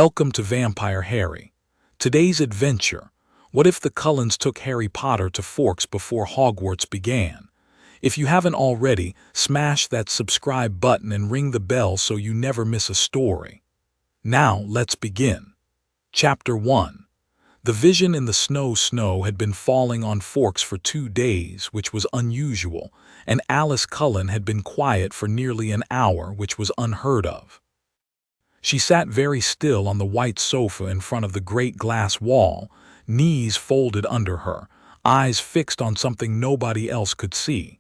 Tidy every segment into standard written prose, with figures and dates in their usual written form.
Welcome to Vampire Harry. Today's adventure. What if the Cullens took Harry Potter to Forks before Hogwarts began? If you haven't already, smash that subscribe button and ring the bell so you never miss a story. Now, let's begin. Chapter 1. The vision in the snow had been falling on Forks for 2 days, which was unusual, and Alice Cullen had been quiet for nearly an hour, which was unheard of. She sat very still on the white sofa in front of the great glass wall, knees folded under her, eyes fixed on something nobody else could see.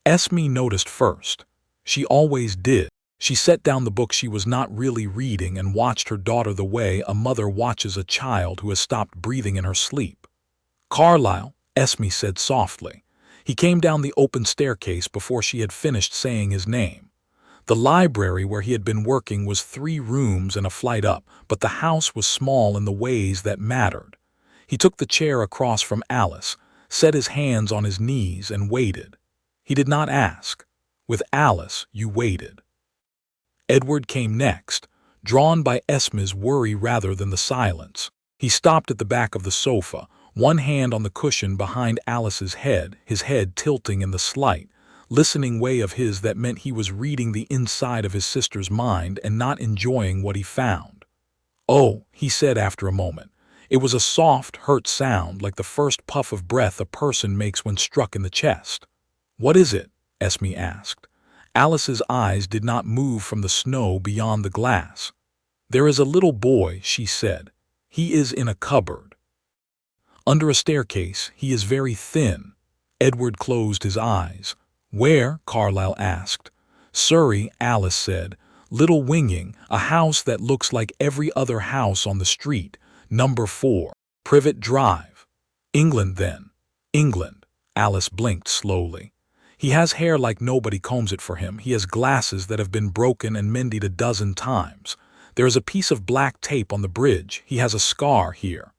Esme noticed first. She always did. She set down the book she was not really reading and watched her daughter the way a mother watches a child who has stopped breathing in her sleep. "Carlisle," Esme said softly. He came down the open staircase before she had finished saying his name. The library where he had been working was 3 rooms and a flight up, but the house was small in the ways that mattered. He took the chair across from Alice, set his hands on his knees and waited. He did not ask. With Alice, you waited. Edward came next, drawn by Esme's worry rather than the silence. He stopped at the back of the sofa, one hand on the cushion behind Alice's head, his head tilting in the slight, listening way of his that meant he was reading the inside of his sister's mind and not enjoying what he found. "Oh," he said after a moment. It was a soft, hurt sound like the first puff of breath a person makes when struck in the chest. "What is it?" Esme asked. Alice's eyes did not move from the snow beyond the glass. "There is a little boy," she said. "He is in a cupboard. Under a staircase. He is very thin." Edward closed his eyes. "Where?" Carlisle asked. "Surrey," Alice said. "Little Winging, a house that looks like every other house on the street. Number 4, Privet Drive." "England, then." "England." Alice blinked slowly. "He has hair like nobody combs it for him. He has glasses that have been broken and mended a dozen times. There is a piece of black tape on the bridge. He has a scar here."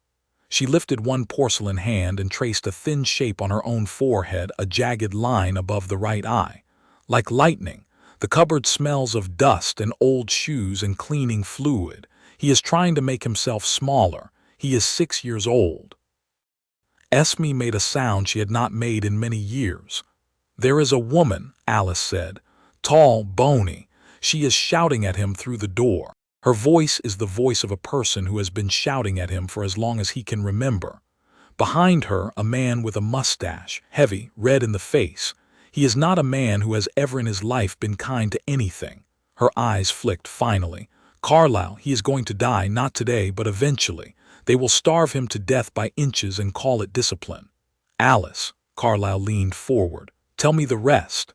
She lifted one porcelain hand and traced a thin shape on her own forehead, a jagged line above the right eye. "Like lightning. The cupboard smells of dust and old shoes and cleaning fluid. He is trying to make himself smaller. He is 6 years old." Esme made a sound she had not made in many years. "There is a woman," Alice said. "Tall, bony. She is shouting at him through the door. Her voice is the voice of a person who has been shouting at him for as long as he can remember. Behind her, a man with a mustache, heavy, red in the face. He is not a man who has ever in his life been kind to anything." Her eyes flicked finally. "Carlisle, he is going to die, not today, but eventually. They will starve him to death by inches and call it discipline." "Alice," Carlisle leaned forward. "Tell me the rest."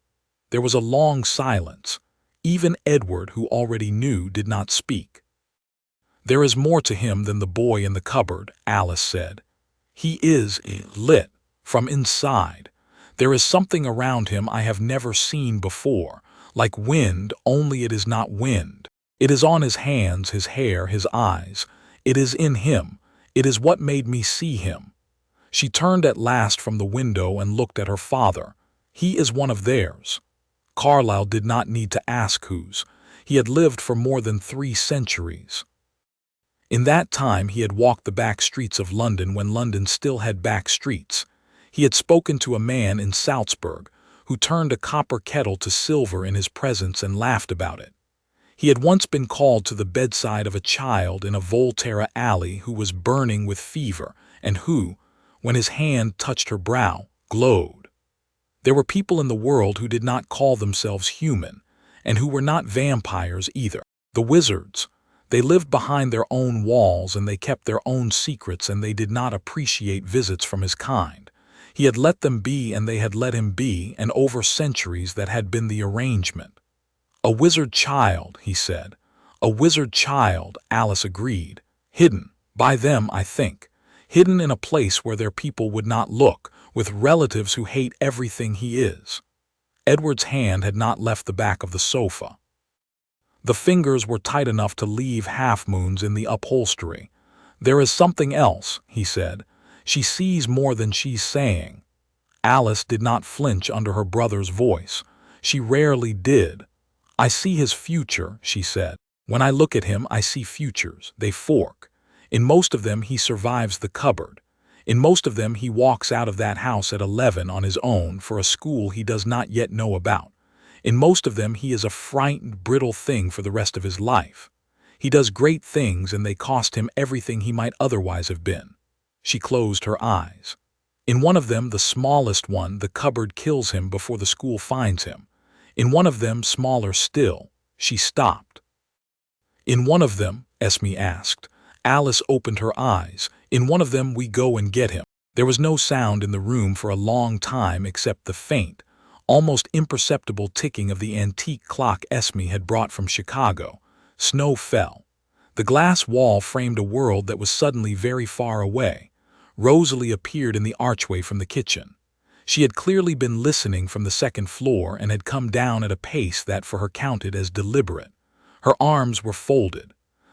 There was a long silence. Even Edward, who already knew, did not speak. "There is more to him than the boy in the cupboard," Alice said. "He is lit from inside. There is something around him I have never seen before, like wind, only it is not wind. It is on his hands, his hair, his eyes. It is in him. It is what made me see him." She turned at last from the window and looked at her father. "He is one of theirs." Carlisle did not need to ask whose. He had lived for more than 3 centuries. In that time he had walked the back streets of London when London still had back streets. He had spoken to a man in Salzburg who turned a copper kettle to silver in his presence and laughed about it. He had once been called to the bedside of a child in a Volterra alley who was burning with fever and who, when his hand touched her brow, glowed. There were people in the world who did not call themselves human, and who were not vampires either. The wizards. They lived behind their own walls and they kept their own secrets and they did not appreciate visits from his kind. He had let them be and they had let him be, and over centuries that had been the arrangement. "A wizard child," he said. "A wizard child," Alice agreed. "Hidden. By them, I think. Hidden in a place where their people would not look, with relatives who hate everything he is." Edward's hand had not left the back of the sofa. The fingers were tight enough to leave half-moons in the upholstery. "There is something else," he said. "She sees more than she's saying." Alice did not flinch under her brother's voice. She rarely did. "I see his future," she said. When I look at him, I see futures. They fork. In most of them, he survives the cupboard. In most of them, he walks out of that house at 11 on his own for a school he does not yet know about. In most of them, he is a frightened, brittle thing for the rest of his life. He does great things and they cost him everything he might otherwise have been. She closed her eyes. In one of them, the smallest one, the cupboard kills him before the school finds him. In one of them, smaller still, she stopped. In one of them, Esme asked. Alice opened her eyes. In one of them, we go and get him. There was no sound in the room for a long time except the faint, almost imperceptible ticking of the antique clock Esme had brought from Chicago. Snow fell. The glass wall framed a world that was suddenly very far away. Rosalie appeared in the archway from the kitchen. She had clearly been listening from the second floor and had come down at a pace that for her counted as deliberate. Her arms were folded.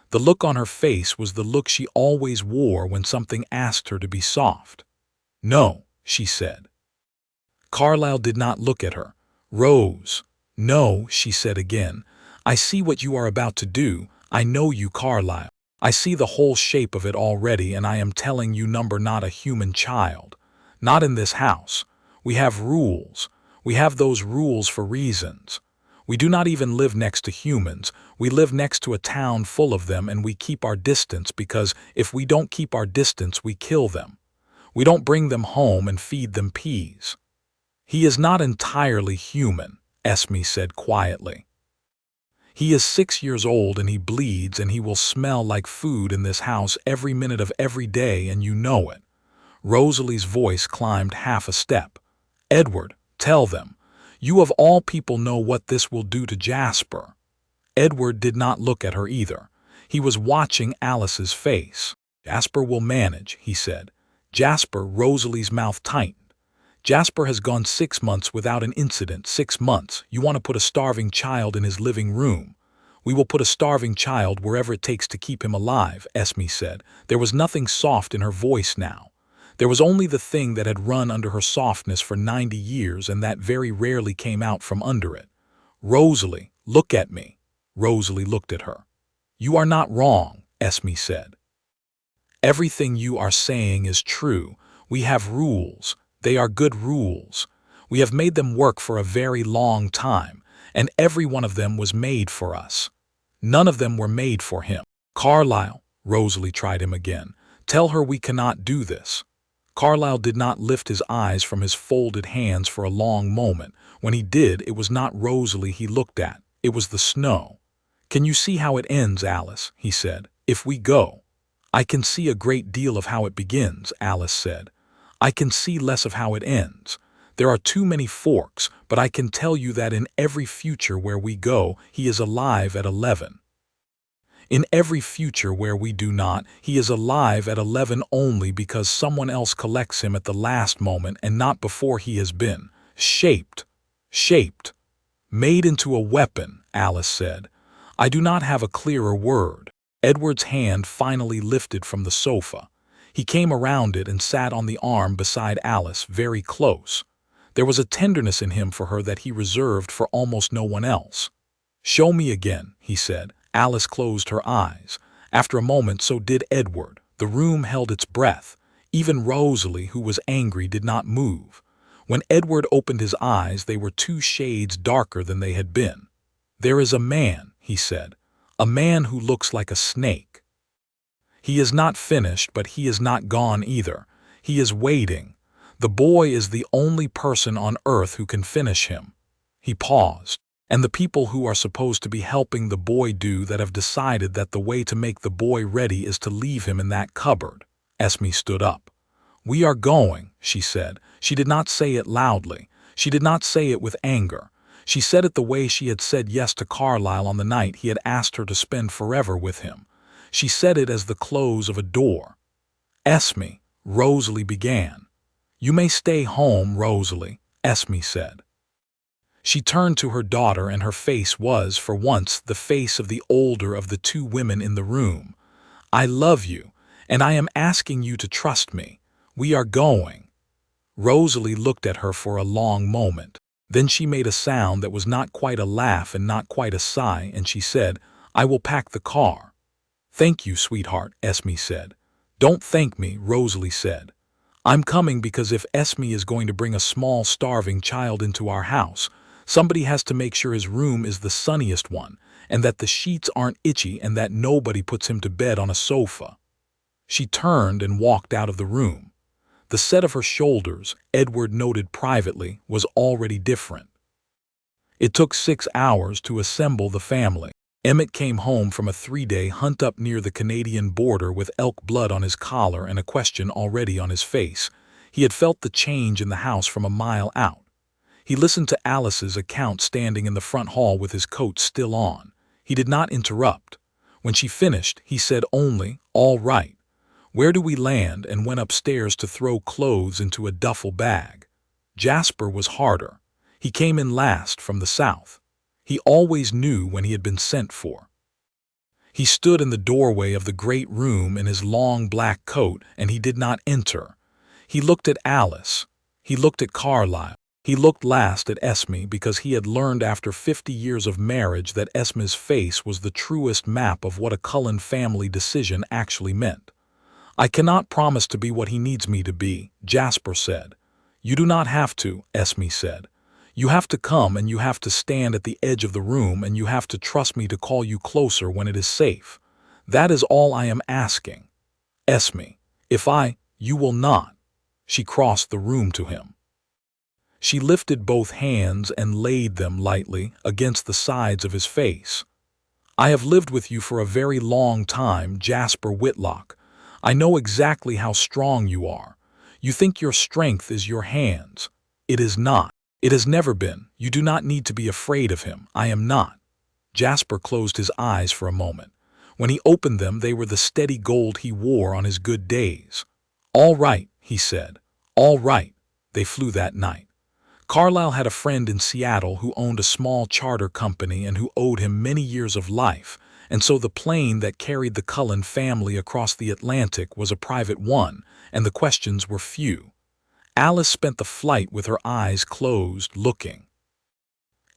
The look on her face was the look she always wore when something asked her to be soft. "No," she said. Carlisle did not look at her. "Rose." "No," she said again. "I see what you are about to do. I know you, Carlisle. I see the whole shape of it already, and I am telling you, number not a human child. Not in this house. We have rules. We have those rules for reasons. We do not even live next to humans. We live next to a town full of them, and we keep our distance because if we don't keep our distance, we kill them. We don't bring them home and feed them peas." "He is not entirely human," Esme said quietly. "He is 6 years old and he bleeds and he will smell like food in this house every minute of every day, and you know it." Rosalie's voice climbed half a step. "Edward, tell them. You of all people know what this will do to Jasper." Edward did not look at her either. He was watching Alice's face. "Jasper will manage," he said. "Jasper," Rosalie's mouth tightened. "Jasper has gone 6 months without an incident. 6 months. You want to put a starving child in his living room. We will put a starving child wherever it takes to keep him alive," Esme said. There was nothing soft in her voice now. There was only the thing that had run under her softness for 90 years and that very rarely came out from under it. "Rosalie, look at me." Rosalie looked at her. "You are not wrong," Esme said. "Everything you are saying is true. We have rules. They are good rules. We have made them work for a very long time, and every one of them was made for us. None of them were made for him." "Carlisle," Rosalie tried him again, "tell her we cannot do this." Carlisle did not lift his eyes from his folded hands for a long moment. When he did, it was not Rosalie he looked at. It was the snow. "Can you see how it ends, Alice?" he said. "If we go." "I can see a great deal of how it begins," Alice said. "I can see less of how it ends. There are too many forks, but I can tell you that in every future where we go, he is alive at 11. In every future where we do not, he is alive at 11 only because someone else collects him at the last moment and not before he has been shaped. Made into a weapon," Alice said. "I do not have a clearer word." Edward's hand finally lifted from the sofa. He came around it and sat on the arm beside Alice, very close. There was a tenderness in him for her that he reserved for almost no one else. "Show me again," he said. Alice closed her eyes. After a moment, so did Edward. The room held its breath. Even Rosalie, who was angry, did not move. When Edward opened his eyes, they were 2 shades darker than they had been. "There is a man," he said. "A man who looks like a snake. He is not finished, but he is not gone either. He is waiting. The boy is the only person on earth who can finish him." He paused. "And the people who are supposed to be helping the boy do that have decided that the way to make the boy ready is to leave him in that cupboard." Esme stood up. "We are going," she said. She did not say it loudly. She did not say it with anger. She said it the way she had said yes to Carlisle on the night he had asked her to spend forever with him. She said it as the close of a door. "Esme," Rosalie began. "You may stay home, Rosalie," Esme said. She turned to her daughter and her face was, for once, the face of the older of the 2 women in the room. "I love you, and I am asking you to trust me. We are going." Rosalie looked at her for a long moment. Then she made a sound that was not quite a laugh and not quite a sigh, and she said, I will pack the car." "Thank you, sweetheart," Esme said. "Don't thank me," Rosalie said. "I'm coming because if Esme is going to bring a small starving child into our house, somebody has to make sure his room is the sunniest one, and that the sheets aren't itchy, and that nobody puts him to bed on a sofa." She turned and walked out of the room. The set of her shoulders, Edward noted privately, was already different. It took 6 hours to assemble the family. Emmett came home from a 3-day hunt up near the Canadian border with elk blood on his collar and a question already on his face. He had felt the change in the house from a mile out. He listened to Alice's account standing in the front hall with his coat still on. He did not interrupt. When she finished, he said only, "All right. Where do we land?" and went upstairs to throw clothes into a duffel bag. Jasper was harder. He came in last from the south. He always knew when he had been sent for. He stood in the doorway of the great room in his long black coat, and he did not enter. He looked at Alice. He looked at Carlisle. He looked last at Esme because he had learned after 50 years of marriage that Esme's face was the truest map of what a Cullen family decision actually meant. "I cannot promise to be what he needs me to be," Jasper said. "You do not have to," Esme said. "You have to come, and you have to stand at the edge of the room, and you have to trust me to call you closer when it is safe. That is all I am asking. Esme, you will not." She crossed the room to him. She lifted both hands and laid them lightly against the sides of his face. "I have lived with you for a very long time, Jasper Whitlock. I know exactly how strong you are. You think your strength is your hands. It is not. It has never been. You do not need to be afraid of him. I am not." Jasper closed his eyes for a moment. When he opened them, they were the steady gold he wore on his good days. "All right," he said. "All right." They flew that night. Carlisle had a friend in Seattle who owned a small charter company and who owed him many years of life, and so the plane that carried the Cullen family across the Atlantic was a private one, and the questions were few. Alice spent the flight with her eyes closed, looking.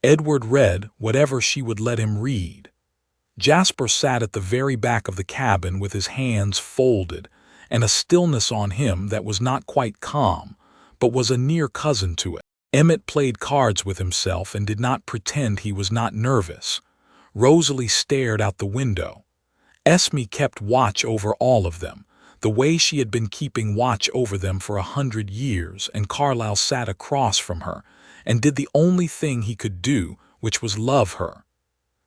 Edward read whatever she would let him read. Jasper sat at the very back of the cabin with his hands folded, and a stillness on him that was not quite calm, but was a near cousin to it. Emmett played cards with himself and did not pretend he was not nervous. Rosalie stared out the window. Esme kept watch over all of them, the way she had been keeping watch over them for 100 years, and Carlisle sat across from her and did the only thing he could do, which was love her.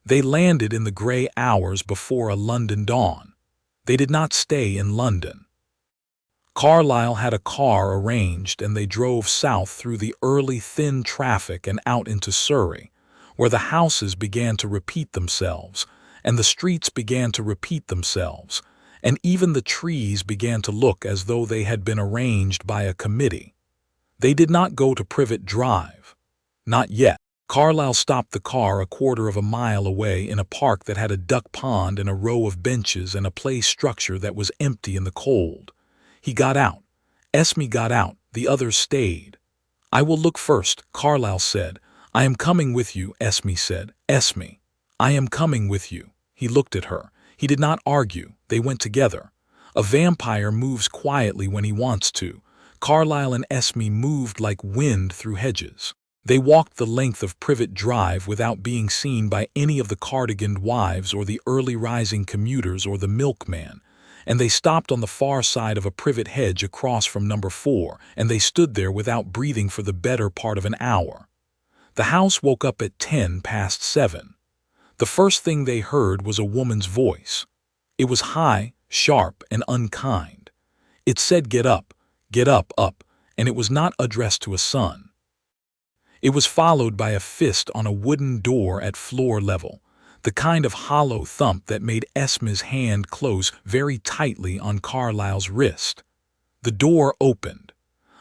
They landed in the gray hours before a London dawn. They did not stay in London. Carlisle had a car arranged, and they drove south through the early thin traffic and out into Surrey, where the houses began to repeat themselves, and the streets began to repeat themselves, and even the trees began to look as though they had been arranged by a committee. They did not go to Privet Drive. Not yet. Carlisle stopped the car a quarter of a mile away in a park that had a duck pond and a row of benches and a play structure that was empty in the cold. He got out. Esme got out. The others stayed. "I will look first," Carlisle said. "I am coming with you," Esme said. "Esme, I am coming with you." He looked at her. He did not argue. They went together. A vampire moves quietly when he wants to. Carlisle and Esme moved like wind through hedges. They walked the length of Privet Drive without being seen by any of the cardiganed wives or the early rising commuters or the milkman, and they stopped on the far side of a privet hedge across from number 4, and they stood there without breathing for the better part of an hour. The house woke up at 7:10. The first thing they heard was a woman's voice. It was high, sharp, and unkind. It said, get up, up," and it was not addressed to a son. It was followed by a fist on a wooden door at floor level, the kind of hollow thump that made Esme's hand close very tightly on Carlisle's wrist. The door opened.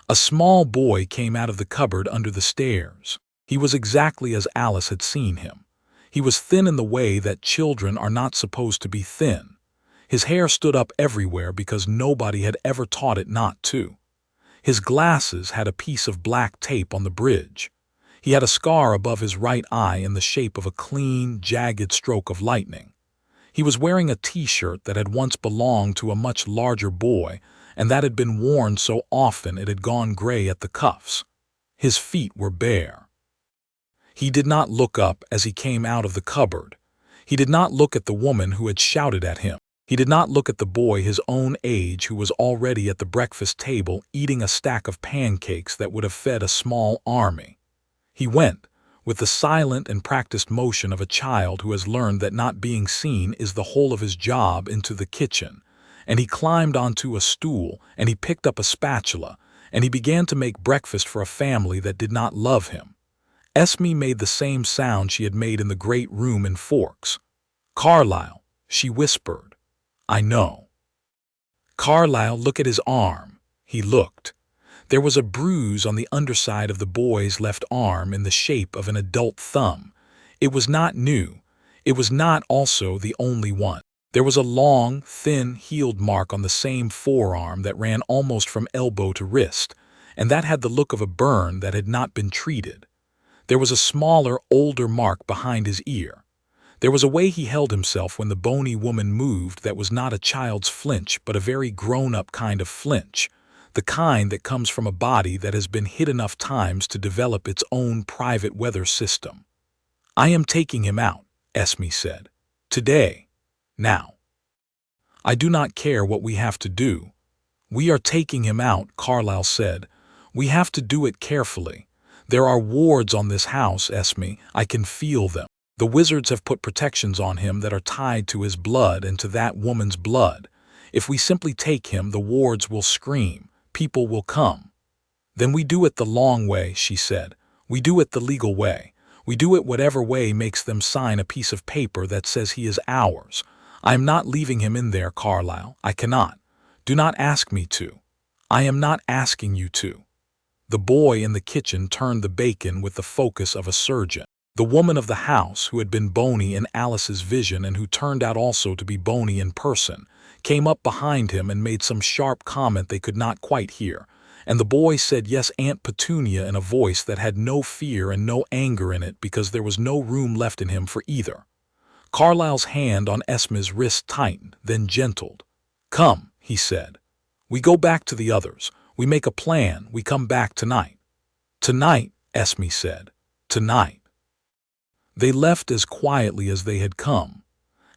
A small boy came out of the cupboard under the stairs. He was exactly as Alice had seen him. He was thin in the way that children are not supposed to be thin. His hair stood up everywhere because nobody had ever taught it not to. His glasses had a piece of black tape on the bridge. He had a scar above his right eye in the shape of a clean, jagged stroke of lightning. He was wearing a t-shirt that had once belonged to a much larger boy, and that had been worn so often it had gone gray at the cuffs. His feet were bare. He did not look up as he came out of the cupboard. He did not look at the woman who had shouted at him. He did not look at the boy his own age who was already at the breakfast table eating a stack of pancakes that would have fed a small army. He went, with the silent and practiced motion of a child who has learned that not being seen is the whole of his job, into the kitchen, and he climbed onto a stool, and he picked up a spatula, and he began to make breakfast for a family that did not love him. Esme made the same sound she had made in the great room in Forks. "Carlisle," she whispered. "I know." "Carlisle, look at his arm." He looked. There was a bruise on the underside of the boy's left arm in the shape of an adult thumb. It was not new. It was not also the only one. There was a long, thin, healed mark on the same forearm that ran almost from elbow to wrist, and that had the look of a burn that had not been treated. There was a smaller, older mark behind his ear. There was a way he held himself when the bony woman moved that was not a child's flinch but a very grown-up kind of flinch, the kind that comes from a body that has been hit enough times to develop its own private weather system. "I am taking him out," Esme said. "Today. Now. I do not care what we have to do." "We are taking him out," Carlisle said. "We have to do it carefully. There are wards on this house, Esme. I can feel them. The wizards have put protections on him that are tied to his blood and to that woman's blood. If we simply take him, the wards will scream. People will come." "Then we do it the long way," she said. "We do it the legal way. We do it whatever way makes them sign a piece of paper that says he is ours. I am not leaving him in there, Carlisle. I cannot. Do not ask me to. I am not asking you to." The boy in the kitchen turned the bacon with the focus of a surgeon. The woman of the house, who had been bony in Alice's vision and who turned out also to be bony in person, came up behind him and made some sharp comment they could not quite hear, and the boy said, "Yes, Aunt Petunia," in a voice that had no fear and no anger in it because there was no room left in him for either. Carlisle's hand on Esme's wrist tightened, then gentled. "Come," he said. "We go back to the others. We make a plan. We come back tonight." "Tonight," Esme said. "Tonight." They left as quietly as they had come.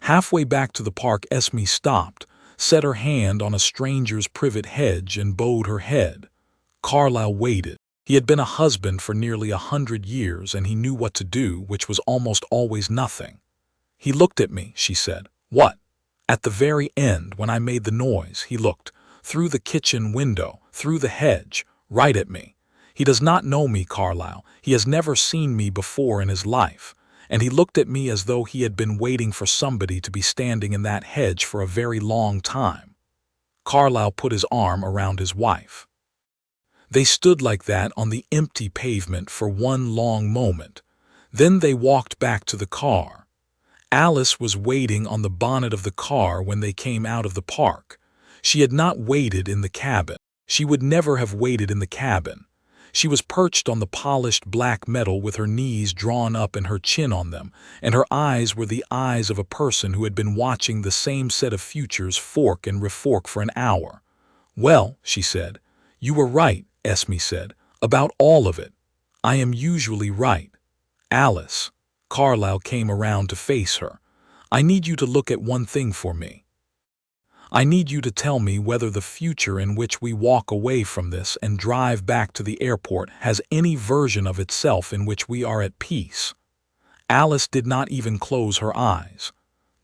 Halfway back to the park, Esme stopped, set her hand on a stranger's privet hedge, and bowed her head. Carlisle waited. He had been a husband for nearly 100 years, and he knew what to do, which was almost always nothing. "He looked at me," she said. "What?" "At the very end, when I made the noise, he looked. Through the kitchen window, through the hedge, right at me. He does not know me, Carlisle. He has never seen me before in his life. And he looked at me as though he had been waiting for somebody to be standing in that hedge for a very long time." Carlisle put his arm around his wife. They stood like that on the empty pavement for one long moment. Then they walked back to the car. Alice was waiting on the bonnet of the car when they came out of the park. She had not waited in the cabin. She would never have waited in the cabin. She was perched on the polished black metal with her knees drawn up and her chin on them, and her eyes were the eyes of a person who had been watching the same set of futures fork and refork for an hour. "Well," she said. "You were right," Esme said, "about all of it. I am usually right." "Alice," Carlisle came around to face her, "I need you to look at one thing for me. I need you to tell me whether the future in which we walk away from this and drive back to the airport has any version of itself in which we are at peace." Alice did not even close her eyes.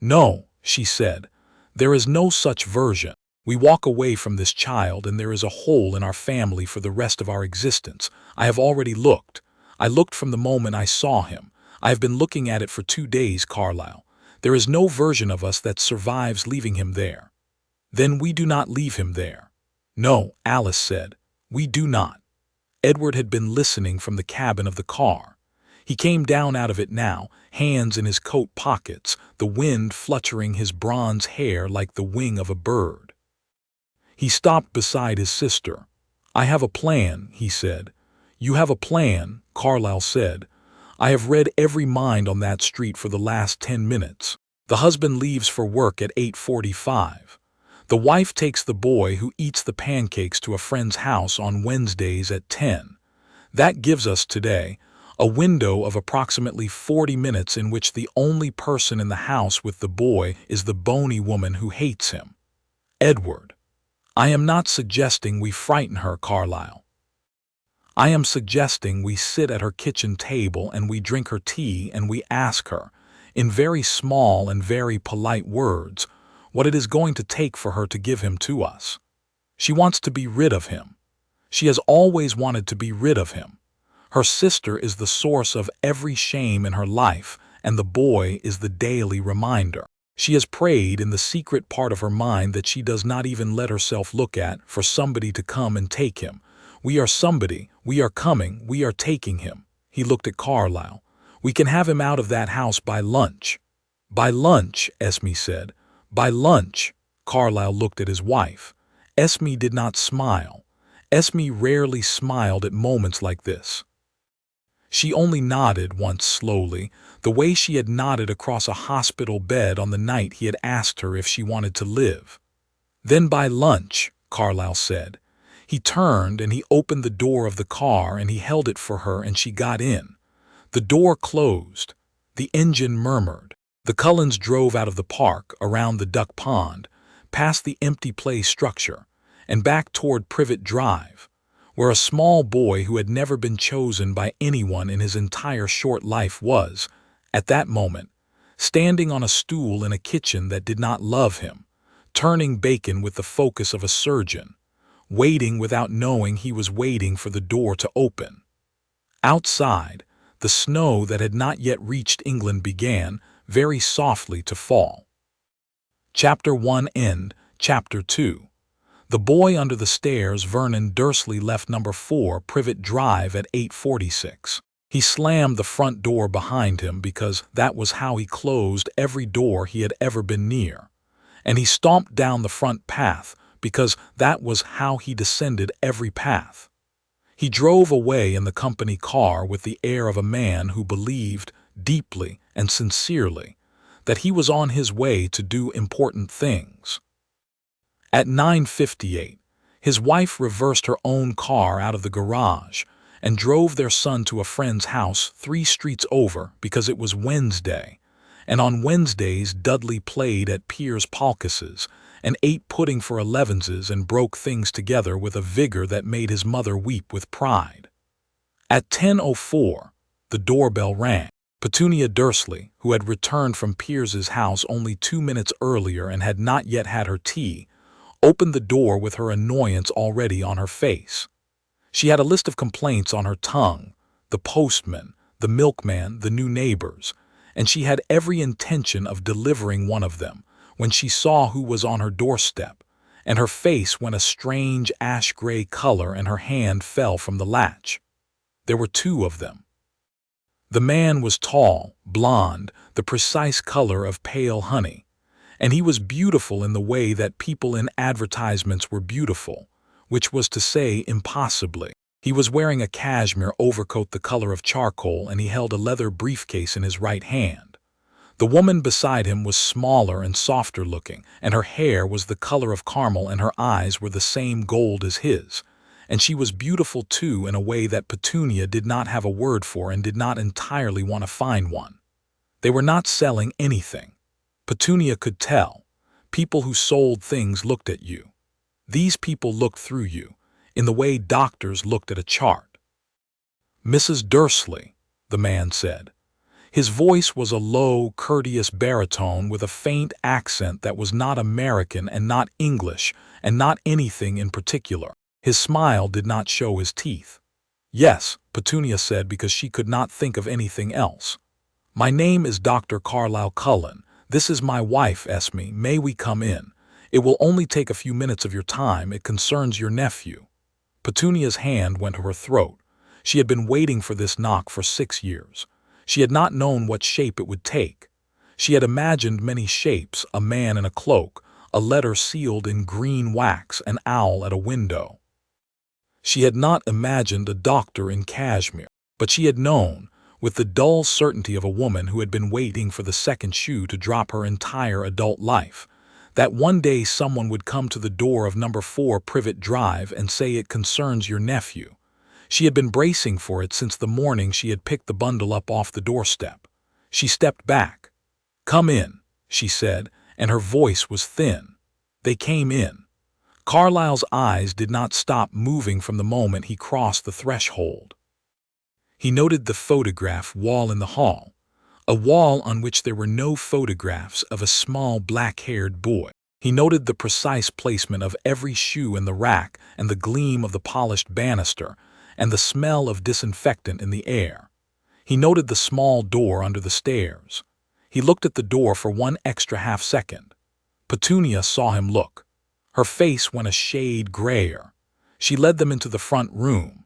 "No," she said, "there is no such version. We walk away from this child and there is a hole in our family for the rest of our existence. I have already looked. I looked from the moment I saw him. I have been looking at it for 2 days, Carlisle. There is no version of us that survives leaving him there." "Then we do not leave him there." "No," Alice said, "we do not." Edward had been listening from the cabin of the car. He came down out of it now, hands in his coat pockets, the wind fluttering his bronze hair like the wing of a bird. He stopped beside his sister. "I have a plan," he said. "You have a plan," Carlisle said. "I have read every mind on that street for the last 10 minutes. The husband leaves for work at 8:45. The wife takes the boy who eats the pancakes to a friend's house on Wednesdays at 10. That gives us today a window of approximately 40 minutes in which the only person in the house with the boy is the bony woman who hates him. Edward. I am not suggesting we frighten her, Carlisle. I am suggesting we sit at her kitchen table and we drink her tea and we ask her, in very small and very polite words, what it is going to take for her to give him to us. She wants to be rid of him. She has always wanted to be rid of him. Her sister is the source of every shame in her life, and the boy is the daily reminder. She has prayed in the secret part of her mind that she does not even let herself look at for somebody to come and take him. We are somebody, we are coming, we are taking him. He looked at Carlisle. We can have him out of that house by lunch. By lunch, Esme said. By lunch. Carlisle looked at his wife. Esme did not smile. Esme rarely smiled at moments like this. She only nodded once slowly, the way she had nodded across a hospital bed on the night he had asked her if she wanted to live. Then by lunch, Carlisle said. He turned and he opened the door of the car and he held it for her and she got in. The door closed. The engine murmured. The Cullens drove out of the park, around the duck pond, past the empty play structure, and back toward Privet Drive, where a small boy who had never been chosen by anyone in his entire short life was, at that moment, standing on a stool in a kitchen that did not love him, turning bacon with the focus of a surgeon, waiting without knowing he was waiting for the door to open. Outside, the snow that had not yet reached England began, very softly, to fall. Chapter 1 End. Chapter 2. The boy under the stairs. Vernon Dursley left number 4 Privet Drive at 8:46. He slammed the front door behind him because that was how he closed every door he had ever been near. And he stomped down the front path because that was how he descended every path. He drove away in the company car with the air of a man who believed, deeply and sincerely, that he was on his way to do important things. At 9:58, his wife reversed her own car out of the garage and drove their son to a friend's house 3 streets over because it was Wednesday, and on Wednesdays Dudley played at Piers Palkis's and ate pudding for 11s and broke things together with a vigor that made his mother weep with pride. At 10:04, the doorbell rang. Petunia Dursley, who had returned from Piers's house only 2 minutes earlier and had not yet had her tea, opened the door with her annoyance already on her face. She had a list of complaints on her tongue, the postman, the milkman, the new neighbors, and she had every intention of delivering one of them when she saw who was on her doorstep, and her face went a strange ash-gray color and her hand fell from the latch. There were 2 of them. The man was tall, blond, the precise color of pale honey, and he was beautiful in the way that people in advertisements were beautiful, which was to say impossibly. He was wearing a cashmere overcoat the color of charcoal and he held a leather briefcase in his right hand. The woman beside him was smaller and softer looking, and her hair was the color of caramel and her eyes were the same gold as his. And she was beautiful too in a way that Petunia did not have a word for and did not entirely want to find one. They were not selling anything. Petunia could tell. People who sold things looked at you. These people looked through you, in the way doctors looked at a chart. "Mrs. Dursley," the man said. His voice was a low, courteous baritone with a faint accent that was not American and not English and not anything in particular. His smile did not show his teeth. "Yes," Petunia said because she could not think of anything else. "My name is Dr. Carlisle Cullen. This is my wife, Esme. May we come in? It will only take a few minutes of your time. It concerns your nephew." Petunia's hand went to her throat. She had been waiting for this knock for 6 years. She had not known what shape it would take. She had imagined many shapes, a man in a cloak, a letter sealed in green wax, an owl at a window. She had not imagined a doctor in cashmere, but she had known, with the dull certainty of a woman who had been waiting for the second shoe to drop her entire adult life, that one day someone would come to the door of number 4 Privet Drive and say it concerns your nephew. She had been bracing for it since the morning she had picked the bundle up off the doorstep. She stepped back. "Come in," she said, and her voice was thin. They came in. Carlisle's eyes did not stop moving from the moment he crossed the threshold. He noted the photograph wall in the hall, a wall on which there were no photographs of a small black-haired boy. He noted the precise placement of every shoe in the rack and the gleam of the polished banister and the smell of disinfectant in the air. He noted the small door under the stairs. He looked at the door for one extra half-second. Petunia saw him look. Her face went a shade grayer. She led them into the front room.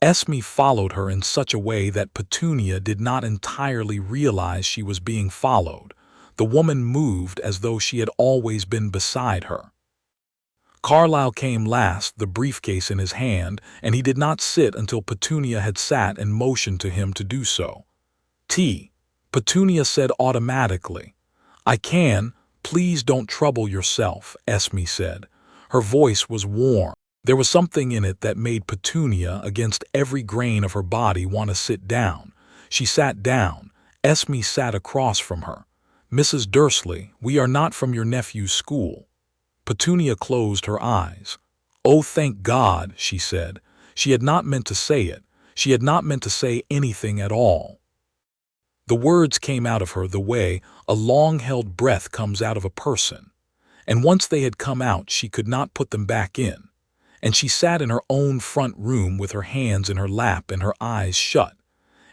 Esme followed her in such a way that Petunia did not entirely realize she was being followed. The woman moved as though she had always been beside her. Carlisle came last, the briefcase in his hand, and he did not sit until Petunia had sat and motioned to him to do so. "Tea," Petunia said automatically. "I can. Please don't trouble yourself," Esme said. Her voice was warm. There was something in it that made Petunia, against every grain of her body, want to sit down. She sat down. Esme sat across from her. "Mrs. Dursley, we are not from your nephew's school." Petunia closed her eyes. "Oh, thank God," she said. She had not meant to say it. She had not meant to say anything at all. The words came out of her the way a long-held breath comes out of a person. And once they had come out, she could not put them back in. And she sat in her own front room with her hands in her lap and her eyes shut.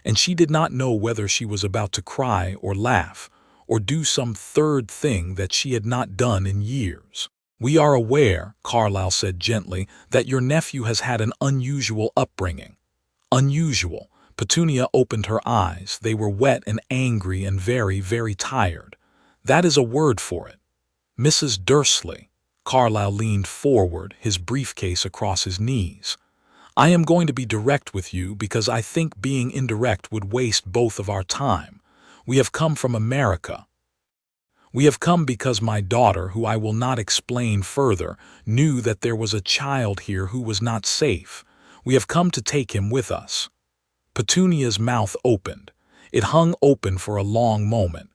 And she did not know whether she was about to cry or laugh, or do some third thing that she had not done in years. "We are aware," Carlisle said gently, "that your nephew has had an unusual upbringing." Unusual. Petunia opened her eyes. They were wet and angry and very, very tired. "That is a word for it." "Mrs. Dursley." Carlisle leaned forward, his briefcase across his knees. "I am going to be direct with you because I think being indirect would waste both of our time. We have come from America. We have come because my daughter, who I will not explain further, knew that there was a child here who was not safe. We have come to take him with us." Petunia's mouth opened. It hung open for a long moment.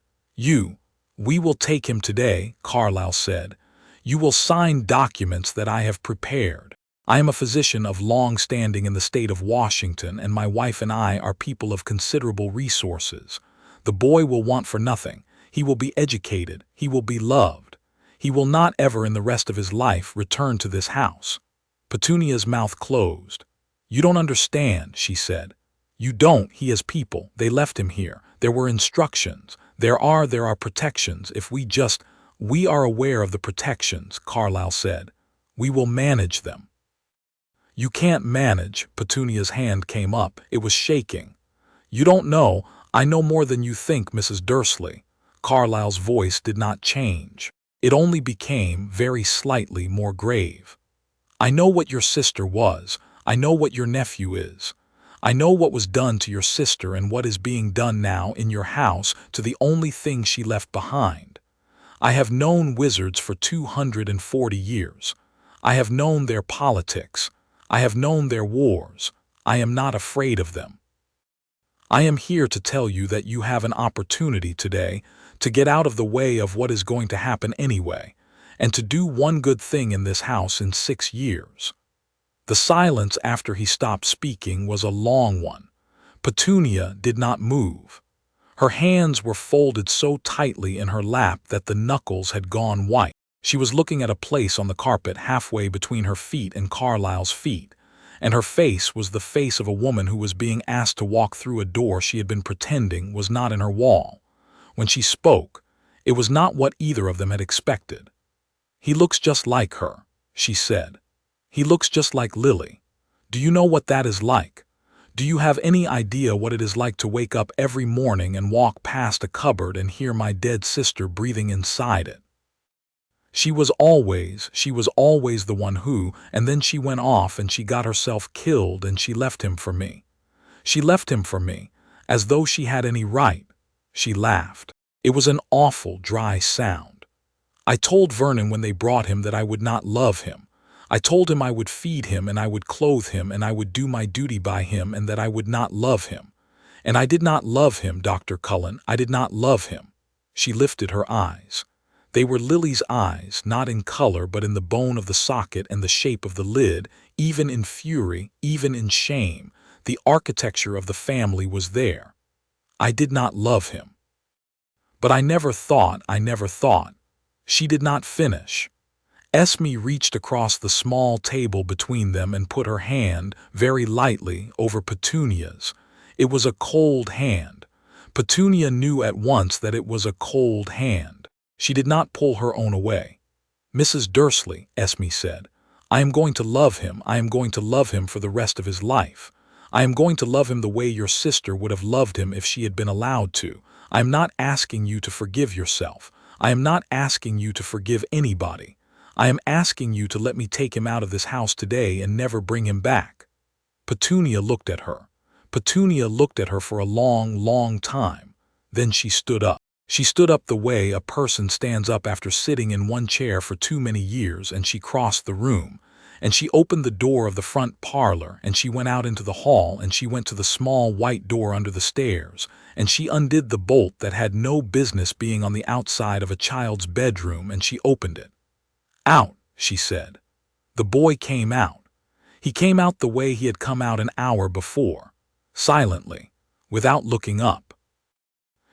We will take him today," Carlisle said. "You will sign documents that I have prepared. I am a physician of long standing in the state of Washington, and my wife and I are people of considerable resources. The boy will want for nothing. He will be educated. He will be loved. He will not ever in the rest of his life return to this house." Petunia's mouth closed. "You don't understand," she said. "You don't. He has people. They left him here. There were instructions. There are protections. We are aware of the protections," Carlisle said. "We will manage them." "You can't manage." Petunia's hand came up. It was shaking. "You don't know. I know more than you think, Mrs. Dursley." Carlisle's voice did not change. It only became very slightly more grave. "I know what your sister was. I know what your nephew is. I know what was done to your sister and what is being done now in your house to the only thing she left behind. I have known wizards for 240 years. I have known their politics. I have known their wars. I am not afraid of them. I am here to tell you that you have an opportunity today to get out of the way of what is going to happen anyway, and to do one good thing in this house in 6 years. The silence after he stopped speaking was a long one. Petunia did not move. Her hands were folded so tightly in her lap that the knuckles had gone white. She was looking at a place on the carpet halfway between her feet and Carlisle's feet, and her face was the face of a woman who was being asked to walk through a door she had been pretending was not in her wall. When she spoke, it was not what either of them had expected. "He looks just like her," she said. "He looks just like Lily. Do you know what that is like? Do you have any idea what it is like to wake up every morning and walk past a cupboard and hear my dead sister breathing inside it? She was always the one who, and then she went off and she got herself killed and she left him for me. She left him for me, As though she had any right. She laughed. It was an awful, dry sound. I told Vernon when they brought him that I would not love him. I told him I would feed him and I would clothe him and I would do my duty by him and that I would not love him. And I did not love him, Dr. Cullen. I did not love him. She lifted her eyes. They were Lily's eyes, not in color but in the bone of the socket and the shape of the lid, even in fury, even in shame. The architecture of the family was there. I did not love him. But I never thought. She did not finish. Esme reached across the small table between them and put her hand, very lightly, over Petunia's. It was a cold hand. Petunia knew at once that it was a cold hand. She did not pull her own away. "Mrs. Dursley," Esme said, "I am going to love him. I am going to love him for the rest of his life. I am going to love him the way your sister would have loved him if she had been allowed to. I am not asking you to forgive yourself. I am not asking you to forgive anybody. I am asking you to let me take him out of this house today and never bring him back." Petunia looked at her. Petunia looked at her for a long, long time. Then she stood up. She stood up the way a person stands up after sitting in one chair for too many years, and she crossed the room. And she opened the door of the front parlor, and she went out into the hall, and she went to the small white door under the stairs, and she undid the bolt that had no business being on the outside of a child's bedroom, and she opened it. "Out," she said. The boy came out. He came out the way he had come out an hour before, silently, without looking up.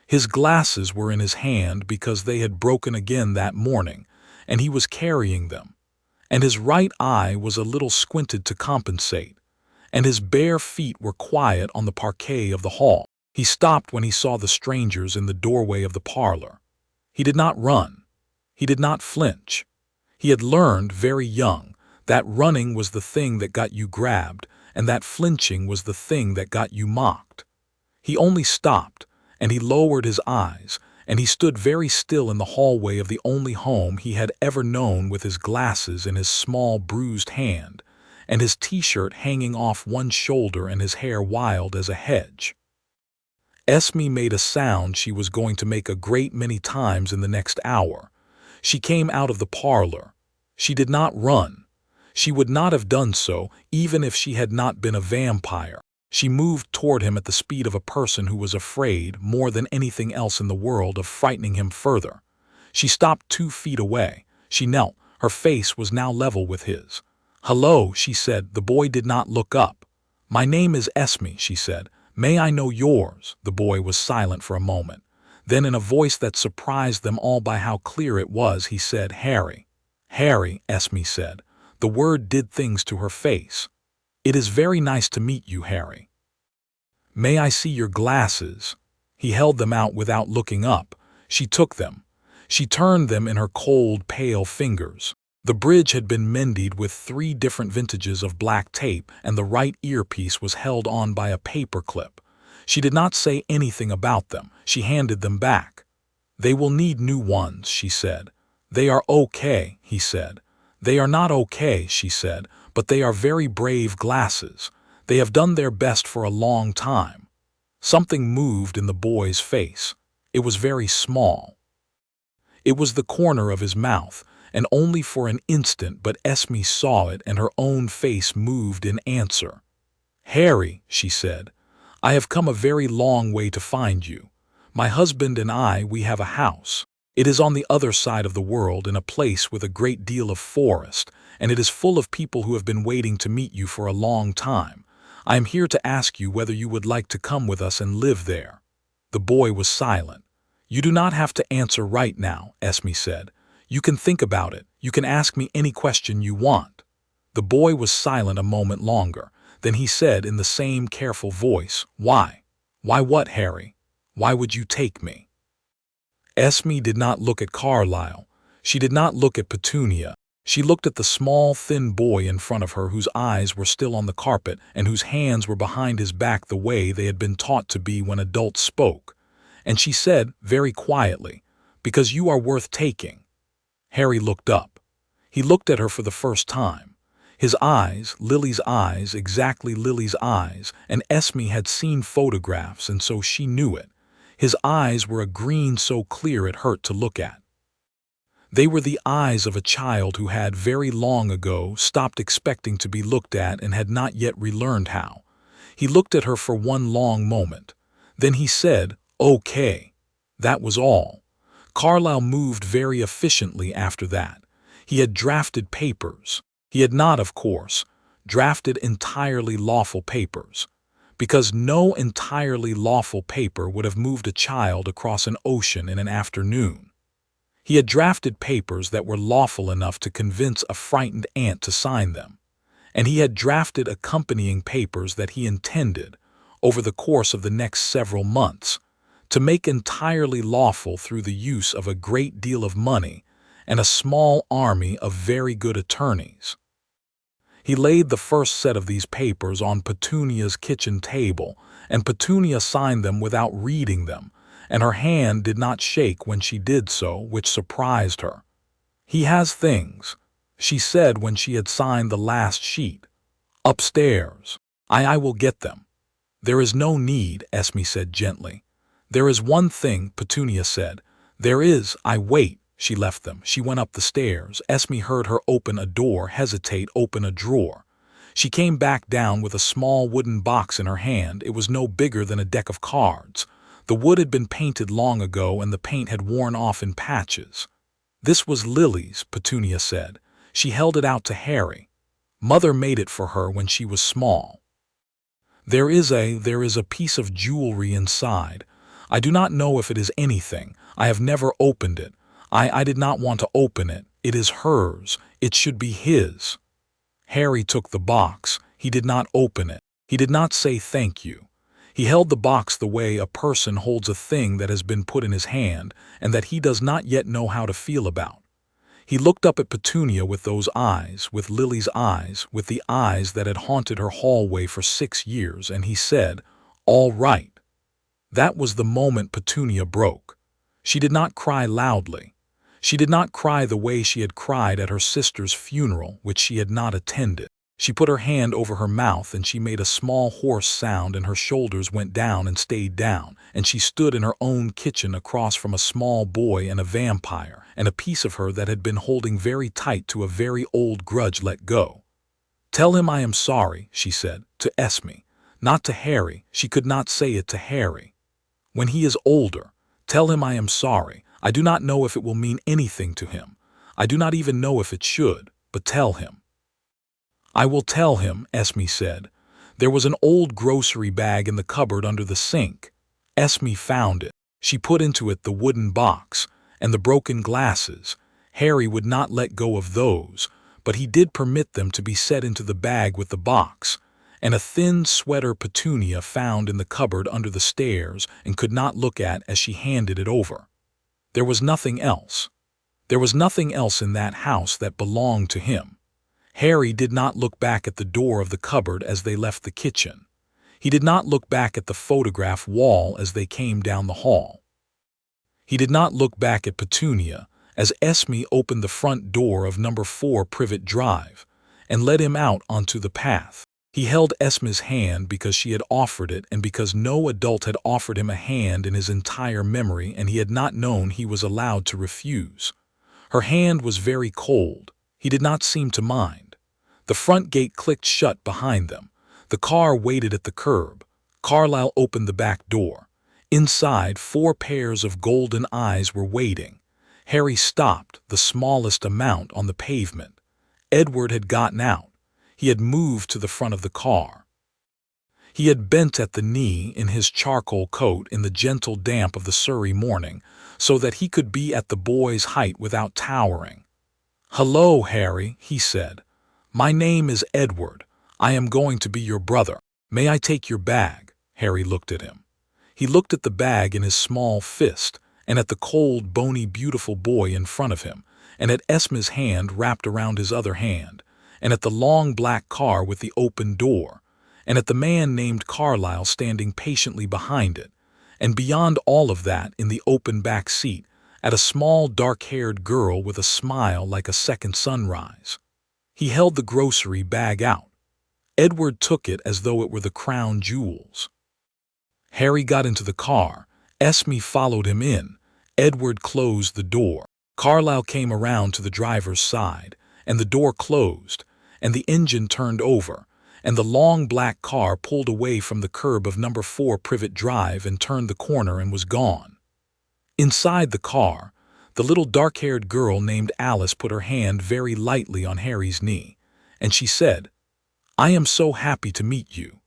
His glasses were in his hand because they had broken again that morning, and he was carrying them. And his right eye was a little squinted to compensate, and his bare feet were quiet on the parquet of the hall. He stopped when he saw the strangers in the doorway of the parlor. He did not run. He did not flinch. He had learned very young that running was the thing that got you grabbed, and that flinching was the thing that got you mocked. He only stopped, and he lowered his eyes, and he stood very still in the hallway of the only home he had ever known, with his glasses in his small bruised hand, and his t-shirt hanging off one shoulder and his hair wild as a hedge. Esme made a sound she was going to make a great many times in the next hour. She came out of the parlor. She did not run. She would not have done so even if she had not been a vampire. She moved toward him at the speed of a person who was afraid, more than anything else in the world, of frightening him further. She stopped 2 feet away. She knelt. Her face was now level with his. "Hello," she said. The boy did not look up. "My name is Esme," she said. "May I know yours?" The boy was silent for a moment. Then, in a voice that surprised them all by how clear it was, he said, "Harry." "Harry," Esme said. The word did things to her face. "It is very nice to meet you, Harry." "May I see your glasses?" He held them out without looking up. She took them. She turned them in her cold, pale fingers. The bridge had been mended with 3 different vintages of black tape, and the right earpiece was held on by a paper clip. She did not say anything about them. She handed them back. "They will need new ones," she said. "They are okay," he said. "They are not okay," she said, "but they are very brave glasses. They have done their best for a long time." Something moved in the boy's face. It was very small. It was the corner of his mouth, and only for an instant, but Esme saw it, and her own face moved in answer. "Harry," she said, "I have come a very long way to find you. My husband and I, we have a house. It is on the other side of the world, in a place with a great deal of forest, and it is full of people who have been waiting to meet you for a long time. I am here to ask you whether you would like to come with us and live there." The boy was silent. "You do not have to answer right now," Esme said. "You can think about it. You can ask me any question you want." The boy was silent a moment longer. Then he said in the same careful voice, "Why? Why what, Harry? Why would you take me?" Esme did not look at Carlisle. She did not look at Petunia. She looked at the small, thin boy in front of her, whose eyes were still on the carpet and whose hands were behind his back the way they had been taught to be when adults spoke. And she said, very quietly, "Because you are worth taking." Harry looked up. He looked at her for the first time. His eyes, Lily's eyes, exactly Lily's eyes, and Esme had seen photographs and so she knew it. His eyes were a green so clear it hurt to look at. They were the eyes of a child who had very long ago stopped expecting to be looked at and had not yet relearned how. He looked at her for one long moment. Then he said, "Okay." That was all. Carlisle moved very efficiently after that. He had drafted papers. He had not, of course, drafted entirely lawful papers, because no entirely lawful paper would have moved a child across an ocean in an afternoon. He had drafted papers that were lawful enough to convince a frightened ant to sign them, and he had drafted accompanying papers that he intended, over the course of the next several months, to make entirely lawful through the use of a great deal of money and a small army of very good attorneys. He laid the first set of these papers on Petunia's kitchen table, and Petunia signed them without reading them, and her hand did not shake when she did so, which surprised her. "He has things," she said when she had signed the last sheet. "Upstairs. I will get them." "There is no need," Esme said gently. "There is one thing," Petunia said. "There is, wait." She left them. She went up the stairs. Esme heard her open a door, hesitate, open a drawer. She came back down with a small wooden box in her hand. It was no bigger than a deck of cards. The wood had been painted long ago and the paint had worn off in patches. "This was Lily's," Petunia said. She held it out to Harry. "Mother made it for her when she was small. There is a piece of jewelry inside. I do not know if it is anything. I have never opened it. I did not want to open it. It is hers. It should be his." Harry took the box. He did not open it. He did not say thank you. He held the box the way a person holds a thing that has been put in his hand and that he does not yet know how to feel about. He looked up at Petunia with those eyes, with Lily's eyes, with the eyes that had haunted her hallway for 6 years, and he said, "All right." That was the moment Petunia broke. She did not cry loudly. She did not cry the way she had cried at her sister's funeral, which she had not attended. She put her hand over her mouth and she made a small hoarse sound and her shoulders went down and stayed down, and she stood in her own kitchen across from a small boy and a vampire, and a piece of her that had been holding very tight to a very old grudge let go. "Tell him I am sorry," she said, to Esme, not to Harry. She could not say it to Harry. "When he is older, tell him I am sorry. I do not know if it will mean anything to him. I do not even know if it should, but tell him." "I will tell him," Esme said. There was an old grocery bag in the cupboard under the sink. Esme found it. She put into it the wooden box and the broken glasses. Harry would not let go of those, but he did permit them to be set into the bag with the box, and a thin sweater Petunia found in the cupboard under the stairs and could not look at as she handed it over. There was nothing else. There was nothing else in that house that belonged to him. Harry did not look back at the door of the cupboard as they left the kitchen. He did not look back at the photograph wall as they came down the hall. He did not look back at Petunia as Esme opened the front door of number 4 Privet Drive and led him out onto the path. He held Esme's hand because she had offered it and because no adult had offered him a hand in his entire memory, and he had not known he was allowed to refuse. Her hand was very cold. He did not seem to mind. The front gate clicked shut behind them. The car waited at the curb. Carlisle opened the back door. Inside, 4 pairs of golden eyes were waiting. Harry stopped, the smallest amount on the pavement. Edward had gotten out. He had moved to the front of the car. He had bent at the knee in his charcoal coat in the gentle damp of the Surrey morning, so that he could be at the boy's height without towering. "Hello, Harry," he said. "My name is Edward. I am going to be your brother. May I take your bag?" Harry looked at him. He looked at the bag in his small fist, and at the cold, bony, beautiful boy in front of him, and at Esme's hand wrapped around his other hand, and at the long black car with the open door, and at the man named Carlisle standing patiently behind it, and beyond all of that, in the open back seat, at a small dark-haired girl with a smile like a second sunrise. He held the grocery bag out. Edward took it as though it were the crown jewels. Harry got into the car. Esme followed him in. Edward closed the door. Carlisle came around to the driver's side, and the door closed, and the engine turned over, and the long black car pulled away from the curb of number 4 Privet Drive and turned the corner and was gone. Inside the car, the little dark-haired girl named Alice put her hand very lightly on Harry's knee, and she said, "I am so happy to meet you."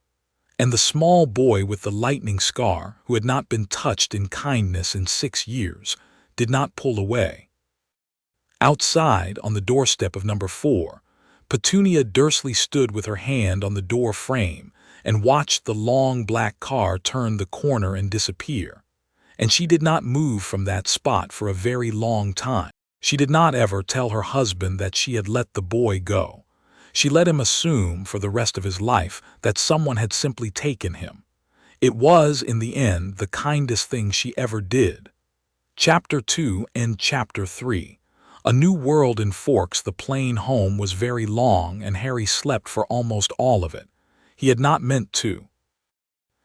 And the small boy with the lightning scar, who had not been touched in kindness in 6 years, did not pull away. Outside, on the doorstep of number 4, Petunia Dursley stood with her hand on the door frame and watched the long black car turn the corner and disappear. And she did not move from that spot for a very long time. She did not ever tell her husband that she had let the boy go. She let him assume for the rest of his life that someone had simply taken him. It was, in the end, the kindest thing she ever did. Chapter 2 and Chapter 3. A New World in Forks. The plane home was very long, and Harry slept for almost all of it. He had not meant to.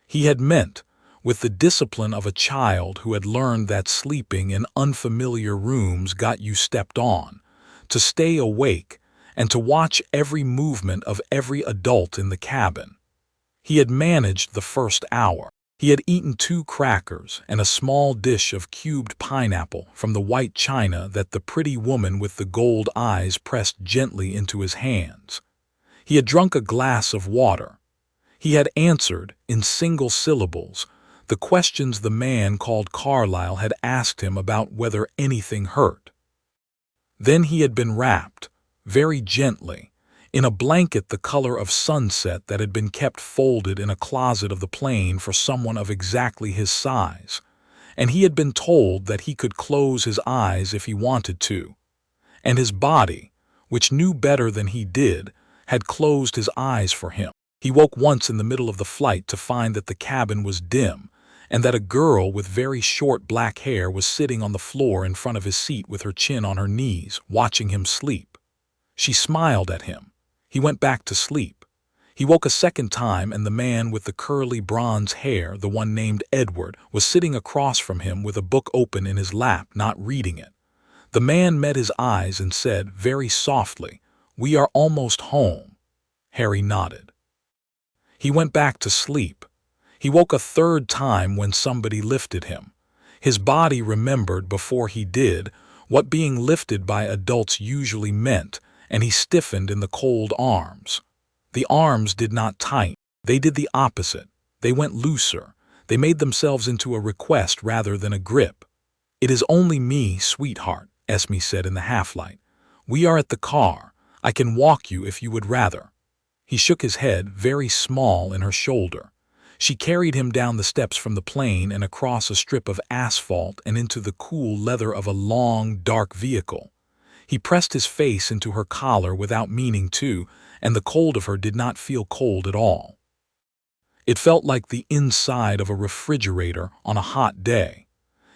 He had meant, with the discipline of a child who had learned that sleeping in unfamiliar rooms got you stepped on, to stay awake and to watch every movement of every adult in the cabin. He had managed the first hour. He had eaten 2 crackers and a small dish of cubed pineapple from the white china that the pretty woman with the gold eyes pressed gently into his hands. He had drunk a glass of water. He had answered, in single syllables, the questions the man called Carlisle had asked him about whether anything hurt. Then he had been wrapped, very gently, in a blanket the color of sunset that had been kept folded in a closet of the plane for someone of exactly his size, and he had been told that he could close his eyes if he wanted to, and his body, which knew better than he did, had closed his eyes for him. He woke once in the middle of the flight to find that the cabin was dim, and that a girl with very short black hair was sitting on the floor in front of his seat with her chin on her knees, watching him sleep. She smiled at him. He went back to sleep. He woke a second time, and the man with the curly bronze hair, the one named Edward, was sitting across from him with a book open in his lap, not reading it. The man met his eyes and said, very softly, "We are almost home." Harry nodded. He went back to sleep. He woke a third time when somebody lifted him. His body remembered before he did what being lifted by adults usually meant, and he stiffened in the cold arms. The arms did not tighten. They did the opposite. They went looser. They made themselves into a request rather than a grip. "It is only me, sweetheart," Esme said in the half-light. "We are at the car. I can walk you if you would rather." He shook his head, very small in her shoulder. She carried him down the steps from the plane and across a strip of asphalt and into the cool leather of a long, dark vehicle. He pressed his face into her collar without meaning to, and the cold of her did not feel cold at all. It felt like the inside of a refrigerator on a hot day.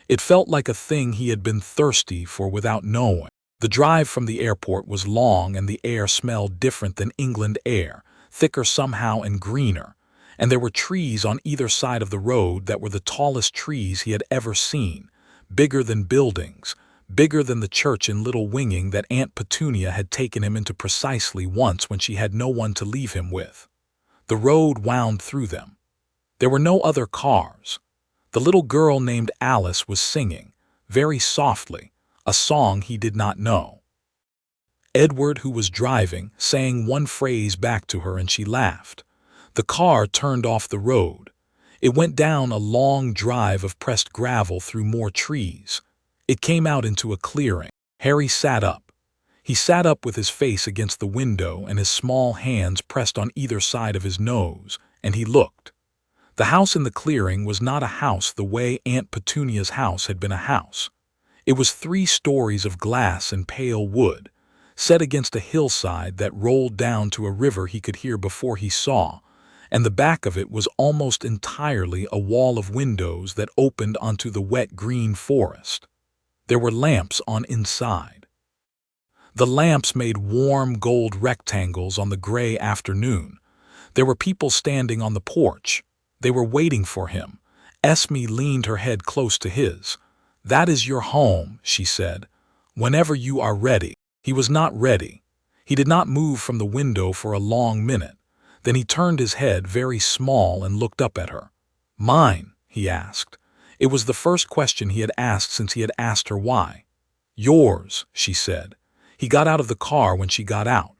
It felt like a thing he had been thirsty for without knowing. The drive from the airport was long, and the air smelled different than England air, thicker somehow and greener, and there were trees on either side of the road that were the tallest trees he had ever seen, bigger than buildings, bigger than the church in Little Winging that Aunt Petunia had taken him into precisely once when she had no one to leave him with. The road wound through them. There were no other cars. The little girl named Alice was singing, very softly, a song he did not know. Edward, who was driving, sang one phrase back to her, and she laughed. The car turned off the road. It went down a long drive of pressed gravel through more trees. It came out into a clearing. Harry sat up. He sat up with his face against the window and his small hands pressed on either side of his nose, and he looked. The house in the clearing was not a house the way Aunt Petunia's house had been a house. It was 3 stories of glass and pale wood, set against a hillside that rolled down to a river he could hear before he saw, and the back of it was almost entirely a wall of windows that opened onto the wet green forest. There were lamps on inside. The lamps made warm gold rectangles on the gray afternoon. There were people standing on the porch. They were waiting for him. Esme leaned her head close to his. "That is your home," she said. "Whenever you are ready." He was not ready. He did not move from the window for a long minute. Then he turned his head very small and looked up at her. "Mine?" he asked. It was the first question he had asked since he had asked her why. "Yours," she said. He got out of the car when she got out.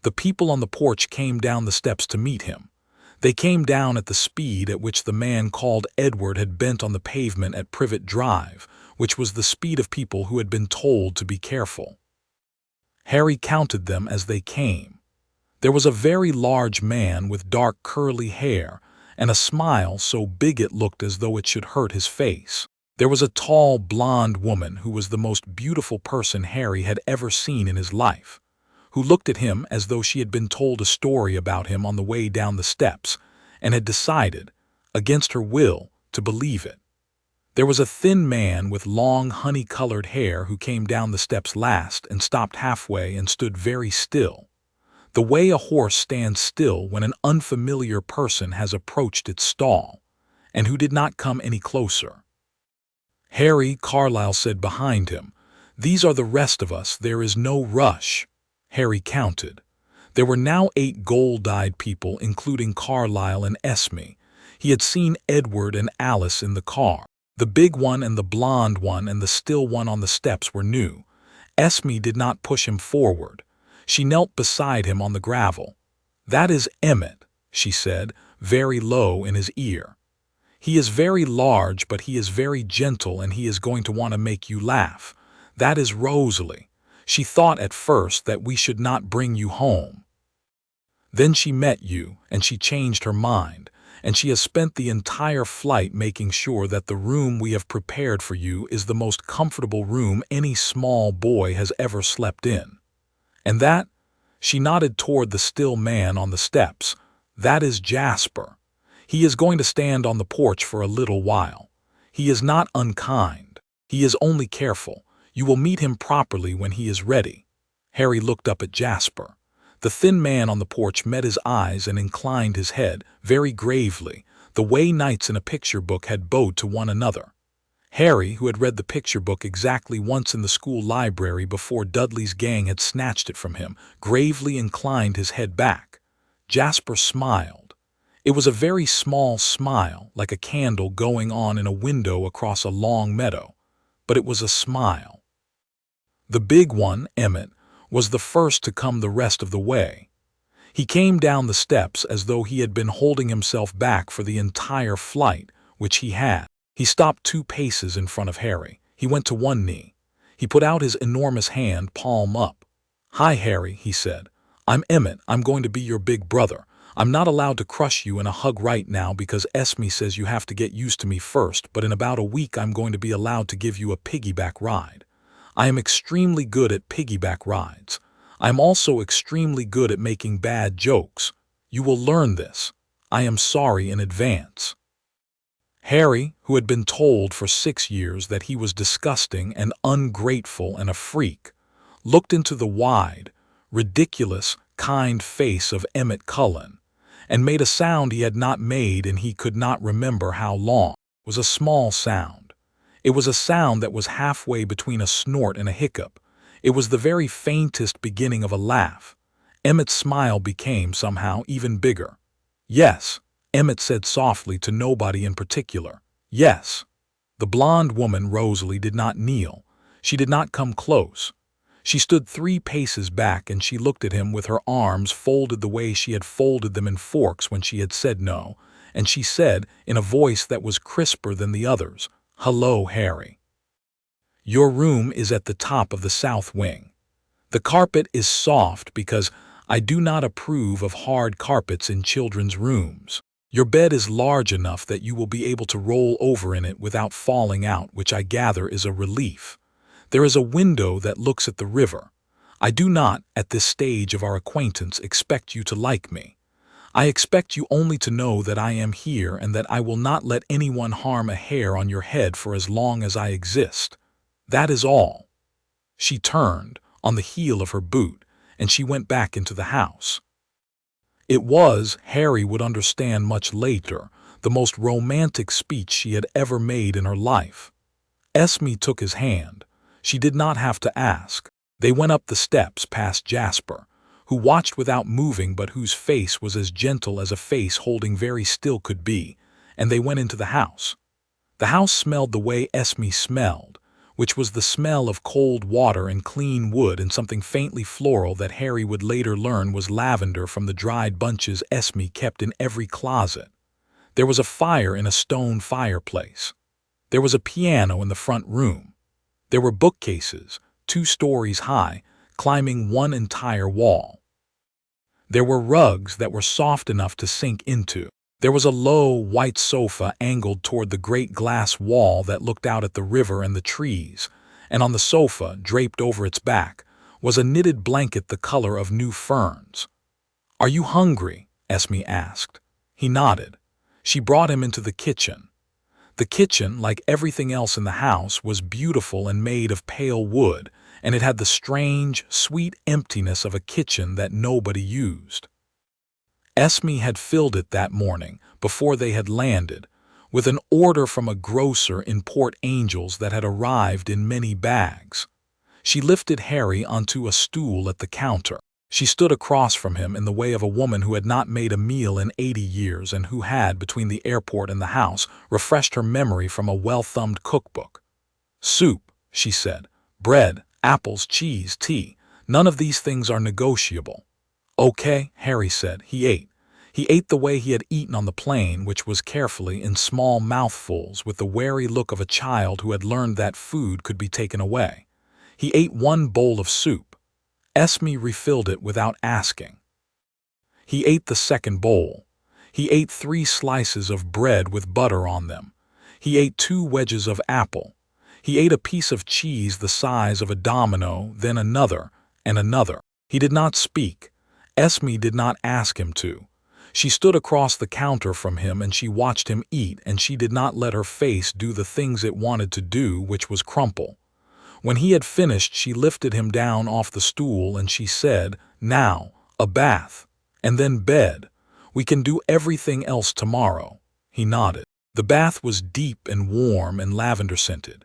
The people on the porch came down the steps to meet him. They came down at the speed at which the man called Edward had bent on the pavement at Privet Drive, which was the speed of people who had been told to be careful. Harry counted them as they came. There was a very large man with dark curly hair and a smile so big it looked as though it should hurt his face. There was a tall, blonde woman who was the most beautiful person Harry had ever seen in his life, who looked at him as though she had been told a story about him on the way down the steps and had decided, against her will, to believe it. There was a thin man with long honey-colored hair who came down the steps last and stopped halfway and stood very still, the way a horse stands still when an unfamiliar person has approached its stall, and who did not come any closer. "Harry," Carlisle said behind him, "these are the rest of us. There is no rush." Harry counted. There were now 8 gold-eyed people, including Carlisle and Esme. He had seen Edward and Alice in the car. The big one and the blonde one and the still one on the steps were new. Esme did not push him forward. She knelt beside him on the gravel. "That is Emmett," she said, very low in his ear. "He is very large, but he is very gentle, and he is going to want to make you laugh. That is Rosalie. She thought at first that we should not bring you home. Then she met you, and she changed her mind, and she has spent the entire flight making sure that the room we have prepared for you is the most comfortable room any small boy has ever slept in. And that," she nodded toward the still man on the steps, "that is Jasper. He is going to stand on the porch for a little while. He is not unkind. He is only careful. You will meet him properly when he is ready." Harry looked up at Jasper. The thin man on the porch met his eyes and inclined his head, very gravely, the way knights in a picture book had bowed to one another. Harry, who had read the picture book exactly once in the school library before Dudley's gang had snatched it from him, gravely inclined his head back. Jasper smiled. It was a very small smile, like a candle going on in a window across a long meadow, but it was a smile. The big one, Emmett, was the first to come the rest of the way. He came down the steps as though he had been holding himself back for the entire flight, which he had. He stopped 2 paces in front of Harry. He went to one knee. He put out his enormous hand, palm up. "Hi, Harry," he said. "I'm Emmett. I'm going to be your big brother. I'm not allowed to crush you in a hug right now because Esme says you have to get used to me first, but in about a week I'm going to be allowed to give you a piggyback ride. I am extremely good at piggyback rides. I am also extremely good at making bad jokes. You will learn this. I am sorry in advance." Harry, who had been told for 6 years that he was disgusting and ungrateful and a freak, looked into the wide, ridiculous, kind face of Emmett Cullen, and made a sound he had not made and he could not remember how long. It was a small sound. It was a sound that was halfway between a snort and a hiccup. It was the very faintest beginning of a laugh. Emmett's smile became, somehow, even bigger. "Yes," Emmett said softly to nobody in particular. "Yes." The blonde woman, Rosalie, did not kneel. She did not come close. She stood 3 paces back and she looked at him with her arms folded the way she had folded them in forks when she had said no, and she said, in a voice that was crisper than the others, "Hello, Harry. Your room is at the top of the south wing. The carpet is soft because I do not approve of hard carpets in children's rooms. Your bed is large enough that you will be able to roll over in it without falling out, which I gather is a relief. There is a window that looks at the river. I do not, at this stage of our acquaintance, expect you to like me. I expect you only to know that I am here and that I will not let anyone harm a hair on your head for as long as I exist. That is all." She turned, on the heel of her boot, and she went back into the house. It was, Harry would understand much later, the most romantic speech she had ever made in her life. Esme took his hand. She did not have to ask. They went up the steps past Jasper, who watched without moving but whose face was as gentle as a face holding very still could be, and they went into the house. The house smelled the way Esme smelled, which was the smell of cold water and clean wood and something faintly floral that Harry would later learn was lavender from the dried bunches Esme kept in every closet. There was a fire in a stone fireplace. There was a piano in the front room. There were bookcases, 2 stories high, climbing one entire wall. There were rugs that were soft enough to sink into. There was a low, white sofa angled toward the great glass wall that looked out at the river and the trees, and on the sofa, draped over its back, was a knitted blanket the color of new ferns. "Are you hungry?" Esme asked. He nodded. She brought him into the kitchen. The kitchen, like everything else in the house, was beautiful and made of pale wood, and it had the strange, sweet emptiness of a kitchen that nobody used. Esme had filled it that morning, before they had landed, with an order from a grocer in Port Angels that had arrived in many bags. She lifted Harry onto a stool at the counter. She stood across from him in the way of a woman who had not made a meal in 80 years and who had, between the airport and the house, refreshed her memory from a well-thumbed cookbook. "Soup," she said. "Bread, apples, cheese, tea. None of these things are negotiable." "Okay," Harry said. He ate. He ate the way he had eaten on the plane, which was carefully in small mouthfuls with the wary look of a child who had learned that food could be taken away. He ate 1 bowl of soup. Esme refilled it without asking. He ate the second bowl. He ate 3 slices of bread with butter on them. He ate 2 wedges of apple. He ate a piece of cheese the size of a domino, then another, and another. He did not speak. Esme did not ask him to. She stood across the counter from him and she watched him eat, and she did not let her face do the things it wanted to do, which was crumple. When he had finished, she lifted him down off the stool and she said, "Now, a bath, and then bed. We can do everything else tomorrow." He nodded. The bath was deep and warm and lavender-scented,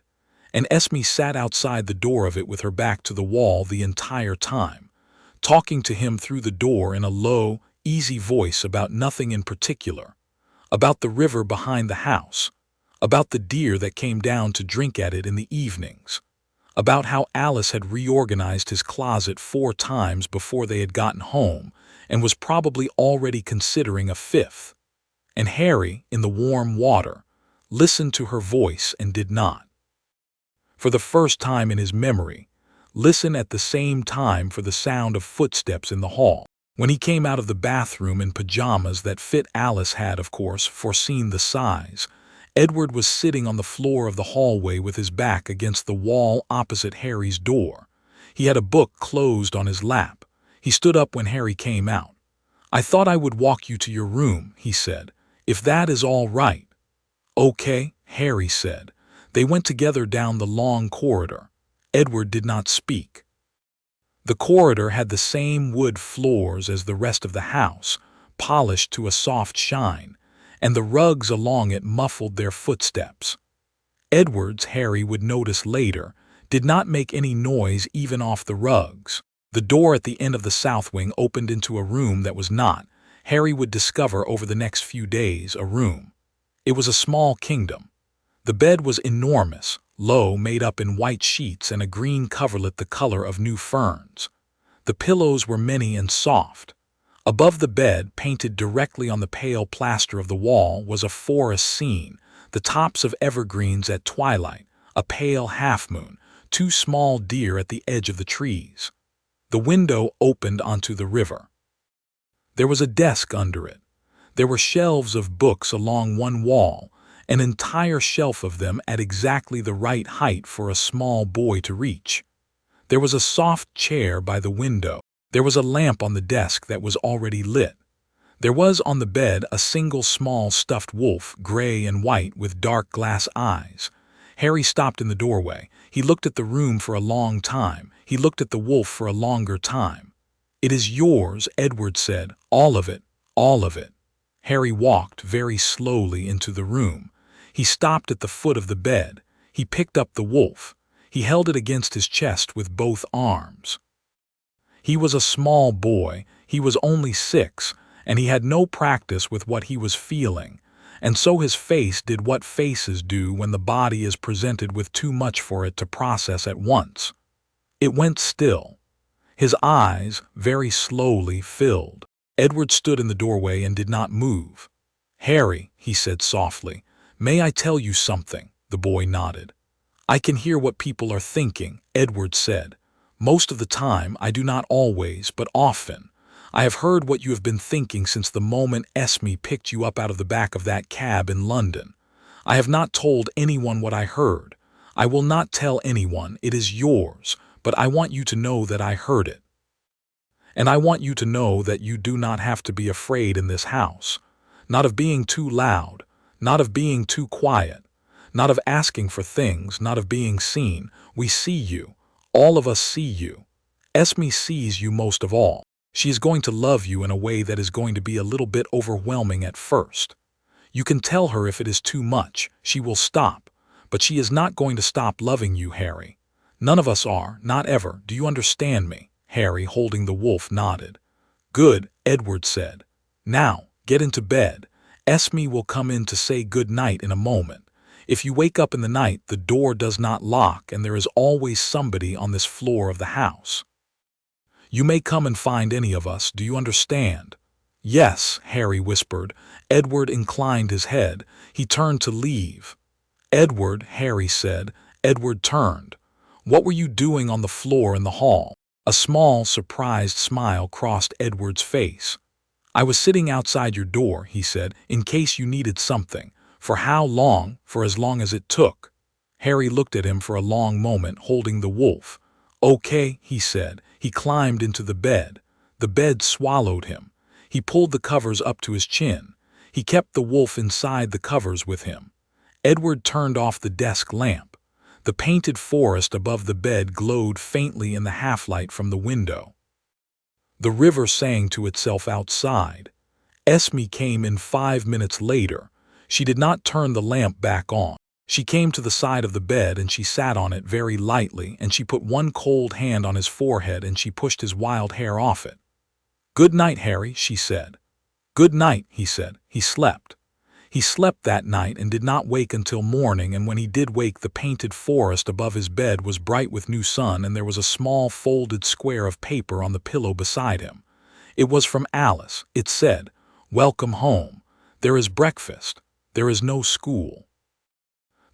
and Esme sat outside the door of it with her back to the wall the entire time, talking to him through the door in a low, easy voice about nothing in particular, about the river behind the house, about the deer that came down to drink at it in the evenings, about how Alice had reorganized his closet 4 times before they had gotten home and was probably already considering a 5th. And Harry, in the warm water, listened to her voice and did not, for the first time in his memory, listen at the same time for the sound of footsteps in the hall. When he came out of the bathroom in pajamas that fit, Alice had, of course, foreseen the size. Edward was sitting on the floor of the hallway with his back against the wall opposite Harry's door. He had a book closed on his lap. He stood up when Harry came out. "I thought I would walk you to your room," he said, "if that is all right." "Okay," Harry said. They went together down the long corridor. Edward did not speak. The corridor had the same wood floors as the rest of the house, polished to a soft shine, and the rugs along it muffled their footsteps. Edward's, Harry would notice later, did not make any noise even off the rugs. The door at the end of the south wing opened into a room that was not, Harry would discover over the next few days, a room. It was a small kingdom. The bed was enormous, low, made up in white sheets and a green coverlet the color of new ferns. The pillows were many and soft. Above the bed, painted directly on the pale plaster of the wall, was a forest scene, the tops of evergreens at twilight, a pale half-moon, 2 small deer at the edge of the trees. The window opened onto the river. There was a desk under it. There were shelves of books along one wall, an entire shelf of them at exactly the right height for a small boy to reach. There was a soft chair by the window. There was a lamp on the desk that was already lit. There was on the bed a single small stuffed wolf, gray and white with dark glass eyes. Harry stopped in the doorway. He looked at the room for a long time. He looked at the wolf for a longer time. "It is yours," Edward said. "All of it, all of it." Harry walked very slowly into the room. He stopped at the foot of the bed. He picked up the wolf. He held it against his chest with both arms. He was a small boy. He was only 6, and he had no practice with what he was feeling. And so his face did what faces do when the body is presented with too much for it to process at once. It went still. His eyes, very slowly, filled. Edward stood in the doorway and did not move. "Harry," he said softly, "may I tell you something?" The boy nodded. "I can hear what people are thinking," Edward said. "Most of the time, I do not always, but often. I have heard what you have been thinking since the moment Esme picked you up out of the back of that cab in London. I have not told anyone what I heard. I will not tell anyone. It is yours, but I want you to know that I heard it. And I want you to know that you do not have to be afraid in this house. Not of being too loud, not of being too quiet, not of asking for things, not of being seen. We see you. All of us see you. Esme sees you most of all. She is going to love you in a way that is going to be a little bit overwhelming at first. You can tell her if it is too much. She will stop. But she is not going to stop loving you, Harry. None of us are, not ever. Do you understand me?" Harry, holding the wolf, nodded. "Good," Edward said. "Now, get into bed. Esme will come in to say good night in a moment. If you wake up in the night, the door does not lock, and there is always somebody on this floor of the house. You may come and find any of us. Do you understand?" "Yes," Harry whispered. Edward inclined his head. He turned to leave. "Edward," Harry said. Edward turned. "What were you doing on the floor in the hall?" A small, surprised smile crossed Edward's face. "I was sitting outside your door," he said, "in case you needed something." "For how long?" "For as long as it took." Harry looked at him for a long moment, holding the wolf. "Okay," he said. He climbed into the bed. The bed swallowed him. He pulled the covers up to his chin. He kept the wolf inside the covers with him. Edward turned off the desk lamp. The painted forest above the bed glowed faintly in the half-light from the window. The river sang to itself outside. Esme came in 5 minutes later. She did not turn the lamp back on. She came to the side of the bed and she sat on it very lightly, and she put one cold hand on his forehead and she pushed his wild hair off it. "Good night, Harry," she said. "Good night," he said. He slept. He slept that night and did not wake until morning, and when he did wake, the painted forest above his bed was bright with new sun, and there was a small folded square of paper on the pillow beside him. It was from Alice. It said, "Welcome home. There is breakfast. There is no school.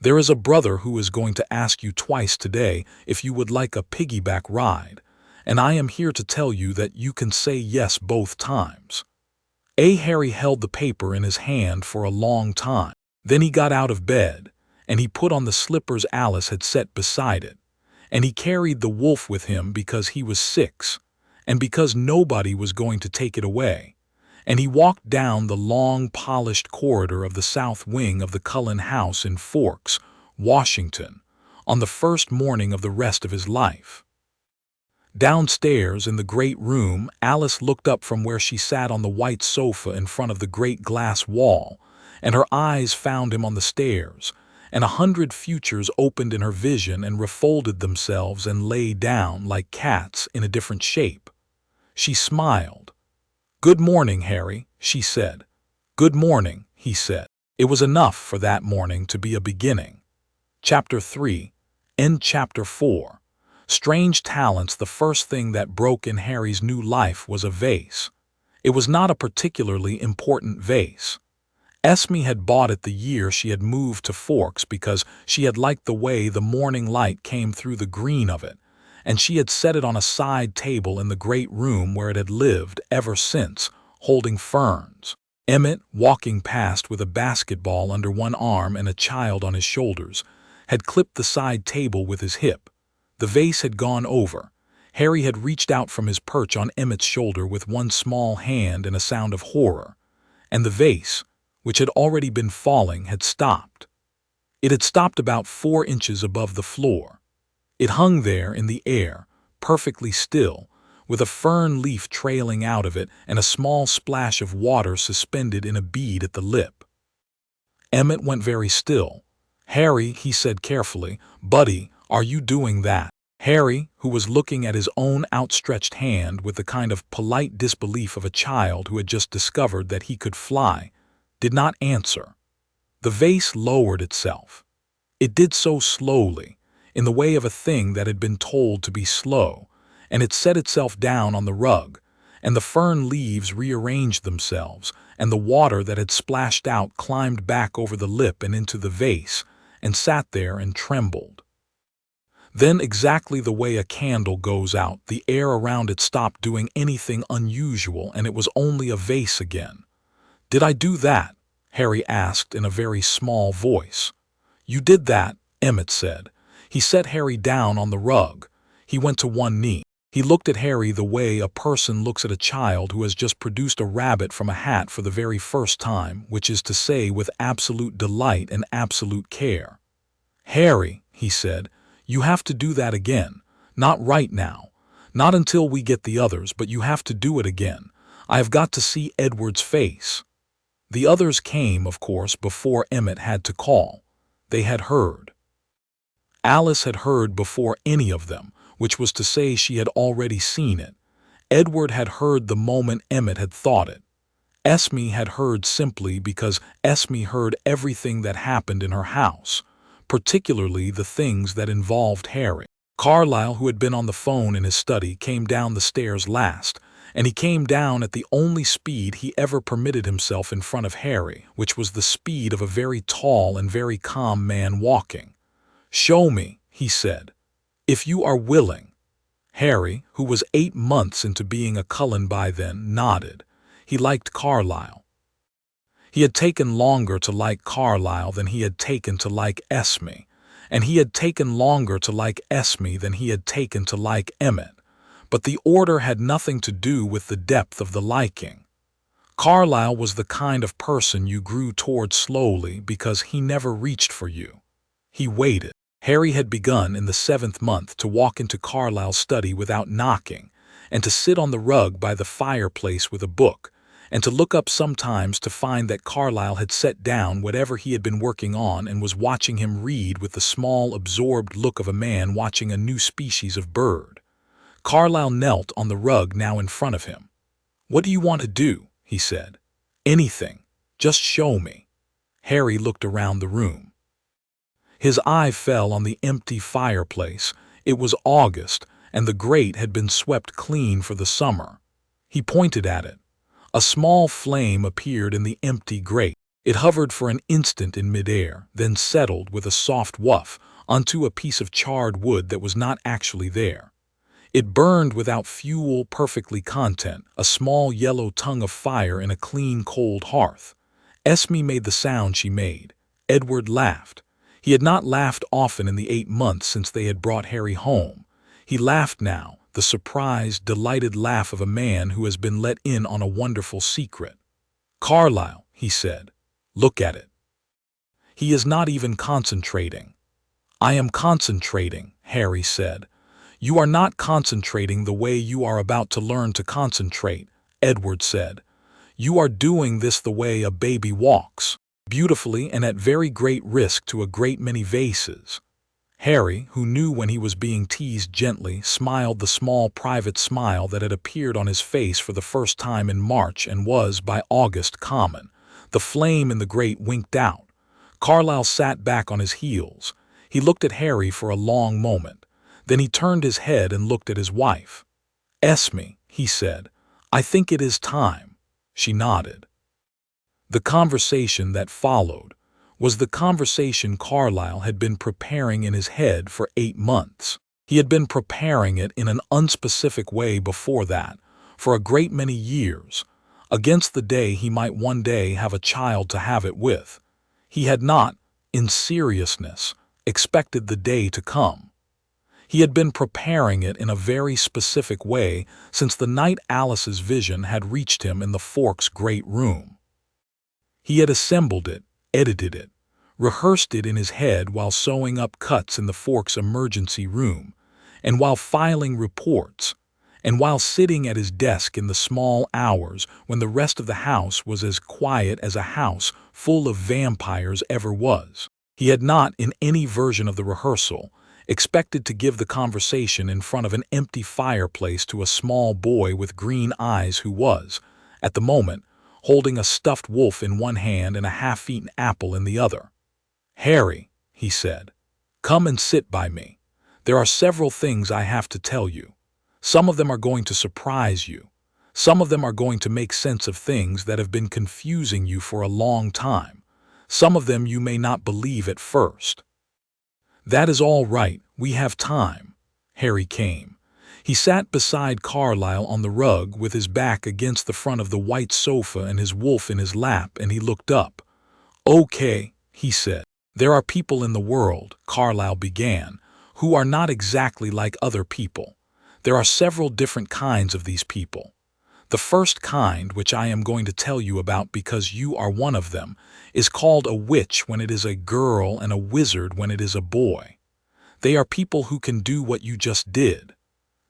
There is a brother who is going to ask you twice today if you would like a piggyback ride, and I am here to tell you that you can say yes both times." Harry held the paper in his hand for a long time. Then he got out of bed, and he put on the slippers Alice had set beside it, and he carried the wolf with him because he was 6, and because nobody was going to take it away. And he walked down the long, polished corridor of the south wing of the Cullen house in Forks, Washington, on the first morning of the rest of his life. Downstairs in the great room, Alice looked up from where she sat on the white sofa in front of the great glass wall, and her eyes found him on the stairs, and 100 futures opened in her vision and refolded themselves and lay down like cats in a different shape. She smiled. "Good morning, Harry," she said. "Good morning," he said. It was enough for that morning to be a beginning. Chapter 3. End Chapter 4. Strange talents. The first thing that broke in Harry's new life was a vase. It was not a particularly important vase. Esme had bought it the year she had moved to Forks because she had liked the way the morning light came through the green of it, and she had set it on a side table in the great room where it had lived ever since, holding ferns. Emmett, walking past with a basketball under one arm and a child on his shoulders, had clipped the side table with his hip. The vase had gone over. Harry had reached out from his perch on Emmett's shoulder with one small hand and a sound of horror, and the vase, which had already been falling, had stopped. It had stopped about 4 inches above the floor. It hung there in the air, perfectly still, with a fern leaf trailing out of it and a small splash of water suspended in a bead at the lip. Emmett went very still. "Harry," he said carefully, "buddy, are you doing that?" Harry, who was looking at his own outstretched hand with the kind of polite disbelief of a child who had just discovered that he could fly, did not answer. The vase lowered itself. It did so slowly, in the way of a thing that had been told to be slow, and it set itself down on the rug, and the fern leaves rearranged themselves, and the water that had splashed out climbed back over the lip and into the vase, and sat there and trembled. Then, exactly the way a candle goes out, the air around it stopped doing anything unusual, and it was only a vase again. "Did I do that?" Harry asked in a very small voice. "You did that," Emmett said. He set Harry down on the rug. He went to one knee. He looked at Harry the way a person looks at a child who has just produced a rabbit from a hat for the very first time, which is to say with absolute delight and absolute care. "Harry," he said, "you have to do that again. Not right now. Not until we get the others, but you have to do it again. I have got to see Edward's face." The others came, of course, before Emmett had to call. They had heard. Alice had heard before any of them, which was to say she had already seen it. Edward had heard the moment Emmett had thought it. Esme had heard simply because Esme heard everything that happened in her house, particularly the things that involved Harry. Carlisle, who had been on the phone in his study, came down the stairs last, and he came down at the only speed he ever permitted himself in front of Harry, which was the speed of a very tall and very calm man walking. "Show me," he said, "if you are willing." Harry, who was 8 months into being a Cullen by then, nodded. He liked Carlisle. He had taken longer to like Carlisle than he had taken to like Esme, and he had taken longer to like Esme than he had taken to like Emmett. But the order had nothing to do with the depth of the liking. Carlisle was the kind of person you grew toward slowly because he never reached for you. He waited. Harry had begun in the 7th month to walk into Carlisle's study without knocking, and to sit on the rug by the fireplace with a book, and to look up sometimes to find that Carlisle had set down whatever he had been working on and was watching him read with the small, absorbed look of a man watching a new species of bird. Carlisle knelt on the rug now in front of him. "What do you want to do?" he said. "Anything. Just show me." Harry looked around the room. His eye fell on the empty fireplace. It was August, and the grate had been swept clean for the summer. He pointed at it. A small flame appeared in the empty grate. It hovered for an instant in midair, then settled with a soft woof onto a piece of charred wood that was not actually there. It burned without fuel, perfectly content, a small yellow tongue of fire in a clean, cold hearth. Esme made the sound she made. Edward laughed. He had not laughed often in the 8 months since they had brought Harry home. He laughed now, the surprised, delighted laugh of a man who has been let in on a wonderful secret. "Carlisle," he said, "look at it." "He is not even concentrating." "I am concentrating," Harry said. "You are not concentrating the way you are about to learn to concentrate," Edward said. "You are doing this the way a baby walks, beautifully and at very great risk to a great many vases." Harry, who knew when he was being teased gently, smiled the small private smile that had appeared on his face for the first time in March and was, by August, common. The flame in the grate winked out. Carlisle sat back on his heels. He looked at Harry for a long moment. Then he turned his head and looked at his wife. "Esme," he said, "I think it is time." She nodded. The conversation that followed was the conversation Carlisle had been preparing in his head for 8 months. He had been preparing it in an unspecific way before that, for a great many years, against the day he might one day have a child to have it with. He had not, in seriousness, expected the day to come. He had been preparing it in a very specific way since the night Alice's vision had reached him in the Forks' great room. He had assembled it, edited it, rehearsed it in his head while sewing up cuts in the Forks emergency room, and while filing reports, and while sitting at his desk in the small hours when the rest of the house was as quiet as a house full of vampires ever was. He had not, in any version of the rehearsal, expected to give the conversation in front of an empty fireplace to a small boy with green eyes who was, at the moment, holding a stuffed wolf in one hand and a half-eaten apple in the other. "Harry," he said, "come and sit by me. There are several things I have to tell you. Some of them are going to surprise you. Some of them are going to make sense of things that have been confusing you for a long time. Some of them you may not believe at first." "That is all right. We have time." Harry came. He sat beside Carlisle on the rug with his back against the front of the white sofa and his wolf in his lap, and he looked up. "Okay," he said. "There are people in the world," Carlisle began, "who are not exactly like other people. There are several different kinds of these people. The first kind, which I am going to tell you about because you are one of them, is called a witch when it is a girl and a wizard when it is a boy. They are people who can do what you just did.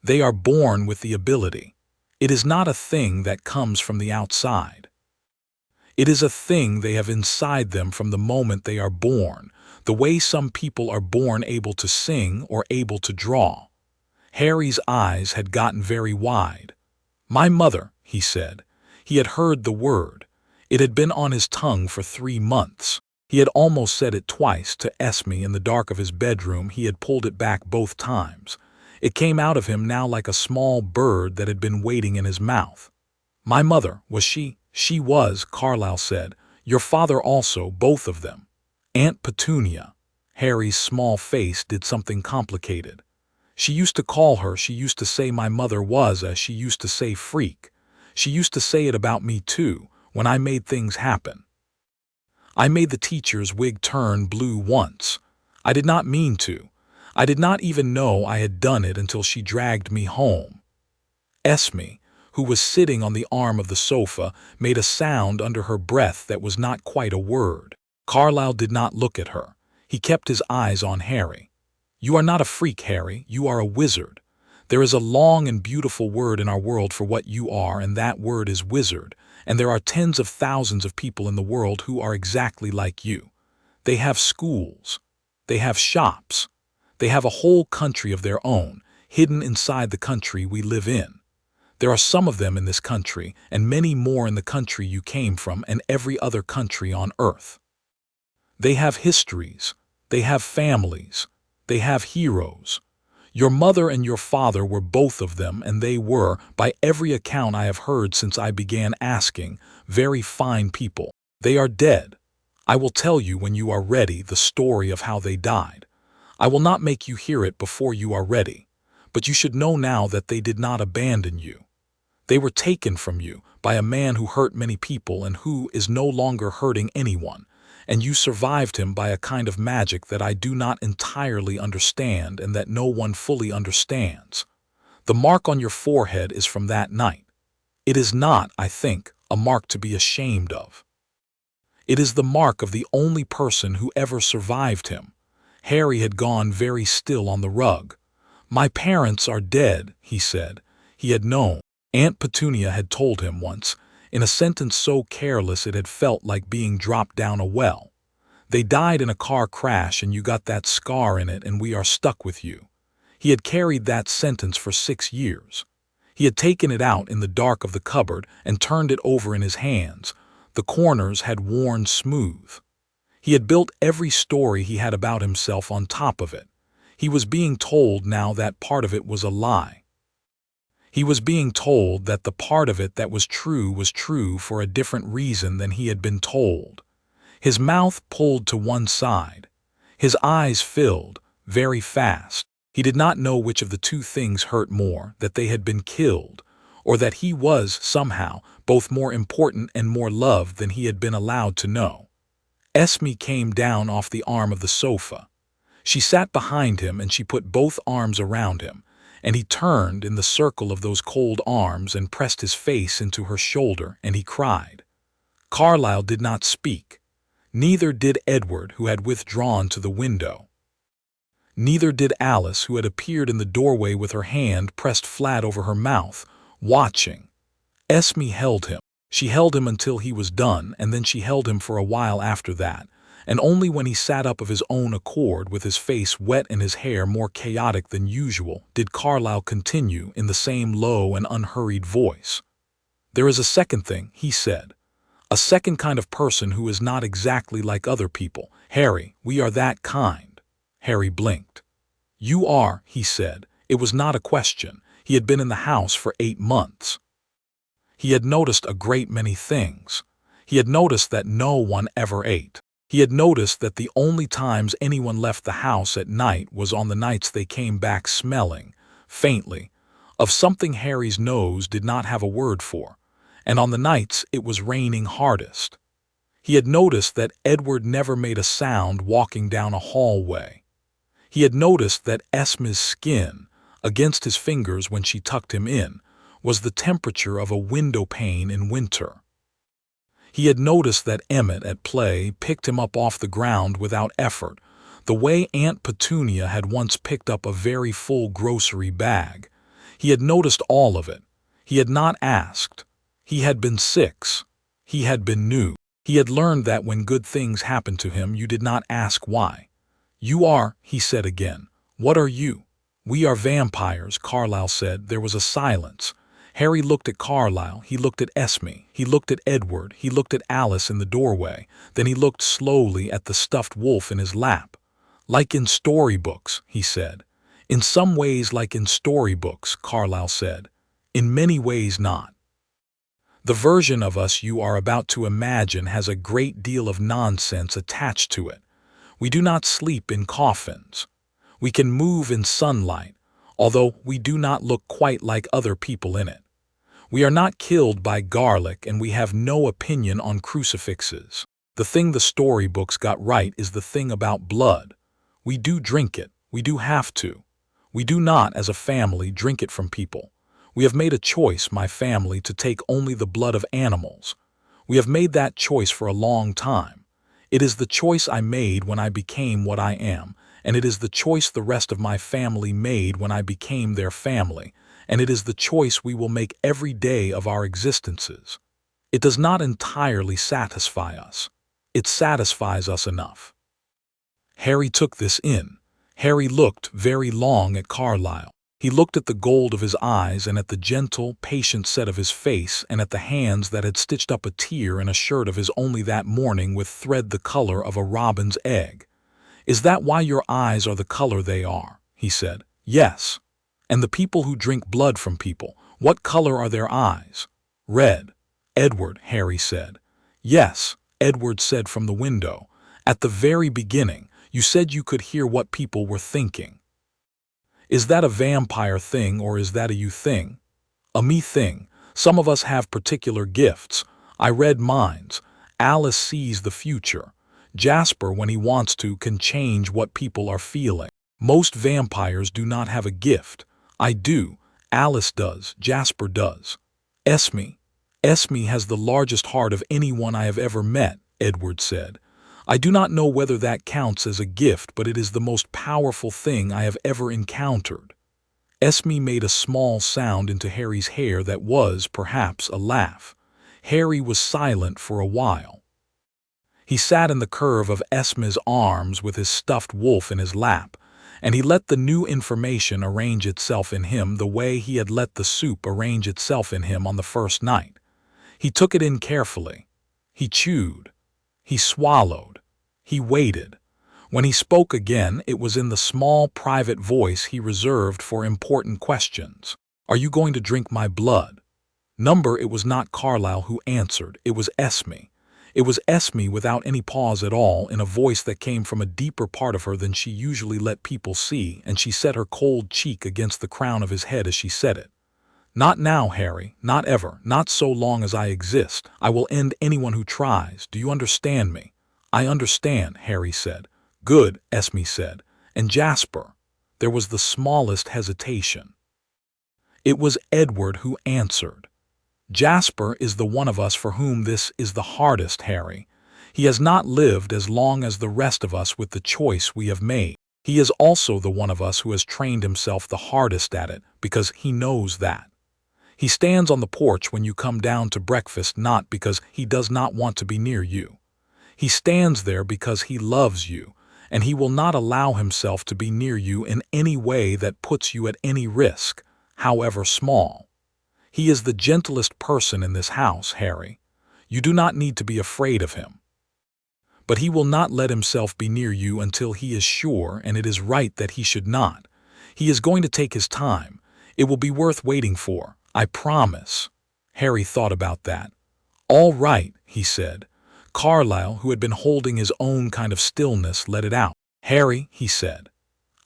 They are born with the ability. It is not a thing that comes from the outside. It is a thing they have inside them from the moment they are born, the way some people are born able to sing or able to draw." Harry's eyes had gotten very wide. "My mother," he said. He had heard the word. It had been on his tongue for 3 months. He had almost said it twice to Esme in the dark of his bedroom. He had pulled it back both times. It came out of him now like a small bird that had been waiting in his mouth. "My mother, was she?" "She was," Carlisle said. "Your father also, both of them." "Aunt Petunia." Harry's small face did something complicated. "She used to call her, she used to say my mother was a, she used to say freak. She used to say it about me too, when I made things happen. I made the teacher's wig turn blue once. I did not mean to. I did not even know I had done it until she dragged me home." Esme, who was sitting on the arm of the sofa, made a sound under her breath that was not quite a word. Carlisle did not look at her. He kept his eyes on Harry. "You are not a freak, Harry. You are a wizard. There is a long and beautiful word in our world for what you are, and that word is wizard, and there are tens of thousands of people in the world who are exactly like you. They have schools. They have shops. They have a whole country of their own, hidden inside the country we live in. There are some of them in this country, and many more in the country you came from and every other country on earth. They have histories. They have families. They have heroes. Your mother and your father were both of them, and they were, by every account I have heard since I began asking, very fine people. They are dead. I will tell you when you are ready the story of how they died. I will not make you hear it before you are ready, but you should know now that they did not abandon you. They were taken from you by a man who hurt many people and who is no longer hurting anyone, and you survived him by a kind of magic that I do not entirely understand and that no one fully understands. The mark on your forehead is from that night. It is not, I think, a mark to be ashamed of. It is the mark of the only person who ever survived him." Harry had gone very still on the rug. "My parents are dead," he said. He had known. Aunt Petunia had told him once, in a sentence so careless it had felt like being dropped down a well. "They died in a car crash and you got that scar in it and we are stuck with you." He had carried that sentence for 6 years. He had taken it out in the dark of the cupboard and turned it over in his hands. The corners had worn smooth. He had built every story he had about himself on top of it. He was being told now that part of it was a lie. He was being told that the part of it that was true for a different reason than he had been told. His mouth pulled to one side. His eyes filled, very fast. He did not know which of the two things hurt more, that they had been killed, or that he was, somehow, both more important and more loved than he had been allowed to know. Esme came down off the arm of the sofa. She sat behind him and she put both arms around him, and he turned in the circle of those cold arms and pressed his face into her shoulder, and he cried. Carlisle did not speak. Neither did Edward, who had withdrawn to the window. Neither did Alice, who had appeared in the doorway with her hand pressed flat over her mouth, watching. Esme held him. She held him until he was done, and then she held him for a while after that, and only when he sat up of his own accord with his face wet and his hair more chaotic than usual did Carlisle continue in the same low and unhurried voice. "There is a second thing," he said. "A second kind of person who is not exactly like other people. Harry, we are that kind." Harry blinked. "You are," he said. It was not a question. He had been in the house for 8 months. He had noticed a great many things. He had noticed that no one ever ate. He had noticed that the only times anyone left the house at night was on the nights they came back smelling, faintly, of something Harry's nose did not have a word for, and on the nights it was raining hardest. He had noticed that Edward never made a sound walking down a hallway. He had noticed that Esme's skin, against his fingers when she tucked him in, was the temperature of a window pane in winter. He had noticed that Emmett at play picked him up off the ground without effort, the way Aunt Petunia had once picked up a very full grocery bag. He had noticed all of it. He had not asked. He had been 6. He had been new. He had learned that when good things happened to him, you did not ask why. "You are," he said again. "What are you?" "We are vampires," Carlisle said. There was a silence. Harry looked at Carlisle, he looked at Esme, he looked at Edward, he looked at Alice in the doorway, then he looked slowly at the stuffed wolf in his lap. "Like in storybooks," he said. "In some ways like in storybooks," Carlisle said. "In many ways not. The version of us you are about to imagine has a great deal of nonsense attached to it. We do not sleep in coffins. We can move in sunlight, although we do not look quite like other people in it. We are not killed by garlic, and we have no opinion on crucifixes. The thing the storybooks got right is the thing about blood. We do drink it. We do have to. We do not, as a family, drink it from people. We have made a choice, my family, to take only the blood of animals. We have made that choice for a long time. It is the choice I made when I became what I am, and it is the choice the rest of my family made when I became their family, and it is the choice we will make every day of our existences. It does not entirely satisfy us. It satisfies us enough." Harry took this in. Harry looked very long at Carlisle. He looked at the gold of his eyes and at the gentle, patient set of his face and at the hands that had stitched up a tear in a shirt of his only that morning with thread the color of a robin's egg. "Is that why your eyes are the color they are?" he said. "Yes." "And the people who drink blood from people, what color are their eyes?" "Red." "Edward," Harry said. "Yes," Edward said from the window. "At the very beginning, you said you could hear what people were thinking. Is that a vampire thing or is that a you thing?" "A me thing. Some of us have particular gifts. I read minds. Alice sees the future. Jasper, when he wants to, can change what people are feeling. Most vampires do not have a gift. I do. Alice does. Jasper does. Esme has the largest heart of anyone I have ever met," Edward said. "I do not know whether that counts as a gift, but it is the most powerful thing I have ever encountered." Esme made a small sound into Harry's hair that was, perhaps, a laugh. Harry was silent for a while. He sat in the curve of Esme's arms with his stuffed wolf in his lap, and he let the new information arrange itself in him the way he had let the soup arrange itself in him on the first night. He took it in carefully. He chewed. He swallowed. He waited. When he spoke again, it was in the small, private voice he reserved for important questions. "Are you going to drink my blood?" It was not Carlisle who answered. It was Esme. It was Esme without any pause at all, in a voice that came from a deeper part of her than she usually let people see, and she set her cold cheek against the crown of his head as she said it. "Not now, Harry. Not ever. Not so long as I exist. I will end anyone who tries. Do you understand me?" "I understand," Harry said. "Good," Esme said. "And Jasper?" There was the smallest hesitation. It was Edward who answered. "Jasper is the one of us for whom this is the hardest, Harry. He has not lived as long as the rest of us with the choice we have made. He is also the one of us who has trained himself the hardest at it, because he knows that. He stands on the porch when you come down to breakfast not because he does not want to be near you. He stands there because he loves you, and he will not allow himself to be near you in any way that puts you at any risk, however small. He is the gentlest person in this house, Harry. You do not need to be afraid of him. But he will not let himself be near you until he is sure, and it is right that he should not. He is going to take his time. It will be worth waiting for, I promise. Harry thought about that. All right, he said. Carlisle, who had been holding his own kind of stillness, let it out. Harry, he said,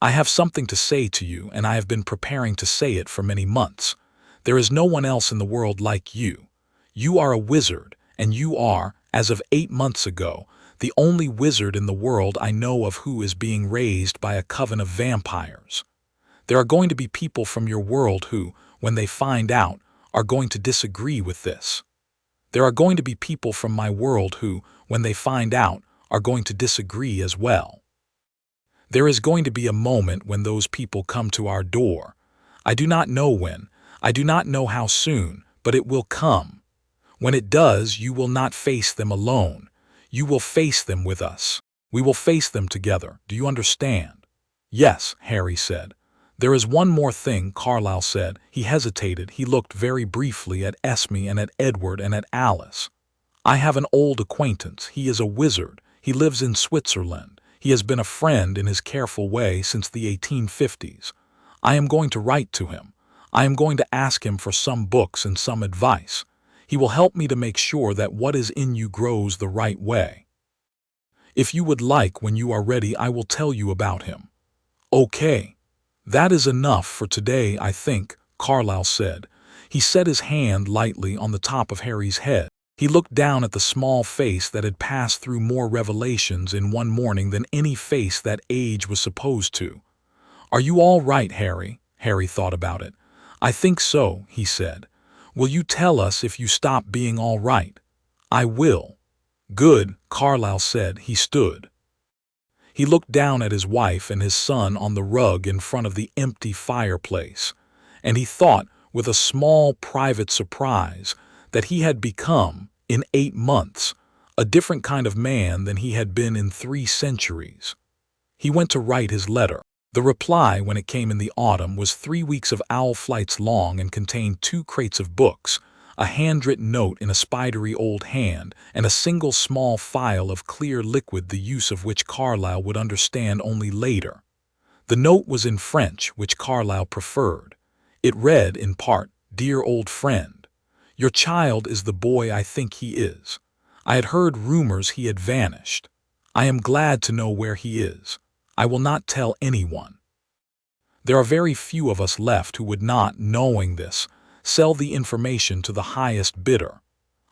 I have something to say to you, and I have been preparing to say it for many months. There is no one else in the world like you. You are a wizard, and you are, as of 8 months ago, the only wizard in the world I know of who is being raised by a coven of vampires. There are going to be people from your world who, when they find out, are going to disagree with this. There are going to be people from my world who, when they find out, are going to disagree as well. There is going to be a moment when those people come to our door. I do not know when, I do not know how soon, but it will come. When it does, you will not face them alone. You will face them with us. We will face them together. Do you understand? Yes, Harry said. There is one more thing, Carlisle said. He hesitated. He looked very briefly at Esme and at Edward and at Alice. I have an old acquaintance. He is a wizard. He lives in Switzerland. He has been a friend in his careful way since the 1850s. I am going to write to him. I am going to ask him for some books and some advice. He will help me to make sure that what is in you grows the right way. If you would like, when you are ready, I will tell you about him. Okay. That is enough for today, I think, Carlisle said. He set his hand lightly on the top of Harry's head. He looked down at the small face that had passed through more revelations in one morning than any face that age was supposed to. Are you all right, Harry? Harry thought about it. I think so, he said. Will you tell us if you stop being all right? I will. Good, Carlisle said. He stood. He looked down at his wife and his son on the rug in front of the empty fireplace, and he thought, with a small private surprise, that he had become, in 8 months, a different kind of man than he had been in 3 centuries. He went to write his letter. The reply, when it came in the autumn, was 3 weeks of owl flights long and contained 2 crates of books, a handwritten note in a spidery old hand, and a single small phial of clear liquid, the use of which Carlisle would understand only later. The note was in French, which Carlisle preferred. It read, in part, Dear old friend, your child is the boy I think he is. I had heard rumors he had vanished. I am glad to know where he is. I will not tell anyone. There are very few of us left who would not, knowing this, sell the information to the highest bidder.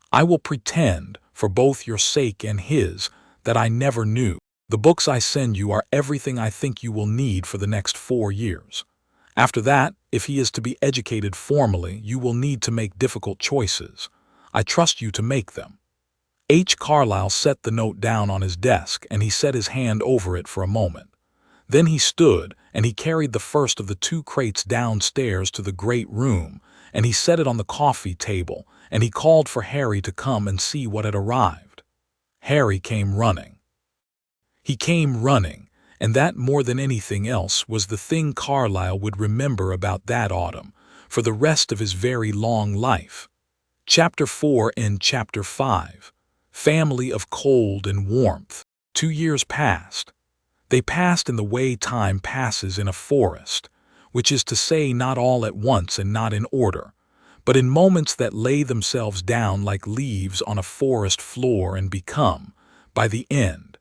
I will pretend, for both your sake and his, that I never knew. The books I send you are everything I think you will need for the next 4 years. After that, if he is to be educated formally, you will need to make difficult choices. I trust you to make them. H. Carlisle set the note down on his desk, and he set his hand over it for a moment. Then he stood, and he carried the first of the 2 crates downstairs to the great room, and he set it on the coffee table, and he called for Harry to come and see what had arrived. Harry came running. He came running, and that more than anything else was the thing Carlisle would remember about that autumn, for the rest of his very long life. Chapter 4 and Chapter 5. Family of Cold and Warmth. 2 years passed. They passed in the way time passes in a forest, which is to say not all at once and not in order, but in moments that lay themselves down like leaves on a forest floor and become, by the end,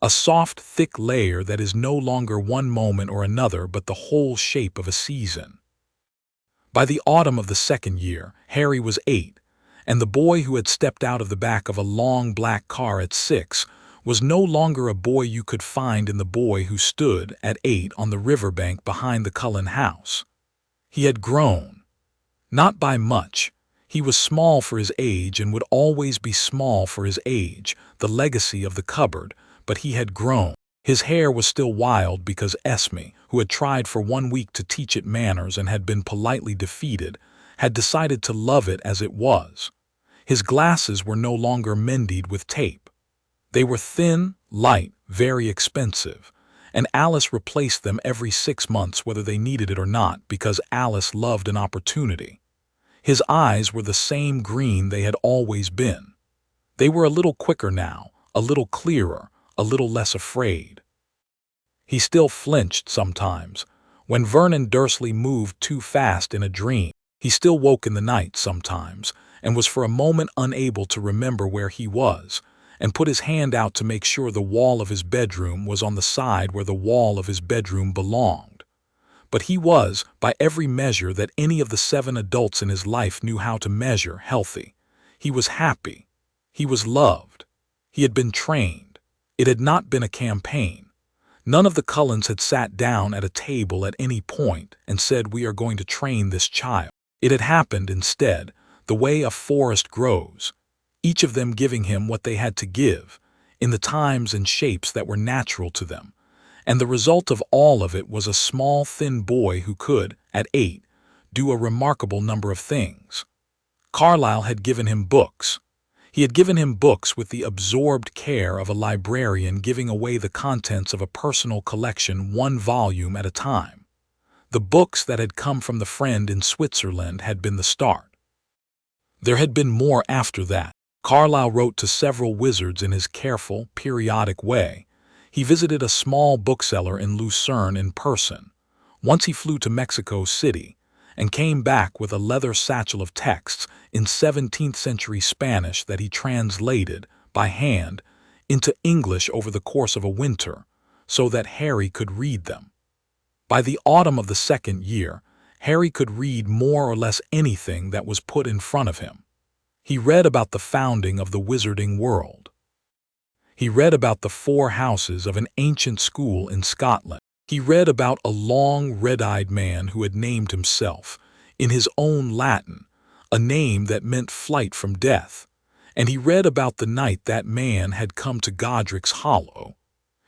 a soft, thick layer that is no longer one moment or another but the whole shape of a season. By the autumn of the 2nd year, Harry was 8, and the boy who had stepped out of the back of a long black car at 6 was no longer a boy you could find in the boy who stood, at 8, on the riverbank behind the Cullen house. He had grown. Not by much. He was small for his age and would always be small for his age, the legacy of the cupboard, but he had grown. His hair was still wild because Esme, who had tried for 1 week to teach it manners and had been politely defeated, had decided to love it as it was. His glasses were no longer mended with tape. They were thin, light, very expensive, and Alice replaced them every 6 months whether they needed it or not because Alice loved an opportunity. His eyes were the same green they had always been. They were a little quicker now, a little clearer, a little less afraid. He still flinched sometimes. When Vernon Dursley moved too fast in a dream, he still woke in the night sometimes, and was for a moment unable to remember where he was, and put his hand out to make sure the wall of his bedroom was on the side where the wall of his bedroom belonged. But he was, by every measure that any of the 7 adults in his life knew how to measure, healthy. He was happy. He was loved. He had been trained. It had not been a campaign. None of the Cullens had sat down at a table at any point and said, "We are going to train this child." It had happened instead, the way a forest grows, each of them giving him what they had to give, in the times and shapes that were natural to them. And the result of all of it was a small, thin boy who could, at 8, do a remarkable number of things. Carlisle had given him books. He had given him books with the absorbed care of a librarian giving away the contents of a personal collection 1 volume at a time. The books that had come from the friend in Switzerland had been the start. There had been more after that. Carlisle wrote to several wizards in his careful, periodic way. He visited a small bookseller in Lucerne in person. Once he flew to Mexico City and came back with a leather satchel of texts in 17th century Spanish that he translated, by hand, into English over the course of a winter, so that Harry could read them. By the autumn of the 2nd year, Harry could read more or less anything that was put in front of him. He read about the founding of the wizarding world. He read about the 4 houses of an ancient school in Scotland. He read about a long, red-eyed man who had named himself, in his own Latin, a name that meant flight from death, and he read about the night that man had come to Godric's Hollow.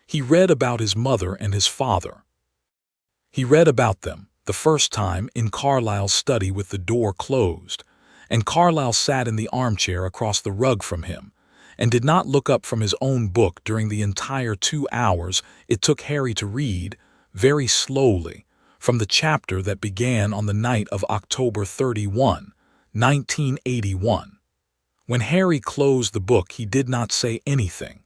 He read about his mother and his father. He read about them, the first time, in Carlisle's study with the door closed, and Carlisle sat in the armchair across the rug from him, and did not look up from his own book during the entire 2 hours it took Harry to read, very slowly, from the chapter that began on the night of October 31, 1981. When Harry closed the book, he did not say anything.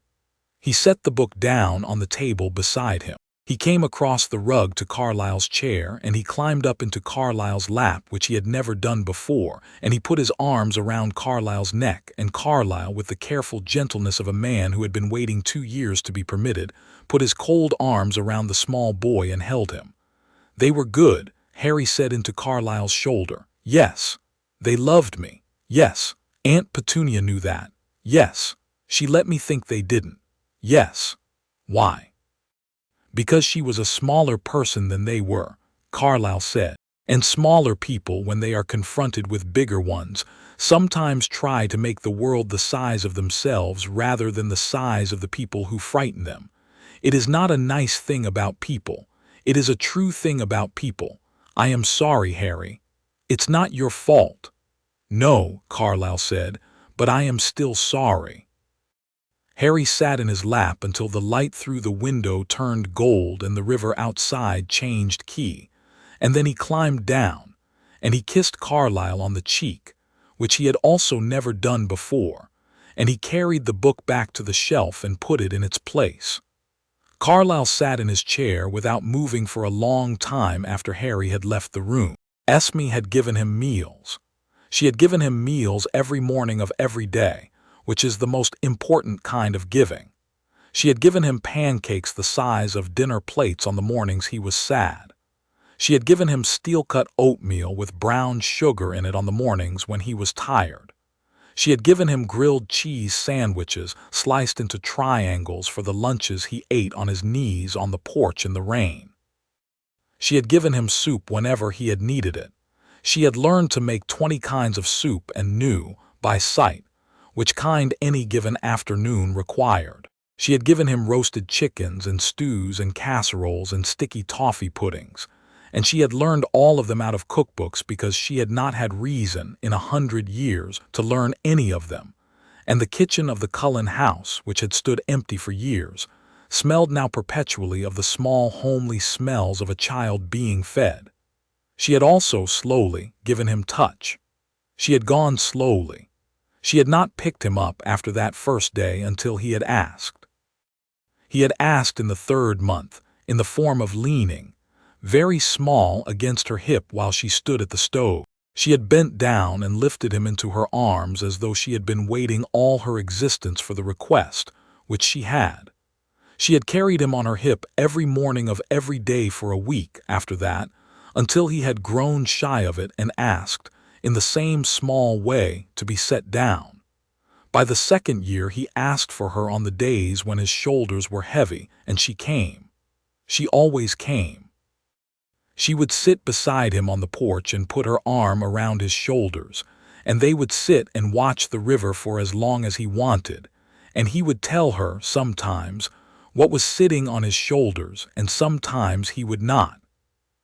He set the book down on the table beside him. He came across the rug to Carlisle's chair, and he climbed up into Carlisle's lap, which he had never done before, and he put his arms around Carlisle's neck, and Carlisle, with the careful gentleness of a man who had been waiting 2 years to be permitted, put his cold arms around the small boy and held him. They were good, Harry said into Carlisle's shoulder. Yes. They loved me. Yes. Aunt Petunia knew that. Yes. She let me think they didn't. Yes. Why? Because she was a smaller person than they were, Carlisle said, and smaller people, when they are confronted with bigger ones, sometimes try to make the world the size of themselves rather than the size of the people who frighten them. It is not a nice thing about people. It is a true thing about people. I am sorry, Harry. It's not your fault. No, Carlisle said, but I am still sorry. Harry sat in his lap until the light through the window turned gold and the river outside changed key, and then he climbed down, and he kissed Carlisle on the cheek, which he had also never done before, and he carried the book back to the shelf and put it in its place. Carlisle sat in his chair without moving for a long time after Harry had left the room. Esme had given him meals. She had given him meals every morning of every day, which is the most important kind of giving. She had given him pancakes the size of dinner plates on the mornings he was sad. She had given him steel-cut oatmeal with brown sugar in it on the mornings when he was tired. She had given him grilled cheese sandwiches sliced into triangles for the lunches he ate on his knees on the porch in the rain. She had given him soup whenever he had needed it. She had learned to make 20 kinds of soup and knew, by sight, which kind any given afternoon required. She had given him roasted chickens and stews and casseroles and sticky toffee puddings, and she had learned all of them out of cookbooks because she had not had reason in 100 years to learn any of them. And the kitchen of the Cullen house, which had stood empty for years, smelled now perpetually of the small homely smells of a child being fed. She had also slowly given him touch. She had gone slowly. She had not picked him up after that first day until he had asked. He had asked in the 3rd month, in the form of leaning, very small against her hip while she stood at the stove. She had bent down and lifted him into her arms as though she had been waiting all her existence for the request, which she had. She had carried him on her hip every morning of every day for a week after that, until he had grown shy of it and asked, in the same small way, to be set down. By the 2nd year he asked for her on the days when his shoulders were heavy, and she came. She always came. She would sit beside him on the porch and put her arm around his shoulders, and they would sit and watch the river for as long as he wanted, and he would tell her, sometimes, what was sitting on his shoulders, and sometimes he would not.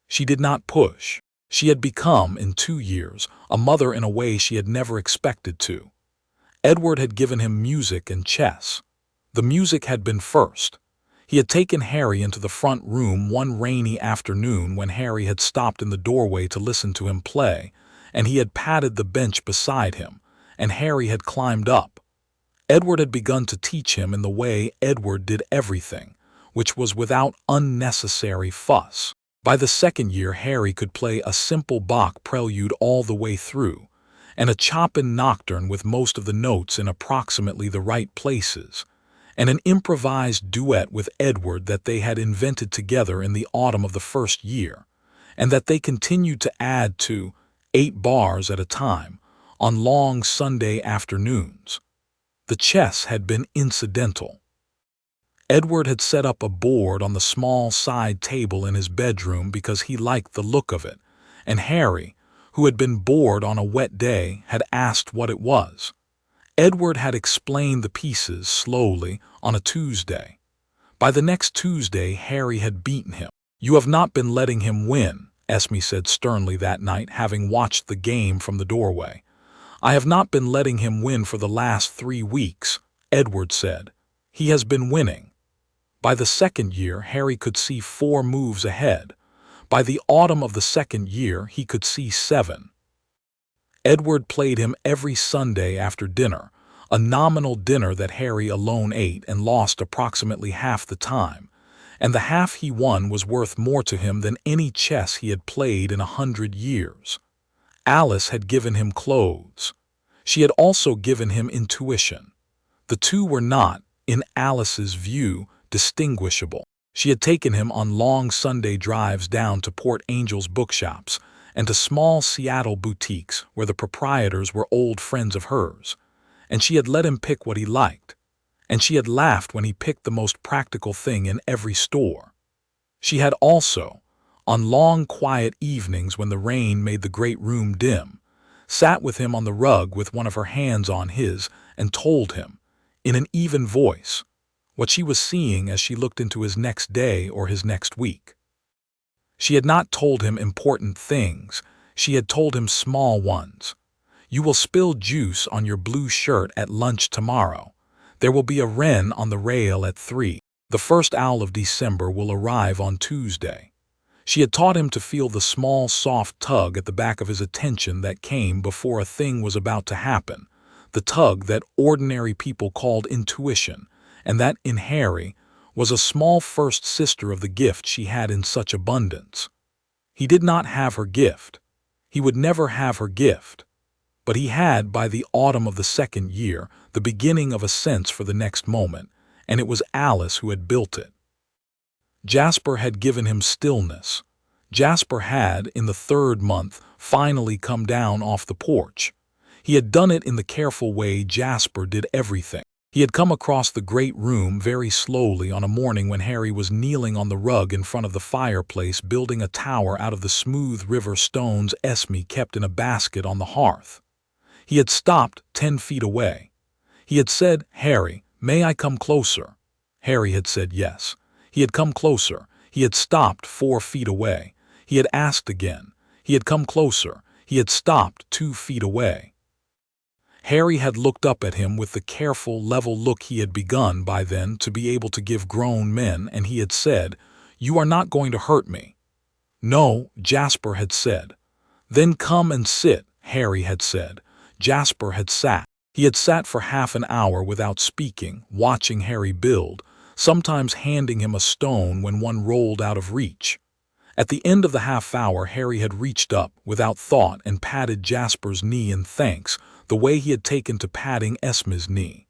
She did not push. She had become, in 2 years, a mother in a way she had never expected to. Edward had given him music and chess. The music had been first. He had taken Harry into the front room one rainy afternoon when Harry had stopped in the doorway to listen to him play, and he had patted the bench beside him, and Harry had climbed up. Edward had begun to teach him in the way Edward did everything, which was without unnecessary fuss. By the 2nd year Harry could play a simple Bach prelude all the way through, and a Chopin nocturne with most of the notes in approximately the right places, and an improvised duet with Edward that they had invented together in the autumn of the 1st year, and that they continued to add to 8 bars at a time on long Sunday afternoons. The chess had been incidental. Edward had set up a board on the small side table in his bedroom because he liked the look of it, and Harry, who had been bored on a wet day, had asked what it was. Edward had explained the pieces slowly on a Tuesday. By the next Tuesday Harry had beaten him. "You have not been letting him win," Esme said sternly that night, having watched the game from the doorway. "I have not been letting him win for the last 3 weeks," Edward said. "He has been winning." By the 2nd year Harry could see 4 moves ahead. By the autumn of the 2nd year he could see 7. Edward played him every Sunday after dinner, a nominal dinner that Harry alone ate and lost approximately half the time, and the half he won was worth more to him than any chess he had played in 100 years. Alice had given him clothes. She had also given him intuition. The two were not, in Alice's view, distinguishable. She had taken him on long Sunday drives down to Port Angel's bookshops and to small Seattle boutiques where the proprietors were old friends of hers, and she had let him pick what he liked, and she had laughed when he picked the most practical thing in every store. She had also, on long quiet evenings when the rain made the great room dim, sat with him on the rug with one of her hands on his and told him, in an even voice, what she was seeing as she looked into his next day or his next week. She had not told him important things, she had told him small ones. "You will spill juice on your blue shirt at lunch tomorrow. There will be a wren on the rail at 3. The first owl of December will arrive on Tuesday." She had taught him to feel the small soft tug at the back of his attention that came before a thing was about to happen, the tug that ordinary people called intuition, and that, in Harry, was a small first sister of the gift she had in such abundance. He did not have her gift. He would never have her gift. But he had, by the autumn of the 2nd year, the beginning of a sense for the next moment, and it was Alice who had built it. Jasper had given him stillness. Jasper had, in the 3rd month, finally come down off the porch. He had done it in the careful way Jasper did everything. He had come across the great room very slowly on a morning when Harry was kneeling on the rug in front of the fireplace building a tower out of the smooth river stones Esme kept in a basket on the hearth. He had stopped 10 feet away. He had said, "Harry, may I come closer?" Harry had said yes. He had come closer. He had stopped 4 feet away. He had asked again. He had come closer. He had stopped 2 feet away. Harry had looked up at him with the careful, level look he had begun by then to be able to give grown men, and he had said, "You are not going to hurt me." "No," Jasper had said. "Then come and sit," Harry had said. Jasper had sat. He had sat for half an hour without speaking, watching Harry build, sometimes handing him a stone when one rolled out of reach. At the end of the half hour, Harry had reached up, without thought, and patted Jasper's knee in thanks, the way he had taken to patting Esme's knee.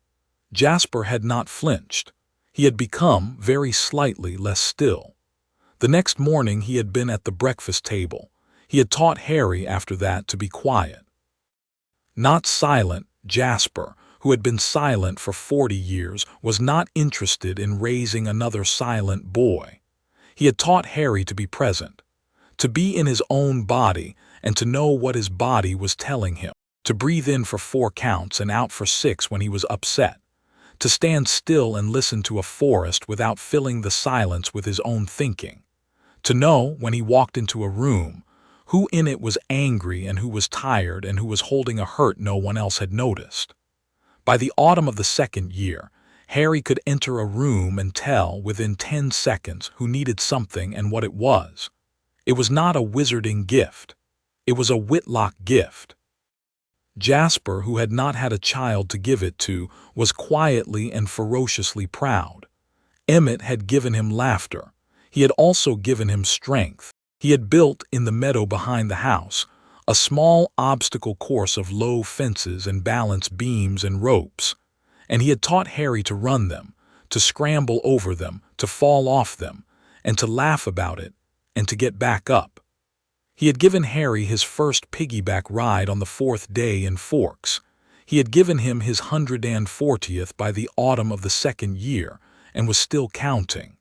Jasper had not flinched. He had become, very slightly, less still. The next morning he had been at the breakfast table. He had taught Harry after that to be quiet. Not silent, Jasper, who had been silent for 40 years, was not interested in raising another silent boy. He had taught Harry to be present, to be in his own body and to know what his body was telling him, to breathe in for 4 counts and out for 6 when he was upset, to stand still and listen to a forest without filling the silence with his own thinking, to know, when he walked into a room, who in it was angry and who was tired and who was holding a hurt no one else had noticed. By the autumn of the 2nd year, Harry could enter a room and tell within 10 seconds who needed something and what it was. It was not a wizarding gift. It was a Whitlock gift. Jasper, who had not had a child to give it to, was quietly and ferociously proud. Emmett had given him laughter. He had also given him strength. He had built, in the meadow behind the house, a small obstacle course of low fences and balance beams and ropes, and he had taught Harry to run them, to scramble over them, to fall off them, and to laugh about it, and to get back up. He had given Harry his first piggyback ride on the 4th day in Forks. He had given him his 140th by the autumn of the 2nd year, and was still counting.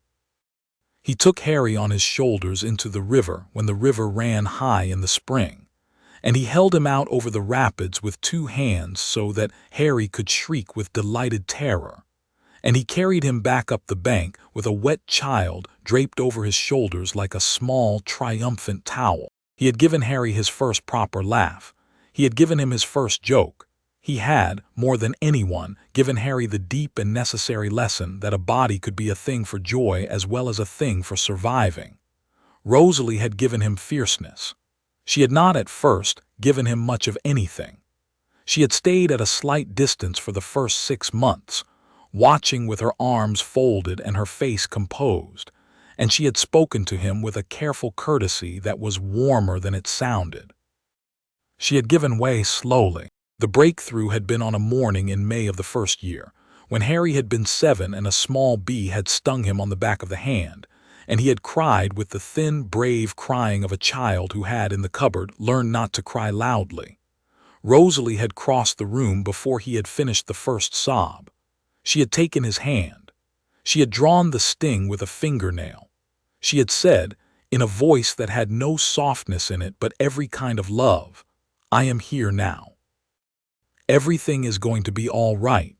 He took Harry on his shoulders into the river when the river ran high in the spring, and he held him out over the rapids with 2 hands so that Harry could shriek with delighted terror, and he carried him back up the bank with a wet child draped over his shoulders like a small, triumphant towel. He had given Harry his first proper laugh. He had given him his first joke. He had, more than anyone, given Harry the deep and necessary lesson that a body could be a thing for joy as well as a thing for surviving. Rosalie had given him fierceness. She had not at first given him much of anything. She had stayed at a slight distance for the first 6 months, watching with her arms folded and her face composed, and she had spoken to him with a careful courtesy that was warmer than it sounded. She had given way slowly. The breakthrough had been on a morning in May of the 1st year, when Harry had been 7 and a small bee had stung him on the back of the hand, and he had cried with the thin, brave crying of a child who had, in the cupboard, learned not to cry loudly. Rosalie had crossed the room before he had finished the first sob. She had taken his hand. She had drawn the sting with a fingernail. She had said, in a voice that had no softness in it but every kind of love, "I am here now. Everything is going to be all right."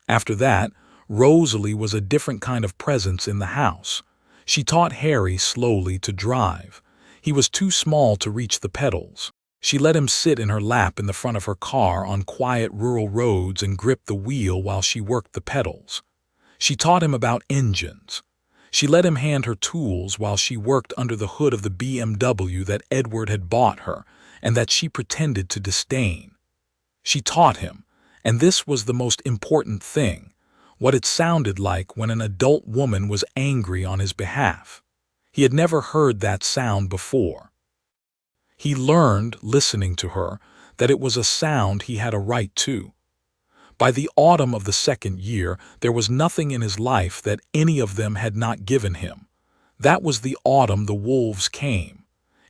After that, Rosalie was a different kind of presence in the house. She taught Harry slowly to drive. He was too small to reach the pedals. She let him sit in her lap in the front of her car on quiet rural roads and grip the wheel while she worked the pedals. She taught him about engines. She let him hand her tools while she worked under the hood of the BMW that Edward had bought her and that she pretended to disdain. She taught him, and this was the most important thing, what it sounded like when an adult woman was angry on his behalf. He had never heard that sound before. He learned, listening to her, that it was a sound he had a right to. By the autumn of the 2nd year, there was nothing in his life that any of them had not given him. That was the autumn the wolves came.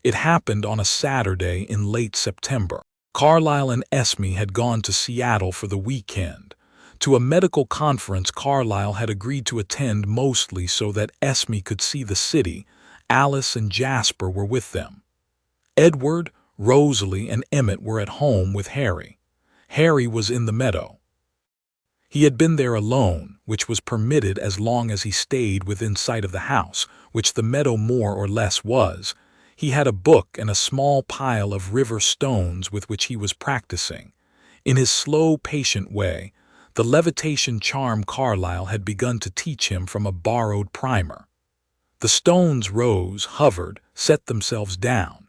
It happened on a Saturday in late September. Carlisle and Esme had gone to Seattle for the weekend, to a medical conference Carlisle had agreed to attend mostly so that Esme could see the city. Alice and Jasper were with them. Edward, Rosalie, and Emmett were at home with Harry. Harry was in the meadow. He had been there alone, which was permitted as long as he stayed within sight of the house, which the meadow more or less was. He had a book and a small pile of river stones with which he was practicing. In his slow, patient way, the levitation charm Carlisle had begun to teach him from a borrowed primer. The stones rose, hovered, set themselves down.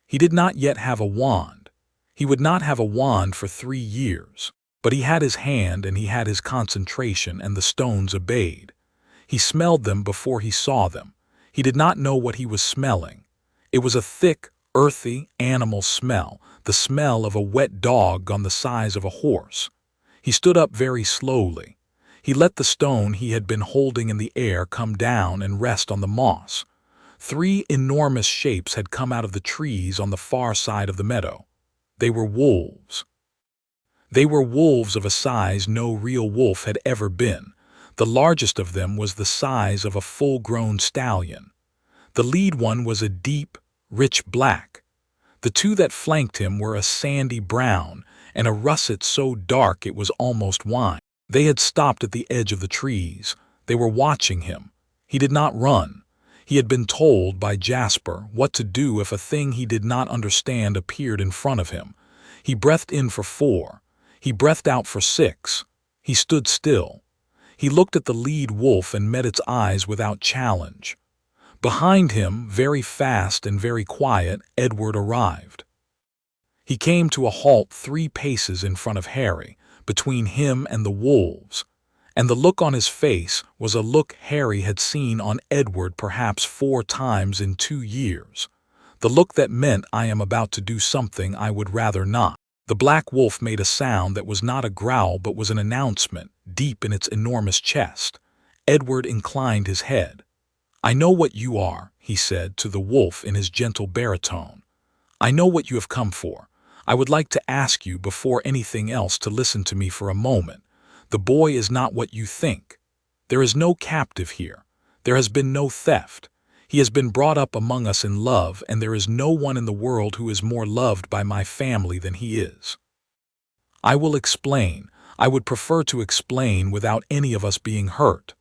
He did not yet have a wand. He would not have a wand for 3 years. But he had his hand and he had his concentration, and the stones obeyed. He smelled them before he saw them. He did not know what he was smelling. It was a thick, earthy, animal smell, the smell of a wet dog on the size of a horse. He stood up very slowly. He let the stone he had been holding in the air come down and rest on the moss. 3 enormous shapes had come out of the trees on the far side of the meadow. They were wolves. They were wolves of a size no real wolf had ever been. The largest of them was the size of a full-grown stallion. The lead one was a deep, rich black. The 2 that flanked him were a sandy brown and a russet so dark it was almost wine. They had stopped at the edge of the trees. They were watching him. He did not run. He had been told by Jasper what to do if a thing he did not understand appeared in front of him. He breathed in for 4. He breathed out for 6. He stood still. He looked at the lead wolf and met its eyes without challenge. Behind him, very fast and very quiet, Edward arrived. He came to a halt 3 paces in front of Harry, between him and the wolves, and the look on his face was a look Harry had seen on Edward perhaps 4 times in 2 years. The look that meant, I am about to do something I would rather not. The black wolf made a sound that was not a growl but was an announcement, deep in its enormous chest. Edward inclined his head. I know what you are, he said to the wolf in his gentle baritone. I know what you have come for. I would like to ask you before anything else to listen to me for a moment. The boy is not what you think. There is no captive here. There has been no theft. He has been brought up among us in love, and there is no one in the world who is more loved by my family than he is. I will explain. I would prefer to explain without any of us being hurt.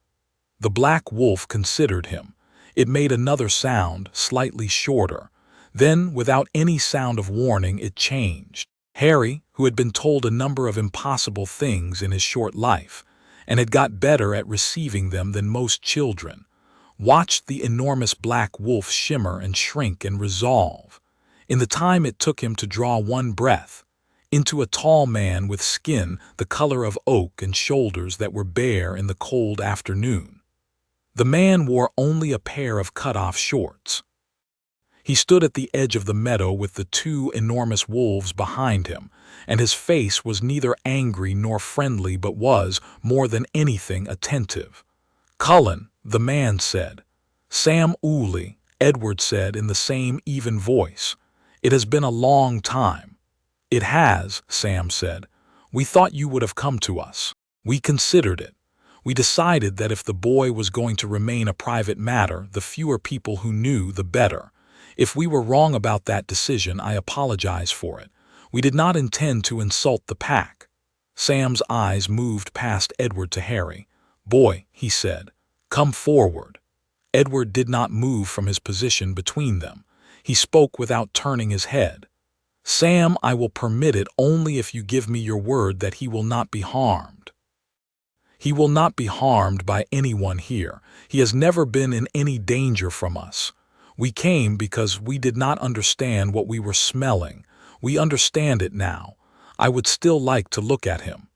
The black wolf considered him. It made another sound, slightly shorter. Then, without any sound of warning, it changed. Harry, who had been told a number of impossible things in his short life, and had got better at receiving them than most children, watched the enormous black wolf shimmer and shrink and resolve, in the time it took him to draw one breath, into a tall man with skin the color of oak and shoulders that were bare in the cold afternoon. The man wore only a pair of cut-off shorts. He stood at the edge of the meadow with the 2 enormous wolves behind him, and his face was neither angry nor friendly but was, more than anything, attentive. Cullen, the man said. Sam Ooley, Edward said in the same even voice. It has been a long time. It has, Sam said. We thought you would have come to us. We considered it. We decided that if the boy was going to remain a private matter, the fewer people who knew, the better. If we were wrong about that decision, I apologize for it. We did not intend to insult the pack. Sam's eyes moved past Edward to Harry. Boy, he said, come forward. Edward did not move from his position between them. He spoke without turning his head. Sam, I will permit it only if you give me your word that he will not be harmed. He will not be harmed by anyone here. He has never been in any danger from us. We came because we did not understand what we were smelling. We understand it now. I would still like to look at him.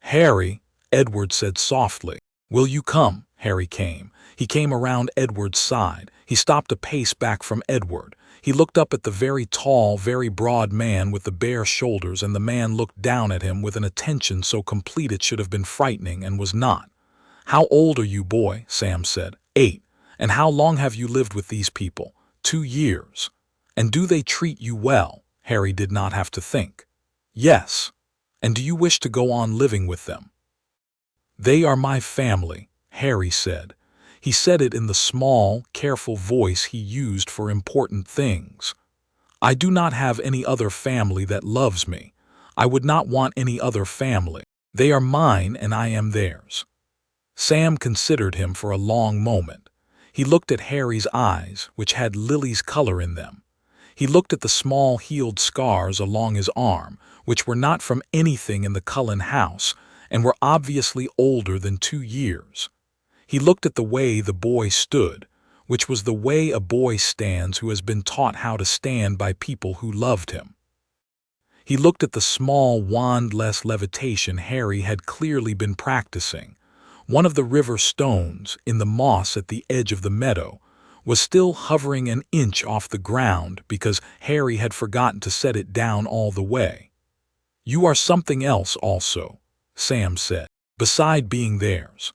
Harry, Edward said softly. Will you come? Harry came. He came around Edward's side. He stopped a pace back from Edward. He looked up at the very tall, very broad man with the bare shoulders, and the man looked down at him with an attention so complete it should have been frightening and was not. How old are you, boy? Sam said. 8. And how long have you lived with these people? 2 years. And do they treat you well? Harry did not have to think. Yes. And do you wish to go on living with them? "They are my family," Harry said. He said it in the small, careful voice he used for important things. "I do not have any other family that loves me. I would not want any other family. They are mine and I am theirs." Sam considered him for a long moment. He looked at Harry's eyes, which had Lily's color in them. He looked at the small healed scars along his arm, which were not from anything in the Cullen house and were obviously older than 2 years. He looked at the way the boy stood, which was the way a boy stands who has been taught how to stand by people who loved him. He looked at the small wand-less levitation Harry had clearly been practicing. One of the river stones, in the moss at the edge of the meadow, was still hovering an inch off the ground because Harry had forgotten to set it down all the way. "You are something else also," Sam said, "beside being theirs."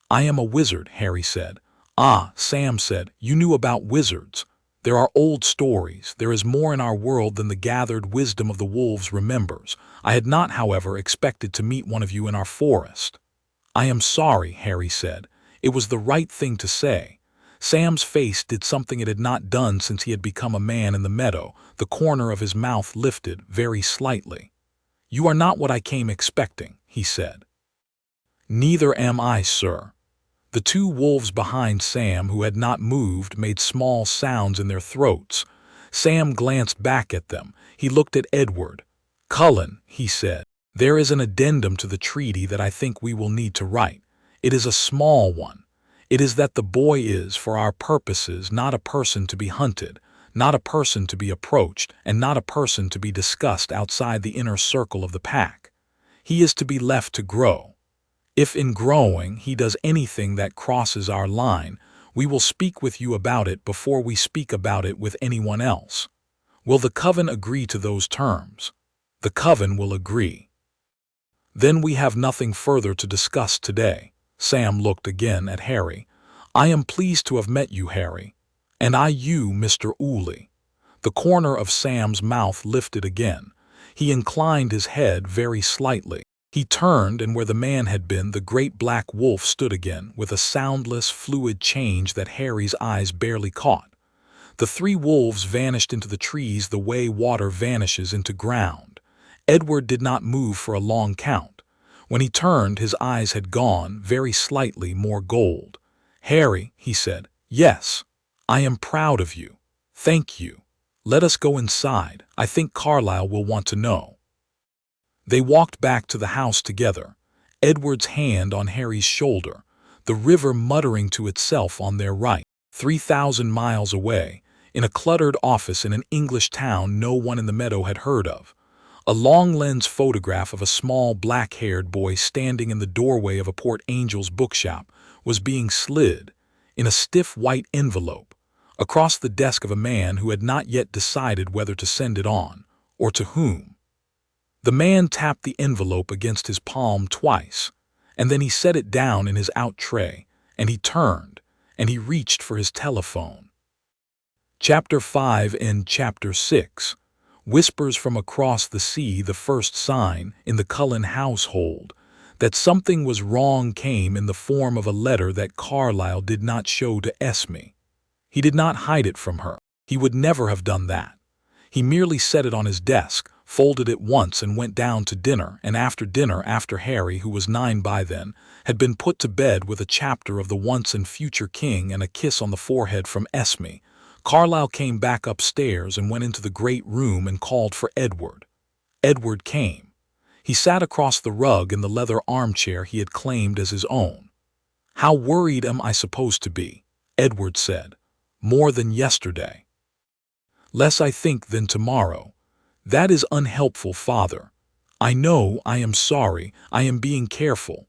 "I am a wizard," Harry said. "Ah," Sam said, "you knew about wizards. There are old stories. There is more in our world than the gathered wisdom of the wolves remembers. I had not, however, expected to meet one of you in our forest." "I am sorry," Harry said. It was the right thing to say. Sam's face did something it had not done since he had become a man in the meadow. The corner of his mouth lifted very slightly. "You are not what I came expecting," he said. "Neither am I, sir." The 2 wolves behind Sam, who had not moved, made small sounds in their throats. Sam glanced back at them. He looked at Edward. "Cullen," he said, "there is an addendum to the treaty that I think we will need to write. It is a small one. It is that the boy is, for our purposes, not a person to be hunted, not a person to be approached, and not a person to be discussed outside the inner circle of the pack. He is to be left to grow. If in growing he does anything that crosses our line, we will speak with you about it before we speak about it with anyone else. Will the coven agree to those terms?" "The coven will agree." "Then we have nothing further to discuss today." Sam looked again at Harry. "I am pleased to have met you, Harry. And I you, Mr. Ooley." The corner of Sam's mouth lifted again. He inclined his head very slightly. He turned, and where the man had been, the great black wolf stood again, with a soundless, fluid change that Harry's eyes barely caught. The 3 wolves vanished into the trees the way water vanishes into ground. Edward did not move for a long count. When he turned, his eyes had gone, very slightly more gold. "Harry," he said, "yes, I am proud of you. Thank you. Let us go inside. I think Carlisle will want to know." They walked back to the house together, Edward's hand on Harry's shoulder, the river muttering to itself on their right. 3,000 miles away, in a cluttered office in an English town no one in the meadow had heard of, a long-lens photograph of a small black-haired boy standing in the doorway of a Port Angel's bookshop was being slid, in a stiff white envelope, across the desk of a man who had not yet decided whether to send it on, or to whom. The man tapped the envelope against his palm twice, and then he set it down in his out tray, and he turned, and he reached for his telephone. Chapter 5 and Chapter 6. Whispers from across the sea. The first sign, in the Cullen household, that something was wrong came in the form of a letter that Carlisle did not show to Esme. He did not hide it from her. He would never have done that. He merely set it on his desk, folded it once, and went down to dinner, and after dinner, after Harry, who was 9 by then, had been put to bed with a chapter of the Once and Future King and a kiss on the forehead from Esme, Carlisle came back upstairs and went into the great room and called for Edward. Edward came. He sat across the rug in the leather armchair he had claimed as his own. "How worried am I supposed to be?" Edward said. "More than yesterday." "Less, I think, than tomorrow." "That is unhelpful, father." "I know, I am sorry, I am being careful."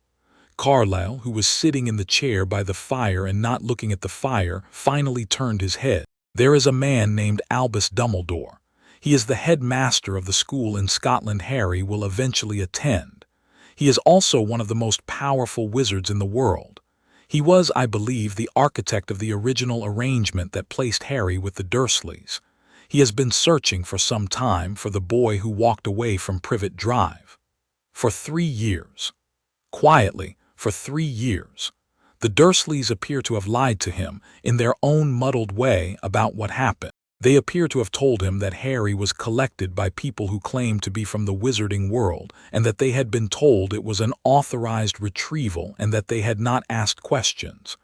Carlisle, who was sitting in the chair by the fire and not looking at the fire, finally turned his head. "There is a man named Albus Dumbledore. He is the headmaster of the school in Scotland Harry will eventually attend. He is also one of the most powerful wizards in the world. He was, I believe, the architect of the original arrangement that placed Harry with the Dursleys. He has been searching for some time for the boy who walked away from Privet Drive. For 3 years. Quietly, for 3 years. The Dursleys appear to have lied to him in their own muddled way about what happened. They appear to have told him that Harry was collected by people who claimed to be from the wizarding world, and that they had been told it was an authorized retrieval and that they had not asked questions.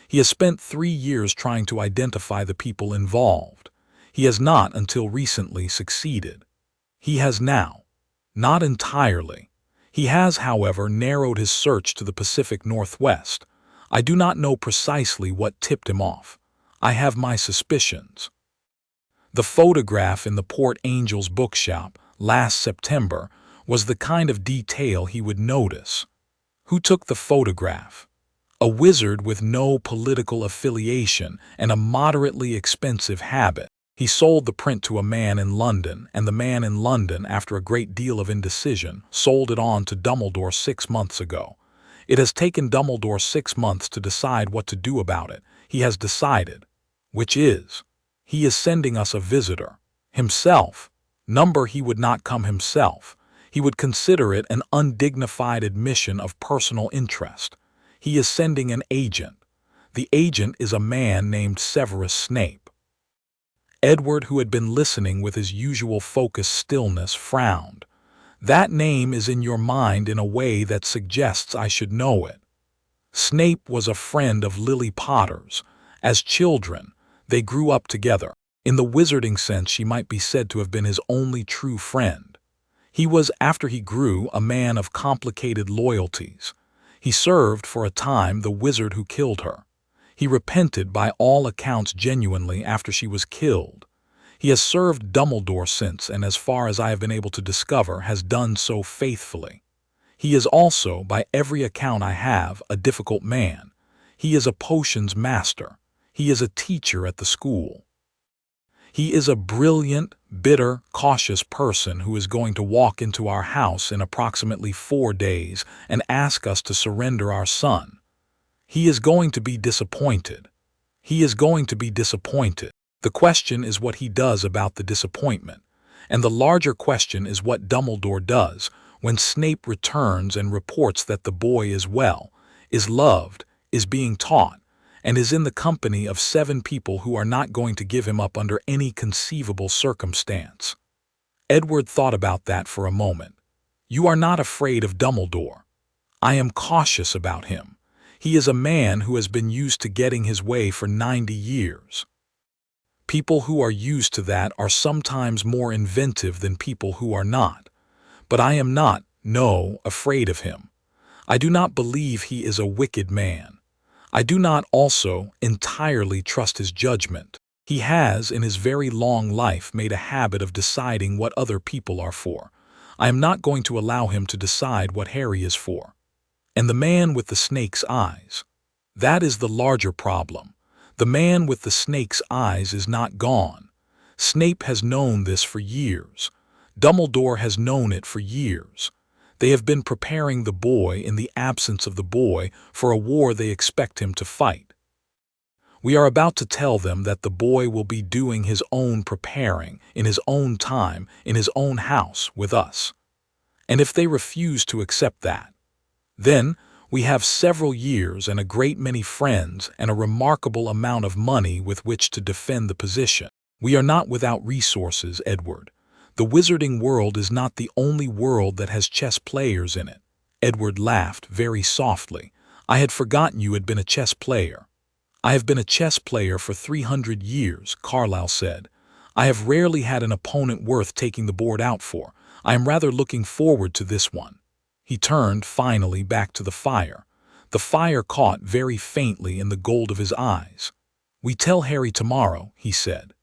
He has spent 3 years trying to identify the people involved. He has not until recently succeeded. He has now. Not entirely. He has, however, narrowed his search to the Pacific Northwest. I do not know precisely what tipped him off. I have my suspicions. The photograph in the Port Angel's bookshop last September was the kind of detail he would notice. Who took the photograph? A wizard with no political affiliation and a moderately expensive habit. He sold the print to a man in London, and the man in London, after a great deal of indecision, sold it on to Dumbledore 6 months ago. It has taken Dumbledore 6 months to decide what to do about it. He has decided. Which is, he is sending us a visitor. Himself. Number he would not come himself. He would consider it an undignified admission of personal interest. He is sending an agent. The agent is a man named Severus Snape. Edward, who had been listening with his usual focused stillness, frowned. That name is in your mind in a way that suggests I should know it. Snape was a friend of Lily Potter's. As children, they grew up together. In the wizarding sense, she might be said to have been his only true friend. He was, after he grew, a man of complicated loyalties. He served for a time the wizard who killed her. He repented by all accounts genuinely after she was killed. He has served Dumbledore since, and as far as I have been able to discover, has done so faithfully. He is also, by every account I have, a difficult man. He is a potions master. He is a teacher at the school. He is a brilliant, bitter, cautious person who is going to walk into our house in approximately 4 days and ask us to surrender our son. He is going to be disappointed. He is going to be disappointed. The question is what he does about the disappointment. And the larger question is what Dumbledore does when Snape returns and reports that the boy is well, is loved, is being taught, and is in the company of 7 people who are not going to give him up under any conceivable circumstance. Edward thought about that for a moment. You are not afraid of Dumbledore. I am cautious about him. He is a man who has been used to getting his way for 90 years. People who are used to that are sometimes more inventive than people who are not. But I am not, no, afraid of him. I do not believe he is a wicked man. I do not also entirely trust his judgment. He has, in his very long life, made a habit of deciding what other people are for. I am not going to allow him to decide what Harry is for. And the man with the snake's eyes. That is the larger problem. The man with the snake's eyes is not gone. Snape has known this for years. Dumbledore has known it for years. They have been preparing the boy in the absence of the boy for a war they expect him to fight. We are about to tell them that the boy will be doing his own preparing, in his own time, in his own house, with us. And if they refuse to accept that, then we have several years and a great many friends and a remarkable amount of money with which to defend the position. We are not without resources, Edward. The wizarding world is not the only world that has chess players in it. Edward laughed very softly. I had forgotten you had been a chess player. I have been a chess player for 300 years, Carlisle said. I have rarely had an opponent worth taking the board out for. I am rather looking forward to this one. He turned finally back to the fire. The fire caught very faintly in the gold of his eyes. We tell Harry tomorrow, he said.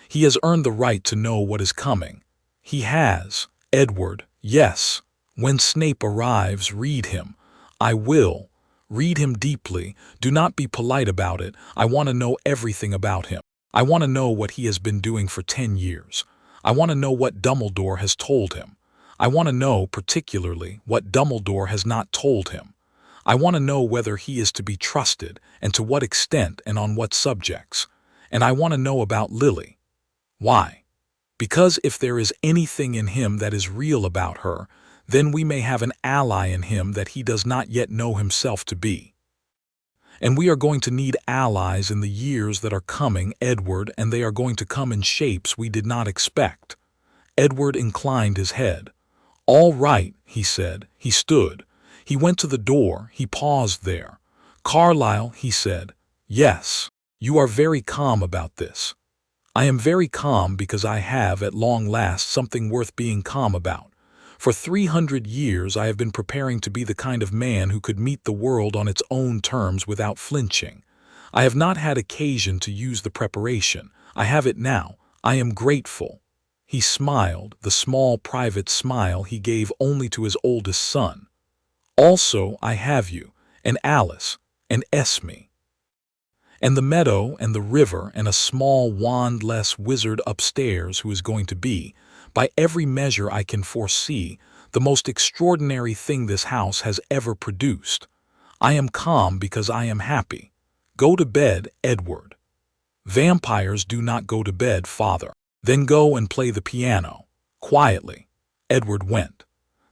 He has earned the right to know what is coming. He has, Edward, yes. When Snape arrives, read him. I will. Read him deeply. Do not be polite about it. I want to know everything about him. I want to know what he has been doing for 10 years. I want to know what Dumbledore has told him. I want to know, particularly, what Dumbledore has not told him. I want to know whether he is to be trusted, and to what extent and on what subjects. And I want to know about Lily. Why? Because if there is anything in him that is real about her, Then we may have an ally in him that he does not yet know himself to be. And we are going to need allies in the years that are coming, Edward, and they are going to come in shapes we did not expect. Edward inclined his head. All right, he said. He stood. He went to the door. He paused there. Carlisle, he said. Yes. You are very calm about this. I am very calm because I have, at long last, something worth being calm about. For 300 years I have been preparing to be the kind of man who could meet the world on its own terms without flinching. I have not had occasion to use the preparation. I have it now. I am grateful. He smiled, the small private smile he gave only to his oldest son. Also I have you, and Alice, and Esme, and the meadow and the river and a small wand-less wizard upstairs who is going to be, by every measure I can foresee, the most extraordinary thing this house has ever produced. I am calm because I am happy. Go to bed, Edward. Vampires do not go to bed, father. Then go and play the piano. Quietly. Edward went.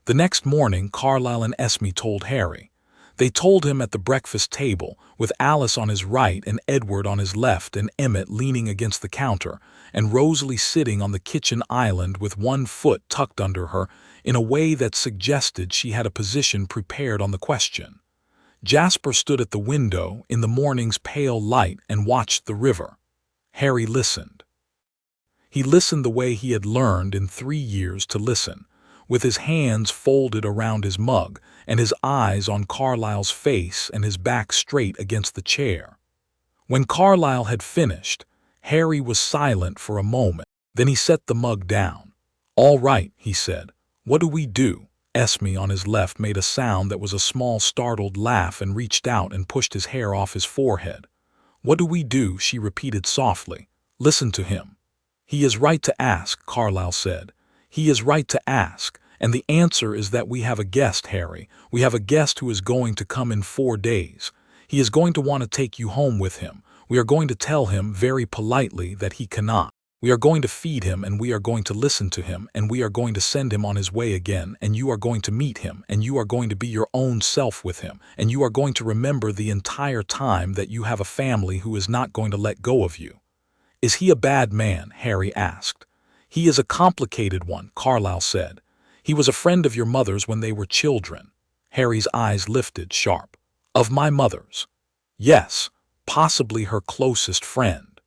The next morning Carlisle and Esme told Harry. They told him at the breakfast table, with Alice on his right and Edward on his left and Emmett leaning against the counter, and Rosalie sitting on the kitchen island with one foot tucked under her in a way that suggested she had a position prepared on the question. Jasper stood at the window in the morning's pale light and watched the river. Harry listened. He listened the way he had learned in 3 years to listen, with his hands folded around his mug and his eyes on Carlisle's face and his back straight against the chair. When Carlisle had finished, Harry was silent for a moment. Then he set the mug down. All right, he said. What do we do? Esme on his left made a sound that was a small startled laugh and reached out and pushed his hair off his forehead. What do we do? She repeated softly. Listen to him. He is right to ask, Carlisle said. He is right to ask, and the answer is that we have a guest, Harry. We have a guest who is going to come in 4 days. He is going to want to take you home with him. We are going to tell him very politely that he cannot. We are going to feed him, and we are going to listen to him, and we are going to send him on his way again, and you are going to meet him, and you are going to be your own self with him, and you are going to remember the entire time that you have a family who is not going to let go of you. Is he a bad man? Harry asked. He is a complicated one, Carlisle said. He was a friend of your mother's when they were children. Harry's eyes lifted sharp. Of my mother's? Yes, possibly her closest friend.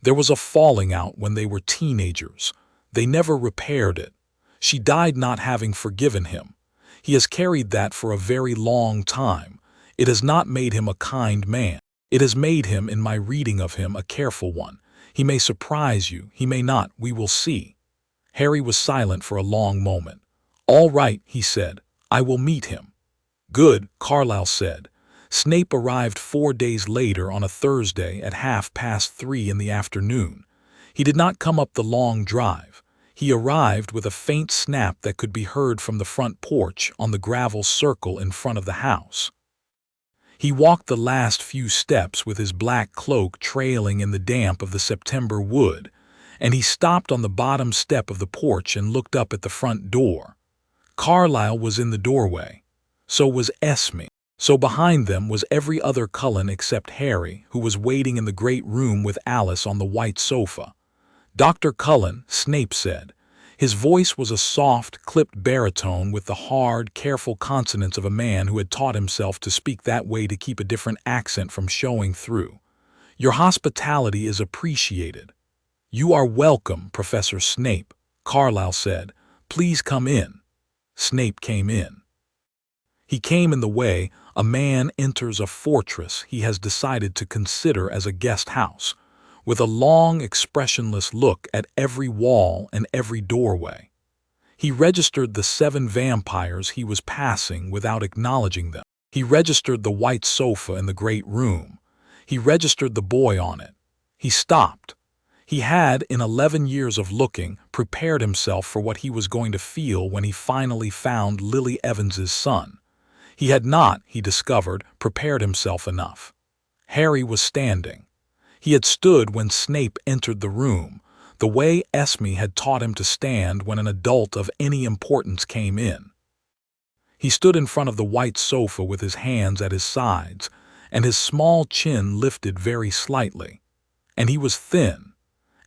There was a falling out when they were teenagers. They never repaired it. She died not having forgiven him. He has carried that for a very long time. It has not made him a kind man. It has made him, in my reading of him, a careful one. He may surprise you, he may not, we will see. Harry was silent for a long moment. All right, he said, I will meet him. Good, Carlisle said. Snape arrived 4 days later on a Thursday at 3:30 in the afternoon. He did not come up the long drive. He arrived with a faint snap that could be heard from the front porch on the gravel circle in front of the house. He walked the last few steps with his black cloak trailing in the damp of the September wood, and he stopped on the bottom step of the porch and looked up at the front door. Carlisle was in the doorway. So was Esme. So behind them was every other Cullen except Harry, who was waiting in the great room with Alice on the white sofa. Dr. Cullen, Snape said. His voice was a soft, clipped baritone with the hard, careful consonants of a man who had taught himself to speak that way to keep a different accent from showing through. Your hospitality is appreciated. You are welcome, Professor Snape, Carlisle said. Please come in. Snape came in. He came in the way a man enters a fortress he has decided to consider as a guest house, with a long, expressionless look at every wall and every doorway. He registered the 7 vampires he was passing without acknowledging them. He registered the white sofa in the great room. He registered the boy on it. He stopped. He had, in 11 years of looking, prepared himself for what he was going to feel when he finally found Lily Evans's son. He had not, he discovered, prepared himself enough. Harry was standing. He had stood when Snape entered the room, the way Esme had taught him to stand when an adult of any importance came in. He stood in front of the white sofa with his hands at his sides, and his small chin lifted very slightly. And he was thin,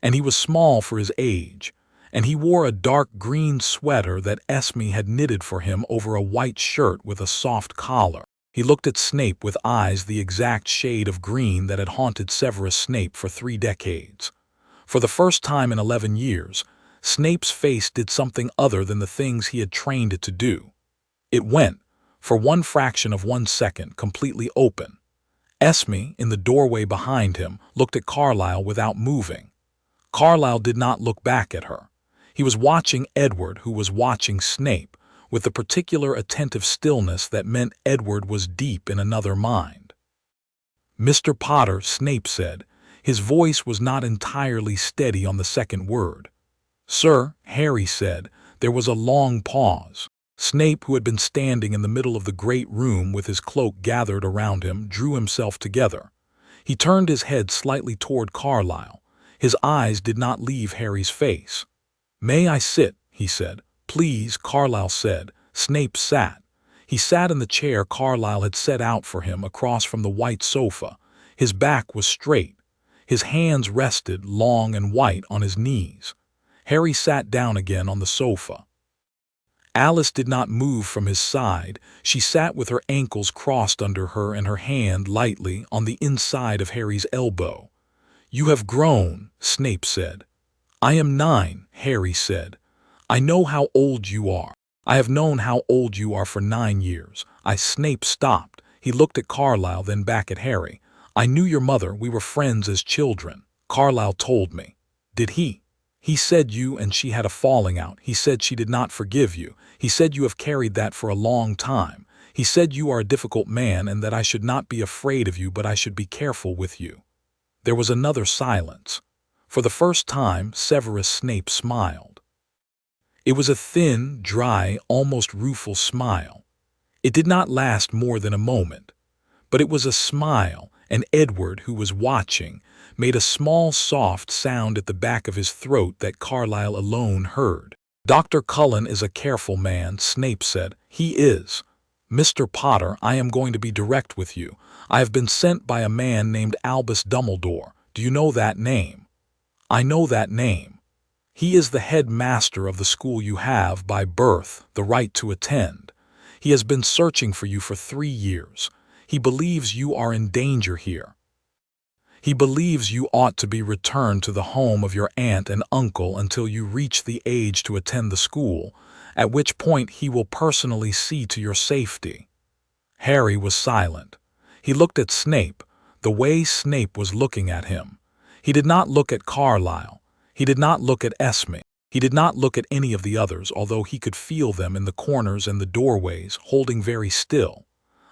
and he was small for his age, and he wore a dark green sweater that Esme had knitted for him over a white shirt with a soft collar. He looked at Snape with eyes the exact shade of green that had haunted Severus Snape for 3 decades. For the first time in 11 years, Snape's face did something other than the things he had trained it to do. It went, for one fraction of 1 second, completely open. Esme, in the doorway behind him, looked at Carlisle without moving. Carlisle did not look back at her. He was watching Edward, who was watching Snape, with the particular attentive stillness that meant Edward was deep in another mind. "Mr. Potter," Snape said. His voice was not entirely steady on the second word. "Sir," Harry said. There was a long pause. Snape, who had been standing in the middle of the great room with his cloak gathered around him, drew himself together. He turned his head slightly toward Carlisle. His eyes did not leave Harry's face. "May I sit?" he said. "Please," Carlisle said. Snape sat. He sat in the chair Carlisle had set out for him across from the white sofa. His back was straight. His hands rested, long and white, on his knees. Harry sat down again on the sofa. Alice did not move from his side. She sat with her ankles crossed under her and her hand lightly on the inside of Harry's elbow. "You have grown," Snape said. "I am 9, Harry said. "I know how old you are. I have known how old you are for 9 years. Snape stopped. He looked at Carlisle, then back at Harry. "I knew your mother. We were friends as children. Carlisle told me." "Did he?" "He said you and she had a falling out. He said she did not forgive you. He said you have carried that for a long time. He said you are a difficult man and that I should not be afraid of you, but I should be careful with you." There was another silence. For the first time, Severus Snape smiled. It was a thin, dry, almost rueful smile. It did not last more than a moment. But it was a smile, and Edward, who was watching, made a small soft sound at the back of his throat that Carlisle alone heard. "Dr. Cullen is a careful man," Snape said. "He is. Mr. Potter, I am going to be direct with you. I have been sent by a man named Albus Dumbledore. Do you know that name?" "I know that name. He is the head master of the school you have, by birth, the right to attend. He has been searching for you for 3 years. He believes you are in danger here. He believes you ought to be returned to the home of your aunt and uncle until you reach the age to attend the school, at which point he will personally see to your safety." Harry was silent. He looked at Snape, the way Snape was looking at him. He did not look at Carlisle. He did not look at Esme. He did not look at any of the others, although he could feel them in the corners and the doorways, holding very still.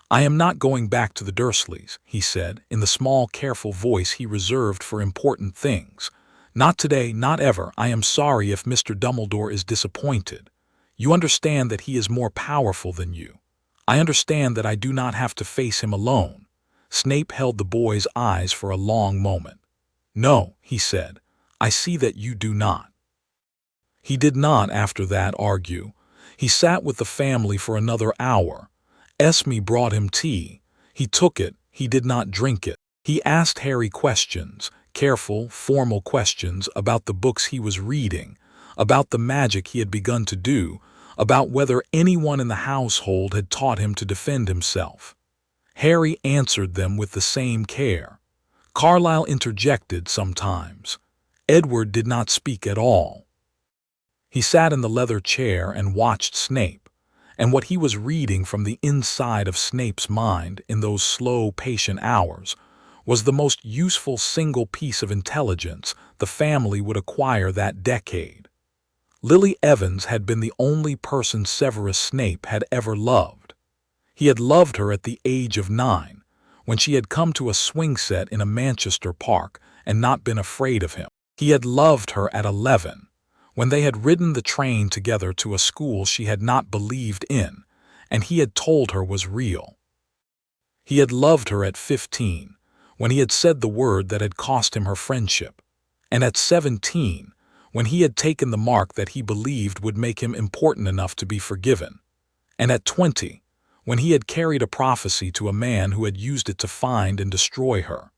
"I am not going back to the Dursleys," he said, in the small, careful voice he reserved for important things. "Not today, not ever. I am sorry if Mr. Dumbledore is disappointed. You understand that he is more powerful than you. I understand that I do not have to face him alone." Snape held the boy's eyes for a long moment. "No," he said. "I see that you do not." He did not, after that, argue. He sat with the family for another hour. Esme brought him tea. He took it. He did not drink it. He asked Harry questions, careful, formal questions about the books he was reading, about the magic he had begun to do, about whether anyone in the household had taught him to defend himself. Harry answered them with the same care. Carlisle interjected sometimes. Edward did not speak at all. He sat in the leather chair and watched Snape, and what he was reading from the inside of Snape's mind in those slow, patient hours was the most useful single piece of intelligence the family would acquire that decade. Lily Evans had been the only person Severus Snape had ever loved. He had loved her at the age of 9, when she had come to a swing set in a Manchester park and not been afraid of him. He had loved her at 11, when they had ridden the train together to a school she had not believed in, and he had told her was real. He had loved her at 15, when he had said the word that had cost him her friendship, and at 17, when he had taken the mark that he believed would make him important enough to be forgiven, and at 20, when he had carried a prophecy to a man who had used it to find and destroy her,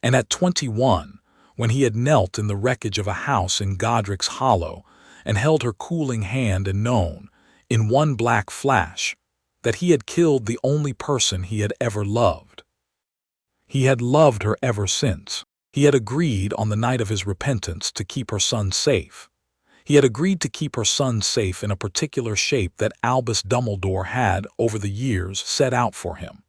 and at 21, when he had knelt in the wreckage of a house in Godric's Hollow and held her cooling hand and known, in one black flash, that he had killed the only person he had ever loved. He had loved her ever since. He had agreed on the night of his repentance to keep her son safe. He had agreed to keep her son safe in a particular shape that Albus Dumbledore had, over the years, set out for him.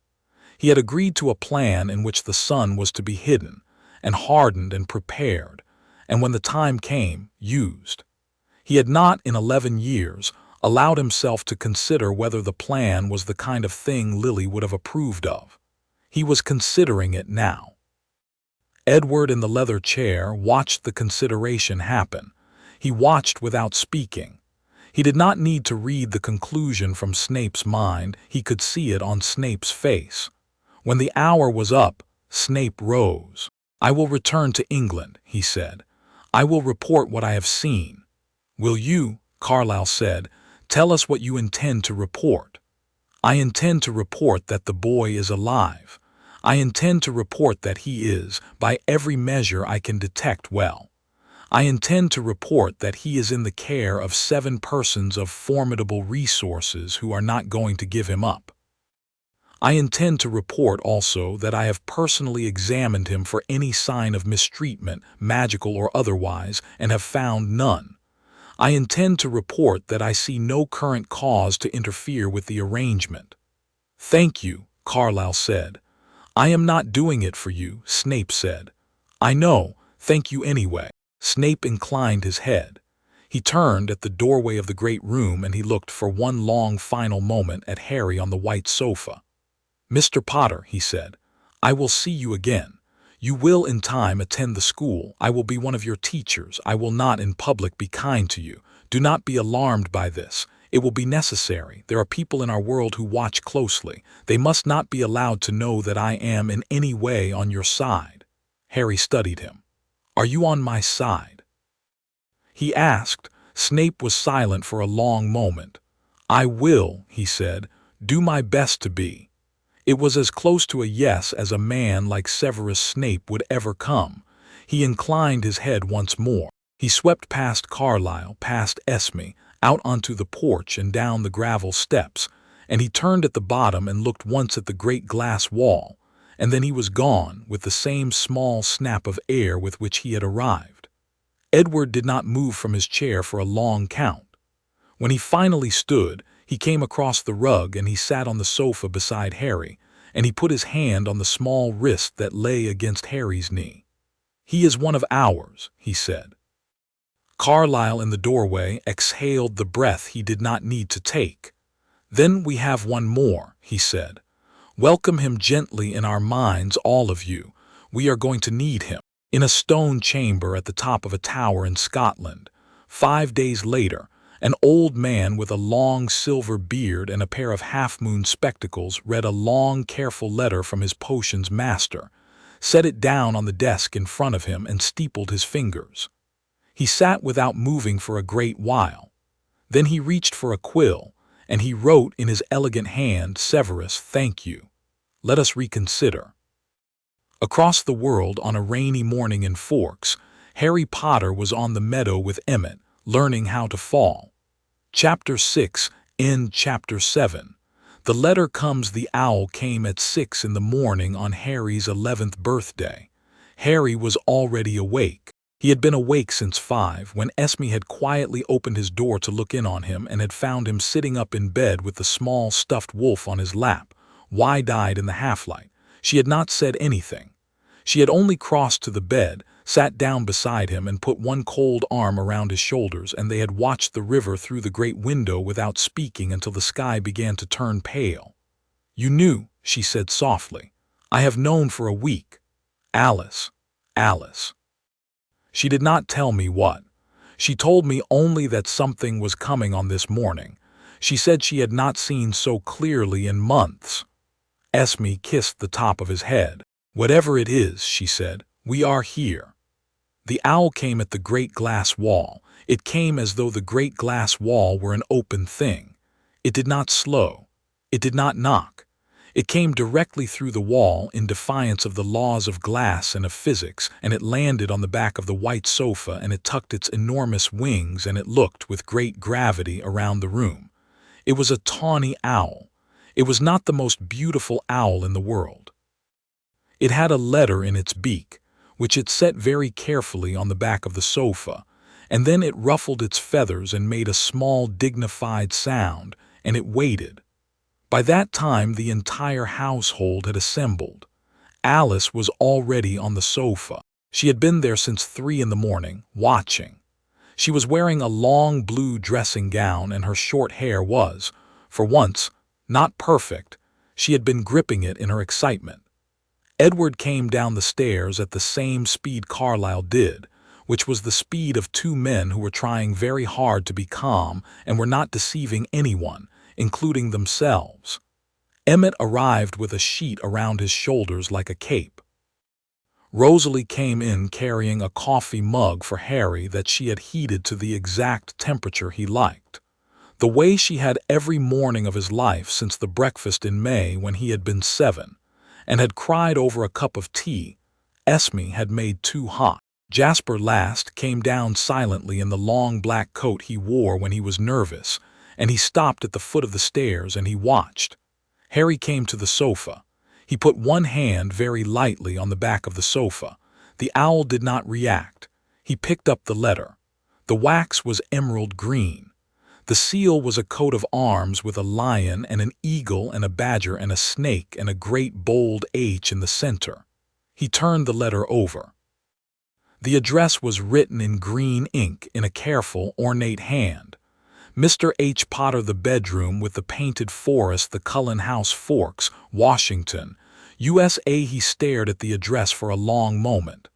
He had agreed to a plan in which the son was to be hidden, and hardened and prepared, and when the time came, used. He had not, in 11 years, allowed himself to consider whether the plan was the kind of thing Lily would have approved of. He was considering it now. Edward in the leather chair watched the consideration happen. He watched without speaking. He did not need to read the conclusion from Snape's mind, he could see it on Snape's face. When the hour was up, Snape rose. "I will return to England," he said. "I will report what I have seen." "Will you," Carlisle said, "tell us what you intend to report?" "I intend to report that the boy is alive. I intend to report that he is, by every measure I can detect, well. I intend to report that he is in the care of 7 persons of formidable resources who are not going to give him up. I intend to report also that I have personally examined him for any sign of mistreatment, magical or otherwise, and have found none. I intend to report that I see no current cause to interfere with the arrangement." "Thank you," Carlisle said. "I am not doing it for you," Snape said. "I know, thank you anyway." Snape inclined his head. He turned at the doorway of the great room and he looked for one long final moment at Harry on the white sofa. "Mr. Potter," he said, "I will see you again. You will in time attend the school. I will be one of your teachers. I will not in public be kind to you. Do not be alarmed by this. It will be necessary. There are people in our world who watch closely. They must not be allowed to know that I am in any way on your side." Harry studied him. "Are you on my side?" he asked. Snape was silent for a long moment. "I will," he said, "do my best to be." It was as close to a yes as a man like Severus Snape would ever come. He inclined his head once more. He swept past Carlisle, past Esme, out onto the porch and down the gravel steps, and he turned at the bottom and looked once at the great glass wall, and then he was gone with the same small snap of air with which he had arrived. Edward did not move from his chair for a long count. When he finally stood, he came across the rug and he sat on the sofa beside Harry, and he put his hand on the small wrist that lay against Harry's knee. "He is one of ours," he said. Carlisle in the doorway exhaled the breath he did not need to take. "Then we have one more," he said. "Welcome him gently in our minds, all of you. We are going to need him." In a stone chamber at the top of a tower in Scotland, 5 days later, an old man with a long silver beard and a pair of half-moon spectacles read a long, careful letter from his potions master, set it down on the desk in front of him and steepled his fingers. He sat without moving for a great while. Then he reached for a quill, and he wrote in his elegant hand, "Severus, thank you. Let us reconsider." Across the world on a rainy morning in Forks, Harry Potter was on the meadow with Emmett, learning how to fall. Chapter 6, End Chapter 7. The letter comes. The owl came at 6 in the morning on Harry's 11th birthday. Harry was already awake. He had been awake since 5, when Esme had quietly opened his door to look in on him and had found him sitting up in bed with the small stuffed wolf on his lap, wide-eyed in the half-light. She had not said anything. She had only crossed to the bed, sat down beside him and put one cold arm around his shoulders, and they had watched the river through the great window without speaking until the sky began to turn pale. "You knew," she said softly. "I have known for a week. Alice. Alice." She did not tell me what. She told me only that something was coming on this morning. She said she had not seen so clearly in months. Esme kissed the top of his head. "Whatever it is," she said, "we are here." The owl came at the great glass wall. It came as though the great glass wall were an open thing. It did not slow. It did not knock. It came directly through the wall in defiance of the laws of glass and of physics, and it landed on the back of the white sofa, and it tucked its enormous wings, and it looked with great gravity around the room. It was a tawny owl. It was not the most beautiful owl in the world. It had a letter in its beak, which it set very carefully on the back of the sofa, and then it ruffled its feathers and made a small dignified sound, and it waited. By that time the entire household had assembled. Alice was already on the sofa. She had been there since 3 in the morning, watching. She was wearing a long blue dressing gown, and her short hair was, for once, not perfect. She had been gripping it in her excitement. Edward came down the stairs at the same speed Carlisle did, which was the speed of 2 men who were trying very hard to be calm and were not deceiving anyone, including themselves. Emmett arrived with a sheet around his shoulders like a cape. Rosalie came in carrying a coffee mug for Harry that she had heated to the exact temperature he liked. The way she had every morning of his life since the breakfast in May when he had been 7, and had cried over a cup of tea Esme had made too hot. Jasper last came down silently in the long black coat he wore when he was nervous, and he stopped at the foot of the stairs and he watched. Harry came to the sofa. He put one hand very lightly on the back of the sofa. The owl did not react. He picked up the letter. The wax was emerald green. The seal was a coat of arms with a lion and an eagle and a badger and a snake and a great bold H in the center. He turned the letter over. The address was written in green ink in a careful, ornate hand. Mr. H. Potter, the bedroom with the painted forest, the Cullen House, Forks, Washington, USA. He stared at the address for a long moment.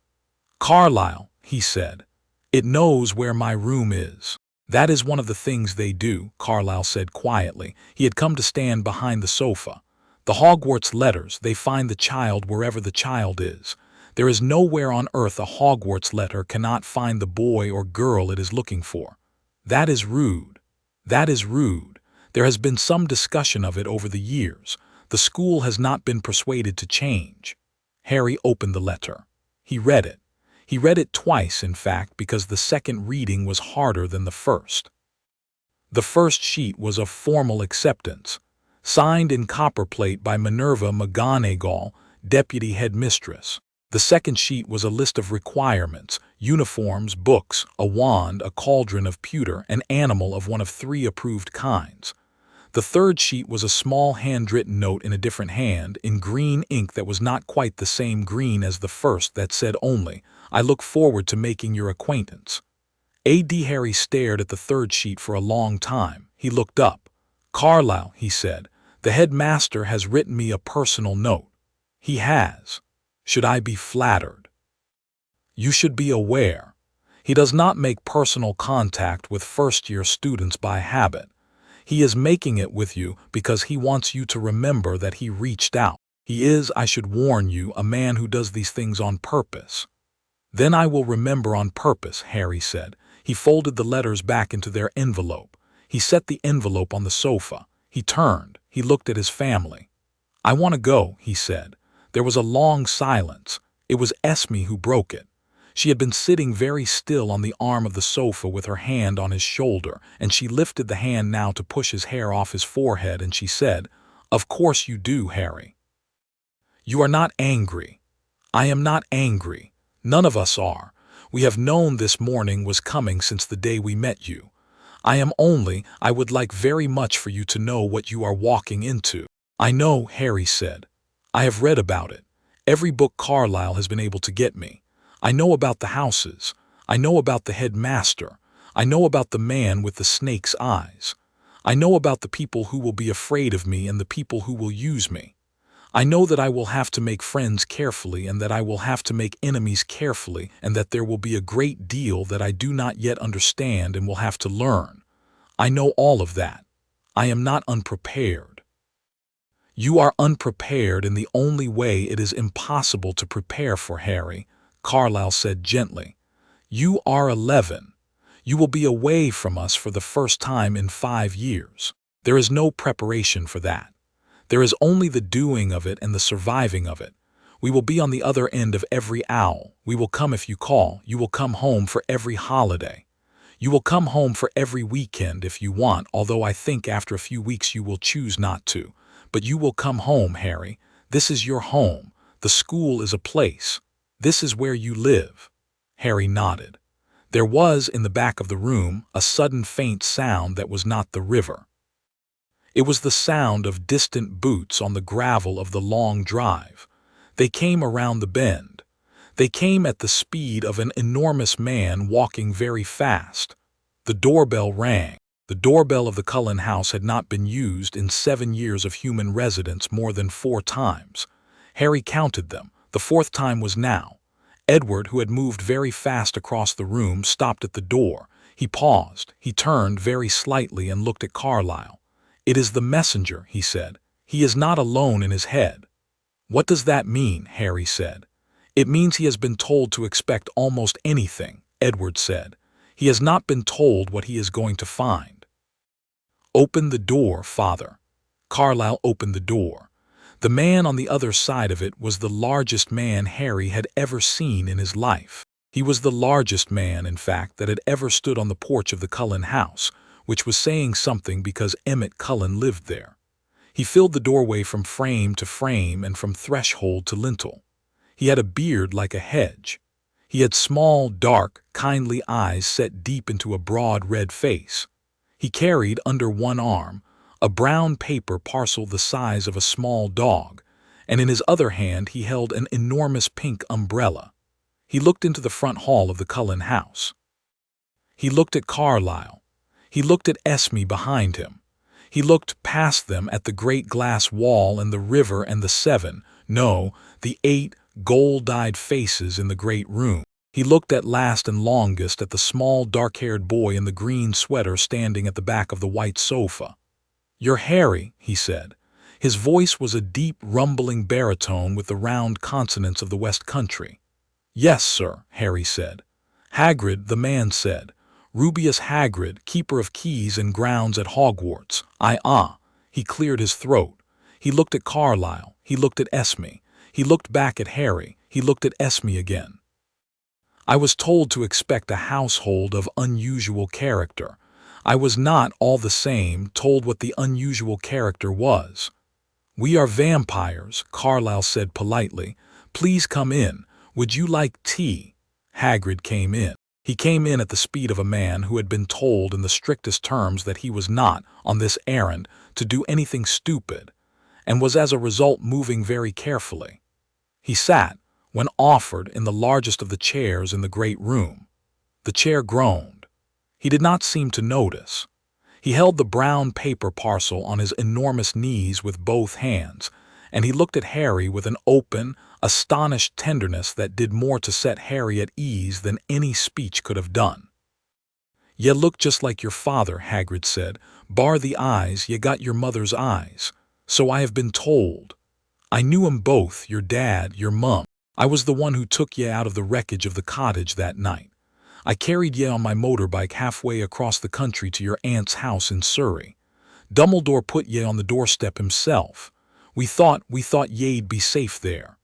Carlisle, he said. It knows where my room is. That is one of the things they do, Carlisle said quietly. He had come to stand behind the sofa. The Hogwarts letters, they find the child wherever the child is. There is nowhere on earth a Hogwarts letter cannot find the boy or girl it is looking for. That is rude. That is rude. There has been some discussion of it over the years. The school has not been persuaded to change. Harry opened the letter. He read it. He read it twice, in fact, because the second reading was harder than the first. The first sheet was of formal acceptance, signed in copperplate by Minerva McGonagall, Deputy Headmistress. The second sheet was a list of requirements: uniforms, books, a wand, a cauldron of pewter, an animal of one of 3 approved kinds. The third sheet was a small handwritten note in a different hand, in green ink that was not quite the same green as the first, that said only, "I look forward to making your acquaintance." A.D. Harry stared at the third sheet for a long time. He looked up. "Carlisle," he said, "the headmaster has written me a personal note." "He has. Should I be flattered?" "You should be aware. He does not make personal contact with first-year students by habit. He is making it with you because he wants you to remember that he reached out. He is, I should warn you, a man who does these things on purpose." "Then I will remember on purpose," Harry said. He folded the letters back into their envelope. He set the envelope on the sofa. He turned. He looked at his family. "I want to go," he said. There was a long silence. It was Esme who broke it. She had been sitting very still on the arm of the sofa with her hand on his shoulder, and she lifted the hand now to push his hair off his forehead, and she said, "Of course you do, Harry. You are not angry. I am not angry. None of us are. We have known this morning was coming since the day we met you. I would like very much for you to know what you are walking into." "I know," Harry said. "I have read about it. Every book Carlisle has been able to get me. I know about the houses. I know about the headmaster. I know about the man with the snake's eyes. I know about the people who will be afraid of me and the people who will use me. I know that I will have to make friends carefully and that I will have to make enemies carefully, and that there will be a great deal that I do not yet understand and will have to learn. I know all of that. I am not unprepared." "You are unprepared in the only way it is impossible to prepare for, Harry," Carlisle said gently. You are 11. You will be away from us for the first time in 5 years. There is no preparation for that. There is only the doing of it and the surviving of it. We will be on the other end of every owl. We will come if you call. You will come home for every holiday. You will come home for every weekend if you want, although I think after a few weeks you will choose not to. But you will come home, Harry. This is your home. The school is a place. This is where you live. Harry nodded. There was, in the back of the room, a sudden faint sound that was not the river. It was the sound of distant boots on the gravel of the long drive. They came around the bend. They came at the speed of an enormous man walking very fast. The doorbell rang. The doorbell of the Cullen house had not been used in 7 years of human residence more than 4 times. Harry counted them. The 4th time was now. Edward, who had moved very fast across the room, stopped at the door. He paused. He turned very slightly and looked at Carlisle. "It is the messenger," he said. "He is not alone in his head." "What does that mean?" Harry said. "It means he has been told to expect almost anything," Edward said. "He has not been told what he is going to find." "Open the door, father." Carlisle opened the door. The man on the other side of it was the largest man Harry had ever seen in his life. He was the largest man, in fact, that had ever stood on the porch of the Cullen house, which was saying something because Emmett Cullen lived there. He filled the doorway from frame to frame and from threshold to lintel. He had a beard like a hedge. He had small, dark, kindly eyes set deep into a broad red face. He carried under one arm a brown paper parcel the size of a small dog, and in his other hand he held an enormous pink umbrella. He looked into the front hall of the Cullen house. He looked at Carlisle. He looked at Esme behind him. He looked past them at the great glass wall and the river and the 8 gold-dyed faces in the great room. He looked at last and longest at the small dark-haired boy in the green sweater standing at the back of the white sofa. "You're Harry," he said. His voice was a deep, rumbling baritone with the round consonants of the West Country. "Yes, sir," Harry said. "Hagrid," the man said. "Rubeus Hagrid, keeper of keys and grounds at Hogwarts. He cleared his throat. He looked at Carlisle. He looked at Esme. He looked back at Harry. He looked at Esme again. "I was told to expect a household of unusual character. I was not, all the same, told what the unusual character was." "We are vampires," Carlisle said politely. "Please come in. Would you like tea?" Hagrid came in. He came in at the speed of a man who had been told in the strictest terms that he was not, on this errand, to do anything stupid, and was as a result moving very carefully. He sat, when offered, in the largest of the chairs in the great room. The chair groaned. He did not seem to notice. He held the brown paper parcel on his enormous knees with both hands, and he looked at Harry with an open, astonished tenderness that did more to set Harry at ease than any speech could have done. "Ye look just like your father," Hagrid said. "Bar the eyes, ye got your mother's eyes. So I have been told. I knew 'em both, your dad, your mum. I was the one who took ye out of the wreckage of the cottage that night. I carried ye on my motorbike halfway across the country to your aunt's house in Surrey. Dumbledore put ye on the doorstep himself. We thought ye'd be safe there."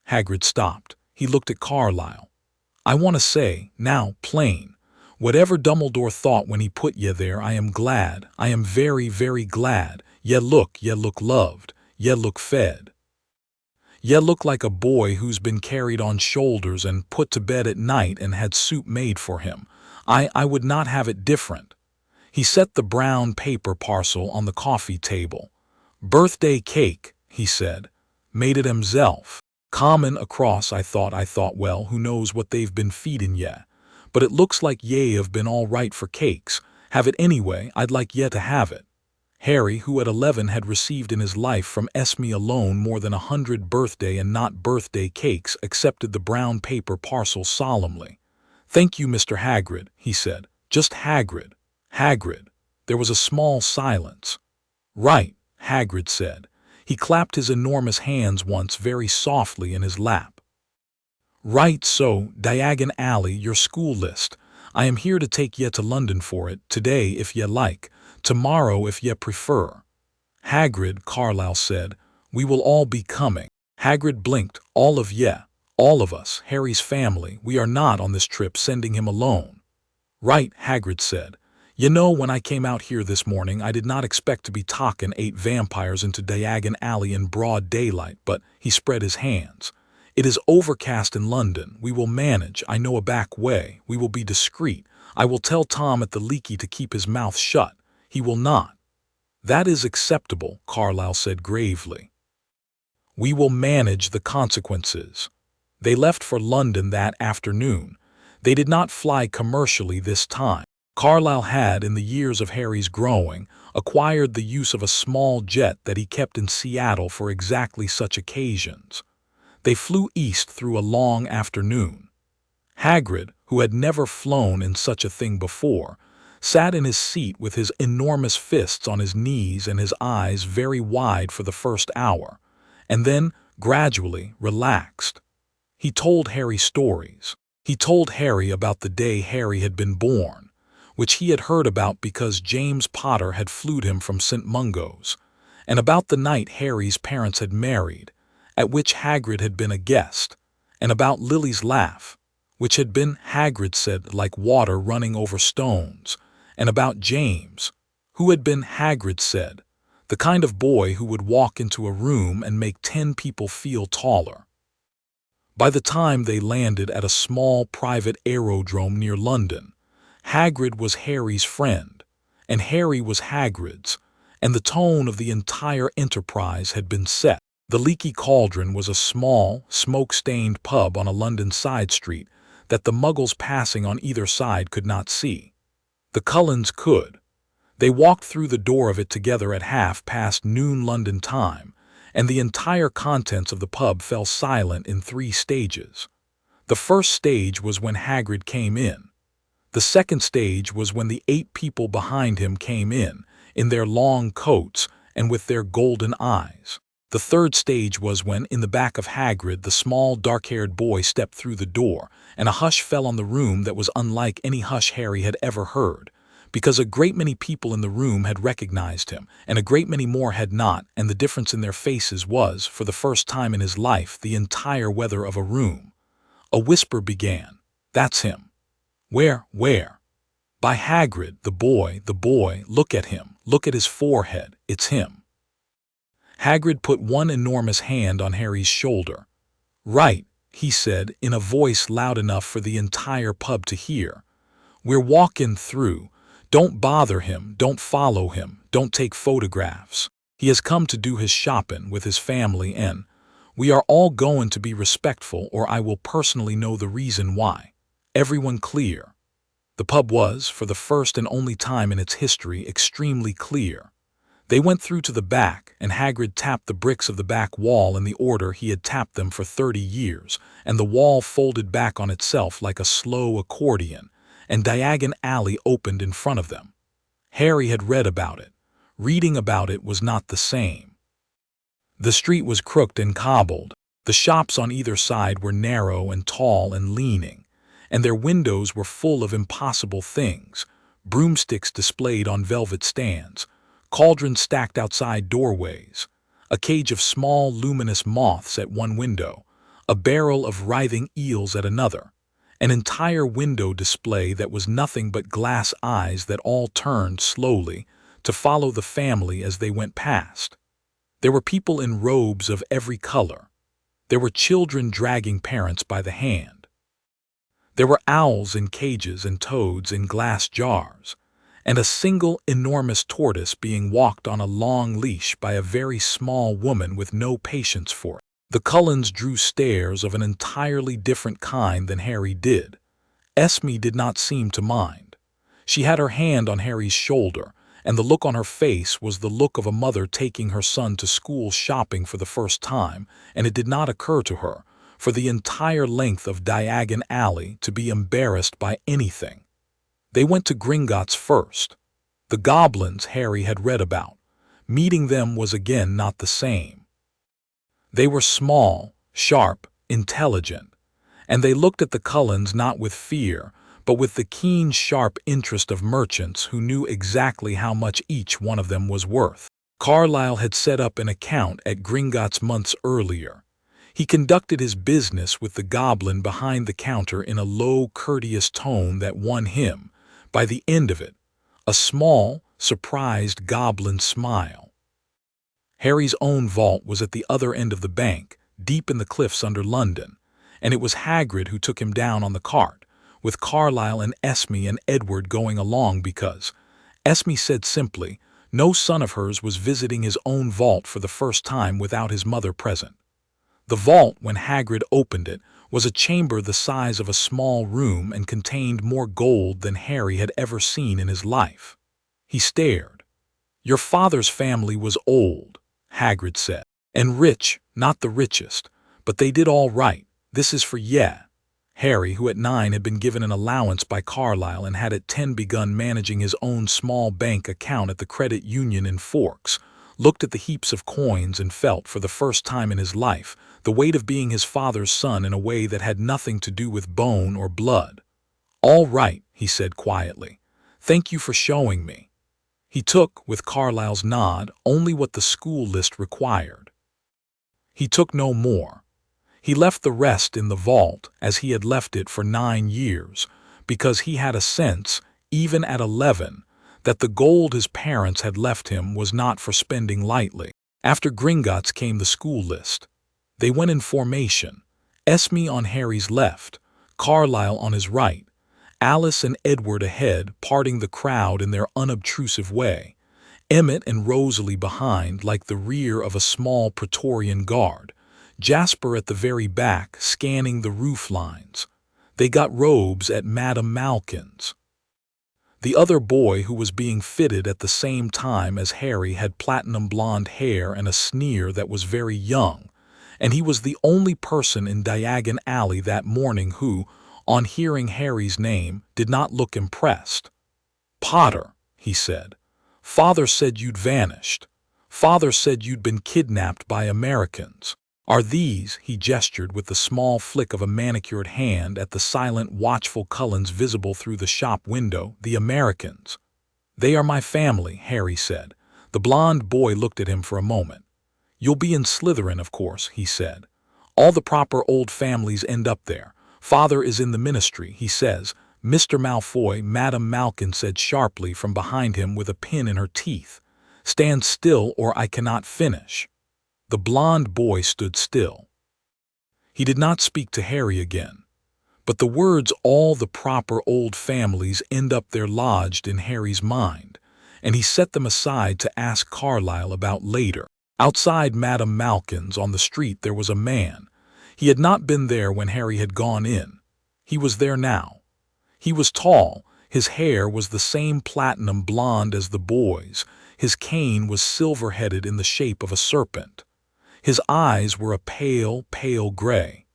Hagrid stopped. He looked at Carlisle. "I want to say, now, plain, whatever Dumbledore thought when he put ye there, I am glad, I am very, very glad. Ye look loved, ye look fed. Ye look like a boy who's been carried on shoulders and put to bed at night and had soup made for him. I would not have it different." He set the brown paper parcel on the coffee table. "Birthday cake," he said. "Made it himself. Common across, I thought, well, who knows what they've been feedin' ye. But it looks like ye have been all right for cakes. Have it anyway, I'd like ye to have it." Harry, who at 11 had received in his life from Esme alone more than 100 birthday and not birthday cakes, accepted the brown paper parcel solemnly. "Thank you, Mr. Hagrid," he said. "Just Hagrid. Hagrid." There was a small silence. "Right," Hagrid said. He clapped his enormous hands once very softly in his lap. Right, so, Diagon Alley, your school list. I am here to take ye to London for it, today if ye like, tomorrow if ye prefer. Hagrid, Carlisle said, we will all be coming. Hagrid blinked, all of ye, all of us, Harry's family, we are not on this trip sending him alone. Right, Hagrid said. You know, when I came out here this morning, I did not expect to be talking 8 vampires into Diagon Alley in broad daylight, but he spread his hands. It is overcast in London. We will manage. I know a back way. We will be discreet. I will tell Tom at the Leaky to keep his mouth shut. He will not. That is acceptable, Carlisle said gravely. We will manage the consequences. They left for London that afternoon. They did not fly commercially this time. Carlisle had, in the years of Harry's growing, acquired the use of a small jet that he kept in Seattle for exactly such occasions. They flew east through a long afternoon. Hagrid, who had never flown in such a thing before, sat in his seat with his enormous fists on his knees and his eyes very wide for the first hour, and then, gradually, relaxed. He told Harry stories. He told Harry about the day Harry had been born, which he had heard about because James Potter had flued him from St. Mungo's, and about the night Harry's parents had married, at which Hagrid had been a guest, and about Lily's laugh, which had been, Hagrid said, like water running over stones, and about James, who had been, Hagrid said, the kind of boy who would walk into a room and make 10 people feel taller. By the time they landed at a small private aerodrome near London, Hagrid was Harry's friend, and Harry was Hagrid's, and the tone of the entire enterprise had been set. The Leaky Cauldron was a small, smoke-stained pub on a London side street that the Muggles passing on either side could not see. The Cullens could. They walked through the door of it together at noon London time, and the entire contents of the pub fell silent in 3 stages. The first stage was when Hagrid came in. The second stage was when the 8 people behind him came in their long coats and with their golden eyes. The third stage was when, in the back of Hagrid, the small, dark-haired boy stepped through the door, and a hush fell on the room that was unlike any hush Harry had ever heard, because a great many people in the room had recognized him, and a great many more had not, and the difference in their faces was, for the first time in his life, the entire weather of a room. A whisper began. That's him. Where? By Hagrid, the boy, look at him, look at his forehead, it's him. Hagrid put one enormous hand on Harry's shoulder. Right, he said, in a voice loud enough for the entire pub to hear. We're walking through. Don't bother him, don't follow him, don't take photographs. He has come to do his shopping with his family and we are all going to be respectful or I will personally know the reason why. Everyone clear. The pub was, for the first and only time in its history, extremely clear. They went through to the back, and Hagrid tapped the bricks of the back wall in the order he had tapped them for 30 years, and the wall folded back on itself like a slow accordion, and Diagon Alley opened in front of them. Harry had read about it. Reading about it was not the same. The street was crooked and cobbled. The shops on either side were narrow and tall and leaning, and their windows were full of impossible things, broomsticks displayed on velvet stands, cauldrons stacked outside doorways, a cage of small luminous moths at one window, a barrel of writhing eels at another, an entire window display that was nothing but glass eyes that all turned slowly to follow the family as they went past. There were people in robes of every color. There were children dragging parents by the hand. There were owls in cages and toads in glass jars, and a single enormous tortoise being walked on a long leash by a very small woman with no patience for it. The Cullens drew stares of an entirely different kind than Harry did. Esme did not seem to mind. She had her hand on Harry's shoulder, and the look on her face was the look of a mother taking her son to school shopping for the first time, and it did not occur to her, for the entire length of Diagon Alley, to be embarrassed by anything. They went to Gringotts first. The goblins Harry had read about. Meeting them was again not the same. They were small, sharp, intelligent, and they looked at the Cullens not with fear, but with the keen, sharp interest of merchants who knew exactly how much each one of them was worth. Carlisle had set up an account at Gringotts months earlier. He conducted his business with the goblin behind the counter in a low, courteous tone that won him, by the end of it, a small, surprised goblin smile. Harry's own vault was at the other end of the bank, deep in the cliffs under London, and it was Hagrid who took him down on the cart, with Carlisle and Esme and Edward going along because, Esme said simply, no son of hers was visiting his own vault for the first time without his mother present. The vault, when Hagrid opened it, was a chamber the size of a small room and contained more gold than Harry had ever seen in his life. He stared. "Your father's family was old," Hagrid said, "and rich, not the richest, but they did all right. This is for ye." Harry, who at 9 had been given an allowance by Carlisle and had at 10 begun managing his own small bank account at the credit union in Forks, looked at the heaps of coins and felt, for the first time in his life, the weight of being his father's son in a way that had nothing to do with bone or blood. "All right," he said quietly. "Thank you for showing me." He took, with Carlisle's nod, only what the school list required. He took no more. He left the rest in the vault, as he had left it for 9 years, because he had a sense, even at 11, that the gold his parents had left him was not for spending lightly. After Gringotts came the school list. They went in formation, Esme on Harry's left, Carlisle on his right, Alice and Edward ahead, parting the crowd in their unobtrusive way, Emmett and Rosalie behind like the rear of a small Praetorian guard, Jasper at the very back, scanning the roof lines. They got robes at Madame Malkin's. The other boy who was being fitted at the same time as Harry had platinum blonde hair and a sneer that was very young, and he was the only person in Diagon Alley that morning who, on hearing Harry's name, did not look impressed. "Potter," he said, "Father said you'd vanished. Father said you'd been kidnapped by Americans. Are these," he gestured with the small flick of a manicured hand at the silent, watchful Cullens visible through the shop window, "the Americans?" "They are my family," Harry said. The blond boy looked at him for a moment. "You'll be in Slytherin, of course," he said. "All the proper old families end up there. Father is in the ministry, he says. Mr. Malfoy," Madame Malkin said sharply from behind him with a pin in her teeth. "Stand still or I cannot finish." The blond boy stood still. He did not speak to Harry again, but the words "all the proper old families end up there" lodged in Harry's mind, and he set them aside to ask Carlisle about later. Outside Madame Malkin's on the street there was a man. He had not been there when Harry had gone in. He was there now. He was tall, his hair was the same platinum blonde as the boy's, his cane was silver-headed in the shape of a serpent. His eyes were a pale, pale gray.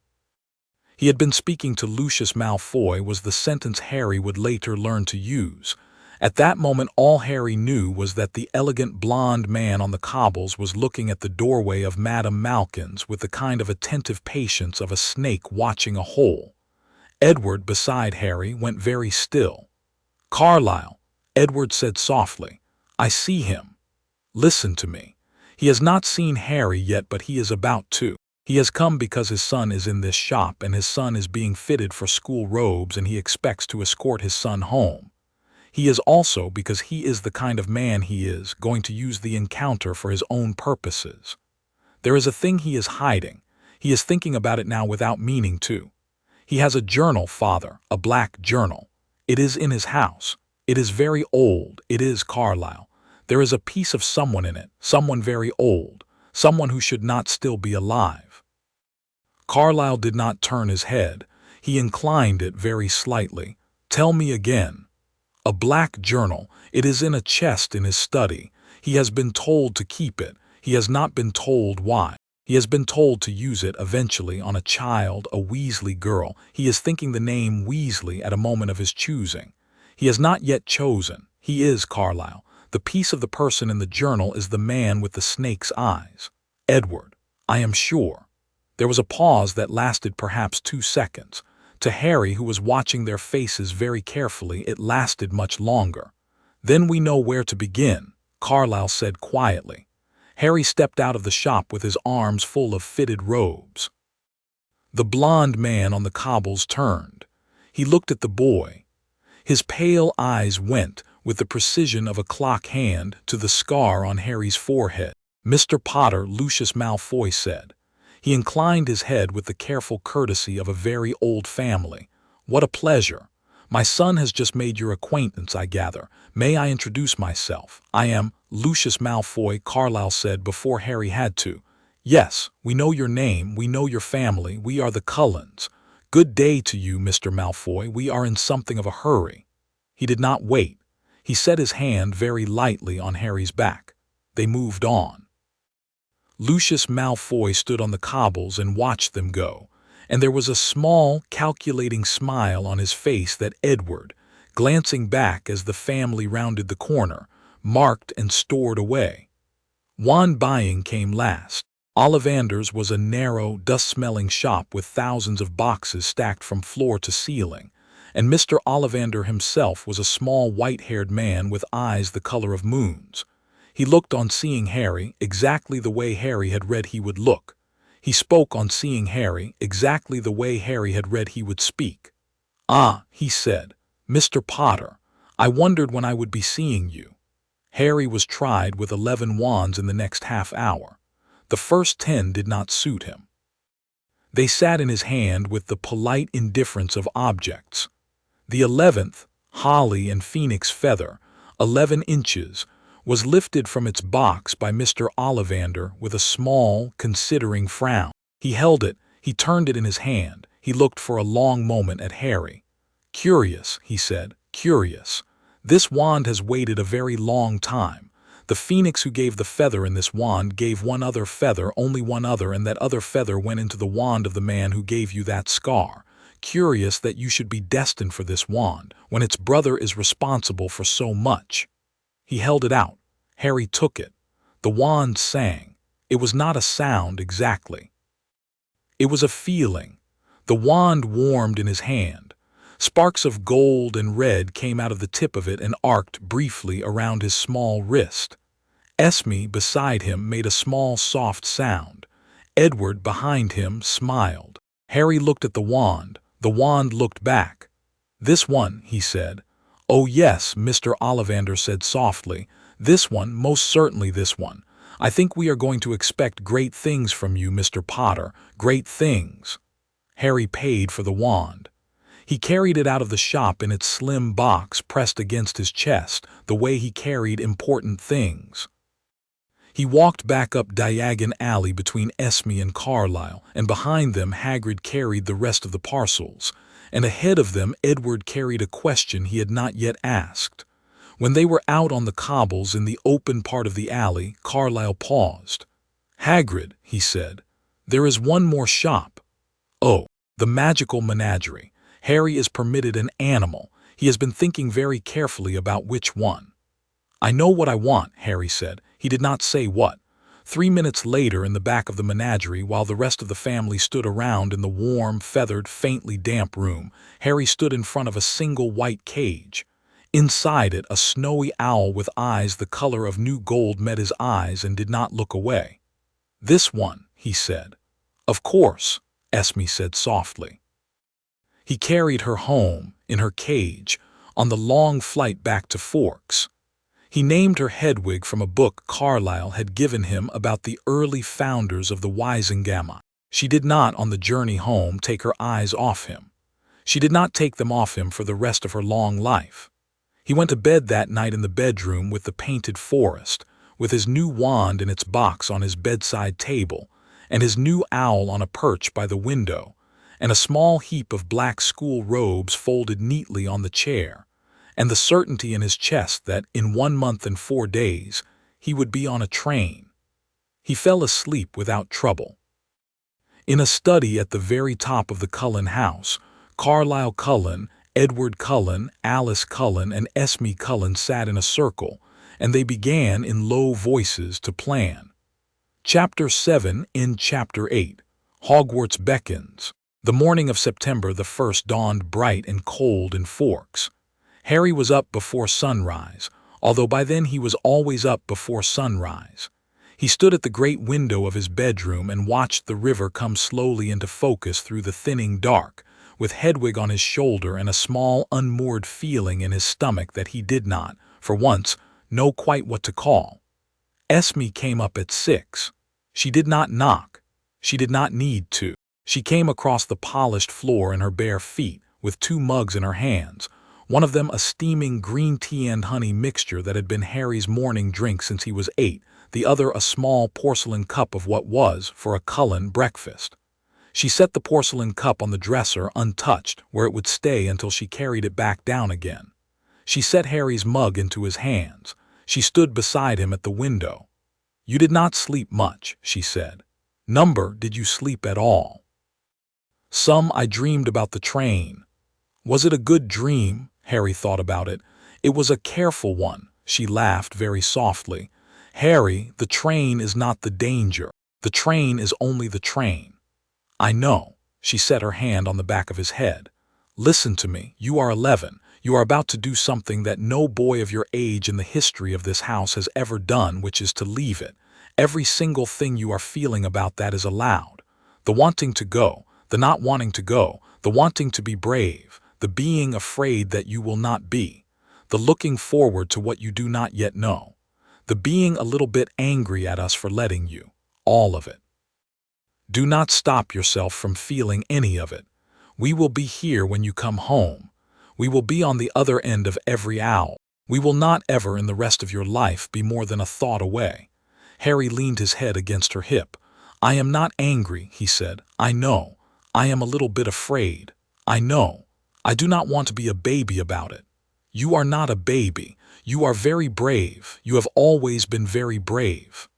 He had been speaking to Lucius Malfoy was the sentence Harry would later learn to use. At that moment all Harry knew was that the elegant blond man on the cobbles was looking at the doorway of Madame Malkin's with the kind of attentive patience of a snake watching a hole. Edward, beside Harry, went very still. "Carlisle," Edward said softly, "I see him. Listen to me. He has not seen Harry yet, but he is about to. He has come because his son is in this shop and his son is being fitted for school robes and he expects to escort his son home. He is also, because he is the kind of man he is, going to use the encounter for his own purposes. There is a thing he is hiding. He is thinking about it now without meaning to. He has a journal, Father, a black journal. It is in his house. It is very old. It is, Carlisle. There is a piece of someone in it, someone very old, someone who should not still be alive." Carlisle did not turn his head. He inclined it very slightly. "Tell me again." "A black journal. It is in a chest in his study. He has been told to keep it. He has not been told why. He has been told to use it eventually on a child, a Weasley girl. He is thinking the name Weasley at a moment of his choosing. He has not yet chosen. He is, Carlisle. The piece of the person in the journal is the man with the snake's eyes. Edward, I am sure. There was a pause that lasted perhaps 2 seconds. To Harry, who was watching their faces very carefully, it lasted much longer. "Then we know where to begin," Carlisle said quietly. Harry stepped out of the shop with his arms full of fitted robes. The blond man on the cobbles turned. He looked at the boy. His pale eyes went, with the precision of a clock hand, to the scar on Harry's forehead. "Mr. Potter," Lucius Malfoy said. He inclined his head with the careful courtesy of a very old family. "What a pleasure. My son has just made your acquaintance, I gather. May I introduce myself?" "I am Lucius Malfoy," Carlisle said before Harry had to. "Yes, we know your name, we know your family, we are the Cullens. Good day to you, Mr. Malfoy, we are in something of a hurry." He did not wait. He set his hand very lightly on Harry's back. They moved on. Lucius Malfoy stood on the cobbles and watched them go, and there was a small, calculating smile on his face that Edward, glancing back as the family rounded the corner, marked and stored away. Wand buying came last. Ollivander's was a narrow, dust-smelling shop with thousands of boxes stacked from floor to ceiling, and Mr. Ollivander himself was a small white-haired man with eyes the color of moons. He looked on seeing Harry exactly the way Harry had read he would look. He spoke on seeing Harry exactly the way Harry had read he would speak. "Ah," he said, "Mr. Potter, I wondered when I would be seeing you." Harry was tried with 11 wands in the next half hour. The first 10 did not suit him. They sat in his hand with the polite indifference of objects. The 11th, Holly and Phoenix Feather, 11 inches, was lifted from its box by Mr. Ollivander with a small, considering frown. He held it, he turned it in his hand, he looked for a long moment at Harry. "Curious," he said, "curious. This wand has waited a very long time. The phoenix who gave the feather in this wand gave one other feather, only one other, and that other feather went into the wand of the man who gave you that scar. Curious that you should be destined for this wand, when its brother is responsible for so much." He held it out. Harry took it. The wand sang. It was not a sound exactly. It was a feeling. The wand warmed in his hand. Sparks of gold and red came out of the tip of it and arced briefly around his small wrist. Esme beside him made a small soft sound. Edward behind him smiled. Harry looked at the wand. The wand looked back. "This one," he said. "Oh yes," Mr. Ollivander said softly. "This one, most certainly this one. I think we are going to expect great things from you, Mr. Potter, great things." Harry paid for the wand. He carried it out of the shop in its slim box pressed against his chest, the way he carried important things. He walked back up Diagon Alley between Esme and Carlisle, and behind them Hagrid carried the rest of the parcels, and ahead of them Edward carried a question he had not yet asked. When they were out on the cobbles in the open part of the alley, Carlisle paused. "Hagrid," he said, "there is one more shop." "Oh, the magical menagerie. Harry is permitted an animal. He has been thinking very carefully about which one." "I know what I want," Harry said. He did not say what. 3 minutes later, in the back of the menagerie, while the rest of the family stood around in the warm, feathered, faintly damp room, Harry stood in front of a single white cage. Inside it, a snowy owl with eyes the color of new gold met his eyes and did not look away. "This one," he said. "Of course," Esme said softly. He carried her home, in her cage, on the long flight back to Forks. He named her Hedwig from a book Carlisle had given him about the early founders of the Wizengamot. She did not, on the journey home, take her eyes off him. She did not take them off him for the rest of her long life. He went to bed that night in the bedroom with the painted forest, with his new wand in its box on his bedside table, and his new owl on a perch by the window, and a small heap of black school robes folded neatly on the chair, and the certainty in his chest that, in 1 month and 4 days, he would be on a train. He fell asleep without trouble. In a study at the very top of the Cullen house, Carlisle Cullen, Edward Cullen, Alice Cullen, and Esme Cullen sat in a circle, and they began in low voices to plan. Chapter 7 in Chapter 8. Hogwarts beckons. The morning of September the 1st dawned bright and cold in Forks. Harry was up before sunrise, although by then he was always up before sunrise. He stood at the great window of his bedroom and watched the river come slowly into focus through the thinning dark, with Hedwig on his shoulder and a small unmoored feeling in his stomach that he did not, for once, know quite what to call. Esme came up at 6. She did not knock. She did not need to. She came across the polished floor in her bare feet, with 2 mugs in her hands, one of them a steaming green tea and honey mixture that had been Harry's morning drink since he was 8, the other a small porcelain cup of what was, for a Cullen, breakfast. She set the porcelain cup on the dresser untouched, where it would stay until she carried it back down again. She set Harry's mug into his hands. She stood beside him at the window. "You did not sleep much," she said. "Number, did you sleep at all?" "Some. I dreamed about the train." Was it a good dream? Harry thought about it. It was a careful one. She laughed very softly. "Harry, the train is not the danger. The train is only the train." "I know." She set her hand on the back of his head. "Listen to me. You are 11. You are about to do something that no boy of your age in the history of this house has ever done, which is to leave it. Every single thing you are feeling about that is allowed. The wanting to go, the not wanting to go, the wanting to be brave, the being afraid that you will not be, the looking forward to what you do not yet know, the being a little bit angry at us for letting you, all of it. Do not stop yourself from feeling any of it. We will be here when you come home. We will be on the other end of every owl. We will not ever in the rest of your life be more than a thought away." Harry leaned his head against her hip. "I am not angry," he said. "I know. I am a little bit afraid. I know. I do not want to be a baby about it. You are not a baby. You are very brave. You have always been very brave.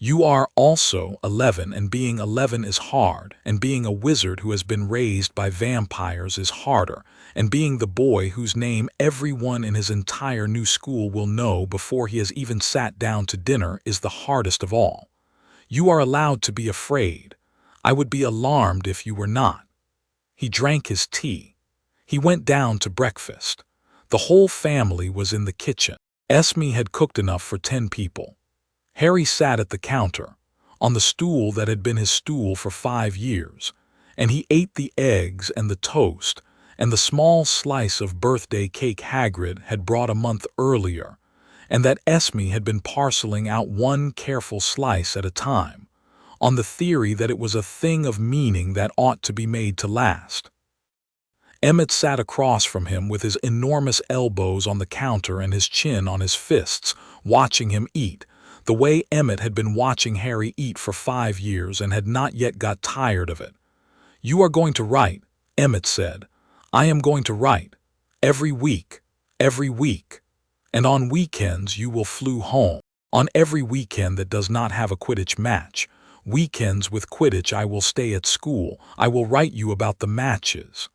You are also 11, and being 11 is hard, and being a wizard who has been raised by vampires is harder, and being the boy whose name everyone in his entire new school will know before he has even sat down to dinner is the hardest of all. You are allowed to be afraid. I would be alarmed if you were not." He drank his tea. He went down to breakfast. The whole family was in the kitchen. Esme had cooked enough for 10 people. Harry sat at the counter, on the stool that had been his stool for 5 years, and he ate the eggs and the toast and the small slice of birthday cake Hagrid had brought a month earlier, and that Esme had been parceling out one careful slice at a time, on the theory that it was a thing of meaning that ought to be made to last. Emmett sat across from him with his enormous elbows on the counter and his chin on his fists, watching him eat, the way Emmett had been watching Harry eat for 5 years and had not yet got tired of it. "You are going to write," Emmett said. "I am going to write. Every week. Every week. And on weekends you will flew home. On every weekend that does not have a Quidditch match. Weekends with Quidditch I will stay at school. I will write you about the matches.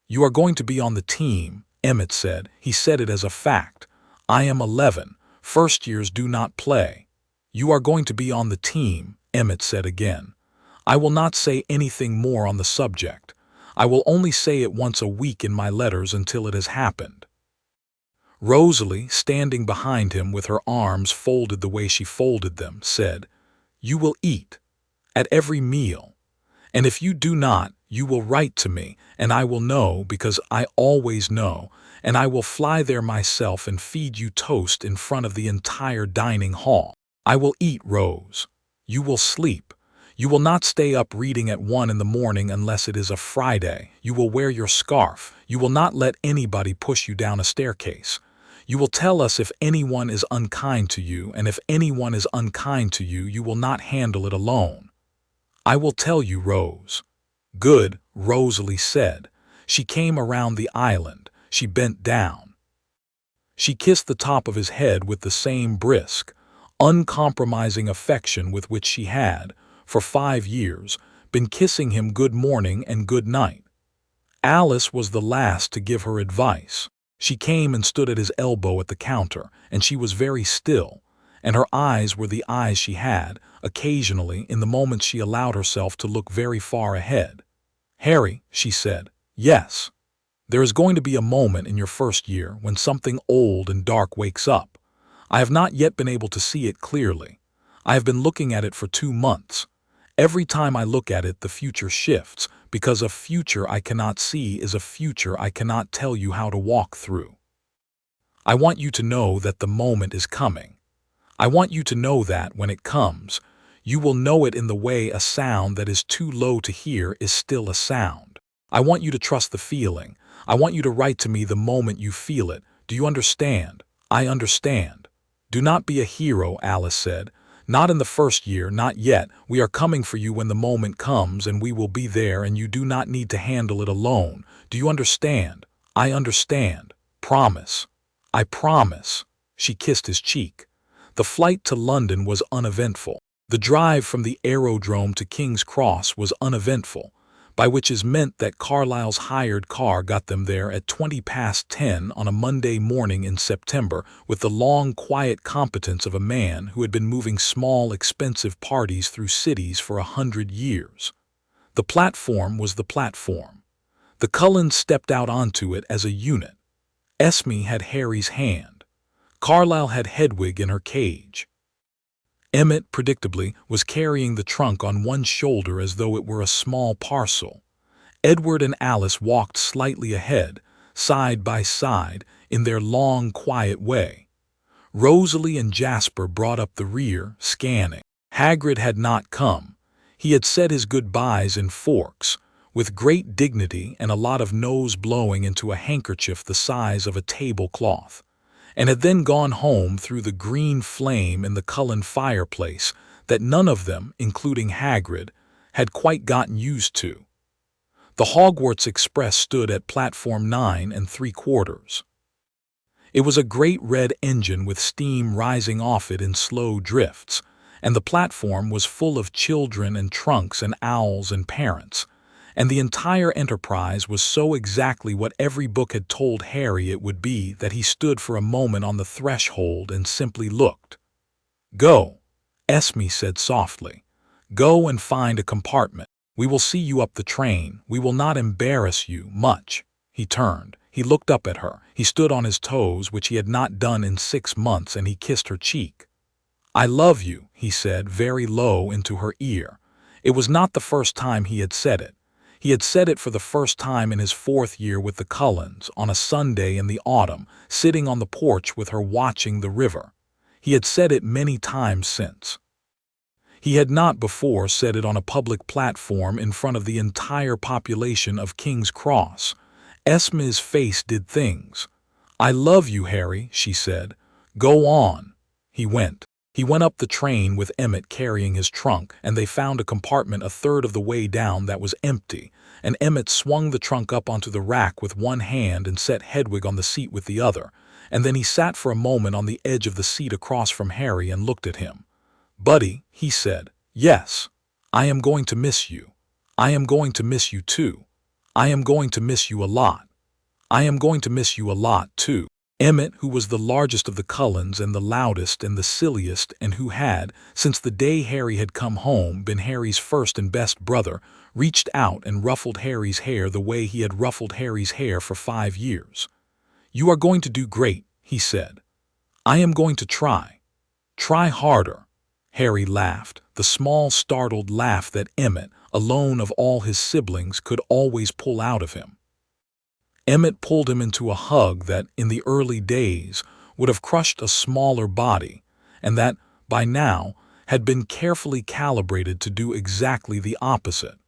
You are going to be on the team," Emmett said. He said it as a fact. "I am 11. First years do not play." "You are going to be on the team," Emmett said again. "I will not say anything more on the subject. I will only say it once a week in my letters until it has happened." Rosalie, standing behind him with her arms folded the way she folded them, said, "You will eat. At every meal. And if you do not, you will write to me, and I will know because I always know, and I will fly there myself and feed you toast in front of the entire dining hall. I will eat, Rose. You will sleep. You will not stay up reading at 1 in the morning unless it is a Friday. You will wear your scarf. You will not let anybody push you down a staircase. You will tell us if anyone is unkind to you, and if anyone is unkind to you, you will not handle it alone. I will tell you, Rose." "Good," Rosalie said. She came around the island. She bent down. She kissed the top of his head with the same brisk, uncompromising affection with which she had, for 5 years, been kissing him good morning and good night. Alice was the last to give her advice. She came and stood at his elbow at the counter, and she was very still, and her eyes were the eyes she had, occasionally, in the moments she allowed herself to look very far ahead. "Harry," she said, "yes. There is going to be a moment in your first year when something old and dark wakes up. I have not yet been able to see it clearly. I have been looking at it for 2 months. Every time I look at it, the future shifts, because a future I cannot see is a future I cannot tell you how to walk through. I want you to know that the moment is coming. I want you to know that when it comes, you will know it in the way a sound that is too low to hear is still a sound. I want you to trust the feeling. I want you to write to me the moment you feel it. Do you understand? I understand." "Do not be a hero," Alice said. "Not in the first year, not yet. We are coming for you when the moment comes, and we will be there, and you do not need to handle it alone. Do you understand? I understand. Promise." "I promise." She kissed his cheek. The flight to London was uneventful. The drive from the aerodrome to King's Cross was uneventful, by which is meant that Carlisle's hired car got them there at 10:20 on a Monday morning in September with the long, quiet competence of a man who had been moving small, expensive parties through cities for 100 years. The platform was the platform. The Cullens stepped out onto it as a unit. Esme had Harry's hand. Carlisle had Hedwig in her cage. Emmett, predictably, was carrying the trunk on one shoulder as though it were a small parcel. Edward and Alice walked slightly ahead, side by side, in their long, quiet way. Rosalie and Jasper brought up the rear, scanning. Hagrid had not come. He had said his goodbyes in Forks, with great dignity and a lot of nose blowing into a handkerchief the size of a tablecloth, and had then gone home through the green flame in the Cullen fireplace that none of them, including Hagrid, had quite gotten used to. The Hogwarts Express stood at platform 9 3/4. It was a great red engine with steam rising off it in slow drifts, and the platform was full of children and trunks and owls and parents, and the entire enterprise was so exactly what every book had told Harry it would be that he stood for a moment on the threshold and simply looked. "Go," Esme said softly. "Go and find a compartment. We will see you up the train. We will not embarrass you much." He turned. He looked up at her. He stood on his toes, which he had not done in 6 months, and he kissed her cheek. "I love you," he said very low into her ear. It was not the first time he had said it. He had said it for the first time in his 4th year with the Cullens, on a Sunday in the autumn, sitting on the porch with her watching the river. He had said it many times since. He had not before said it on a public platform in front of the entire population of King's Cross. Esme's face did things. "I love you, Harry," she said. "Go on." He went. He went up the train with Emmett carrying his trunk, and they found a compartment a third of the way down that was empty, and Emmett swung the trunk up onto the rack with one hand and set Hedwig on the seat with the other, and then he sat for a moment on the edge of the seat across from Harry and looked at him. "Buddy," he said, "yes, I am going to miss you. I am going to miss you too. I am going to miss you a lot. I am going to miss you a lot too." Emmett, who was the largest of the Cullens and the loudest and the silliest, and who had, since the day Harry had come home, been Harry's first and best brother, reached out and ruffled Harry's hair the way he had ruffled Harry's hair for 5 years. "You are going to do great," he said. "I am going to try. Try harder." Harry laughed, the small startled laugh that Emmett, alone of all his siblings, could always pull out of him. Emmett pulled him into a hug that, in the early days, would have crushed a smaller body, and that, by now, had been carefully calibrated to do exactly the opposite.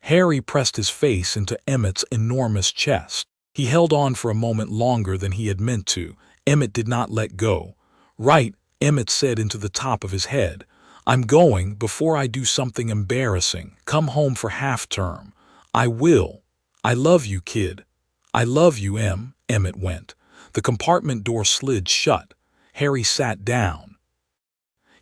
Harry pressed his face into Emmett's enormous chest. He held on for a moment longer than he had meant to. Emmett did not let go. "Right," Emmett said into the top of his head. "I'm going, before I do something embarrassing, come home for half-term. I will. I love you, kid. I love you, Em." Emmett went. The compartment door slid shut. Harry sat down.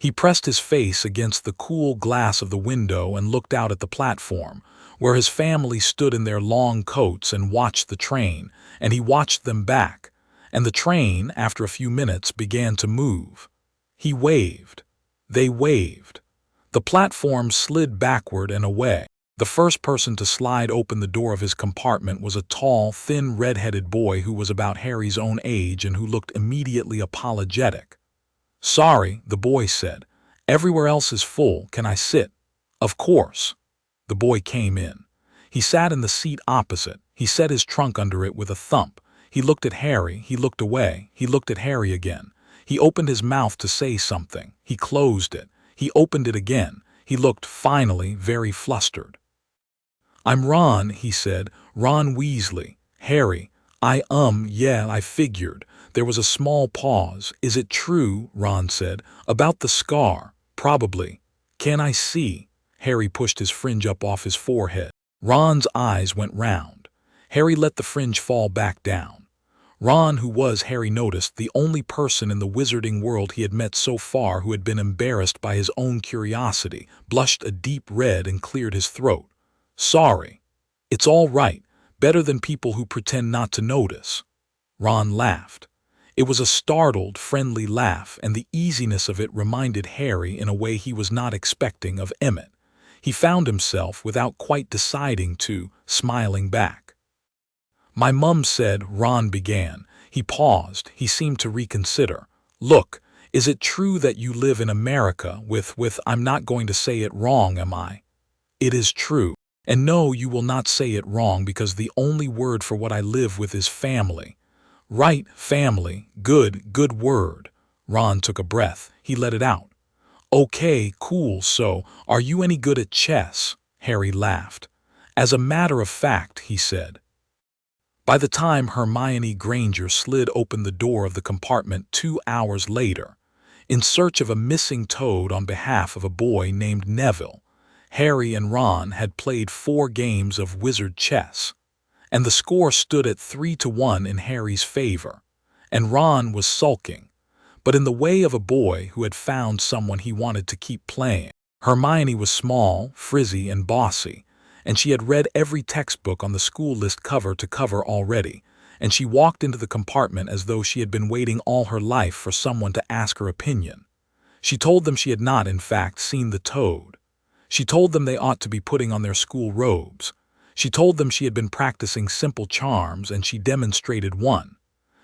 He pressed his face against the cool glass of the window and looked out at the platform, where his family stood in their long coats and watched the train, and he watched them back, and the train, after a few minutes, began to move. He waved. They waved. The platform slid backward and away. The first person to slide open the door of his compartment was a tall, thin, red-headed boy who was about Harry's own age and who looked immediately apologetic. "Sorry," the boy said. "Everywhere else is full. Can I sit?" "Of course." The boy came in. He sat in the seat opposite. He set his trunk under it with a thump. He looked at Harry. He looked away. He looked at Harry again. He opened his mouth to say something. He closed it. He opened it again. He looked, finally, very flustered. "I'm Ron," he said. "Ron Weasley. Harry. Yeah, I figured." There was a small pause. "Is it true," Ron said, "about the scar?" "Probably." "Can I see?" Harry pushed his fringe up off his forehead. Ron's eyes went round. Harry let the fringe fall back down. Ron, who was, Harry noticed, the only person in the wizarding world he had met so far who had been embarrassed by his own curiosity, blushed a deep red and cleared his throat. "Sorry." "It's all right. Better than people who pretend not to notice." Ron laughed. It was a startled, friendly laugh, and the easiness of it reminded Harry in a way he was not expecting of Emmett. He found himself, without quite deciding to, smiling back. "My mum said," Ron began. He paused. He seemed to reconsider. "Look, is it true that you live in America with, I'm not going to say it wrong, am I?" "It is true. And no, you will not say it wrong because the only word for what I live with is family." "Right, family. Good word." Ron took a breath. He let it out. "Okay, cool. So, are you any good at chess?" Harry laughed. "As a matter of fact," he said. By the time Hermione Granger slid open the door of the compartment 2 hours later, in search of a missing toad on behalf of a boy named Neville, Harry and Ron had played 4 games of wizard chess, and the score stood at 3-1 in Harry's favor, and Ron was sulking, but in the way of a boy who had found someone he wanted to keep playing. Hermione was small, frizzy, and bossy, and she had read every textbook on the school list cover to cover already, and she walked into the compartment as though she had been waiting all her life for someone to ask her opinion. She told them she had not, in fact, seen the toad. She told them they ought to be putting on their school robes. She told them she had been practicing simple charms, and she demonstrated one.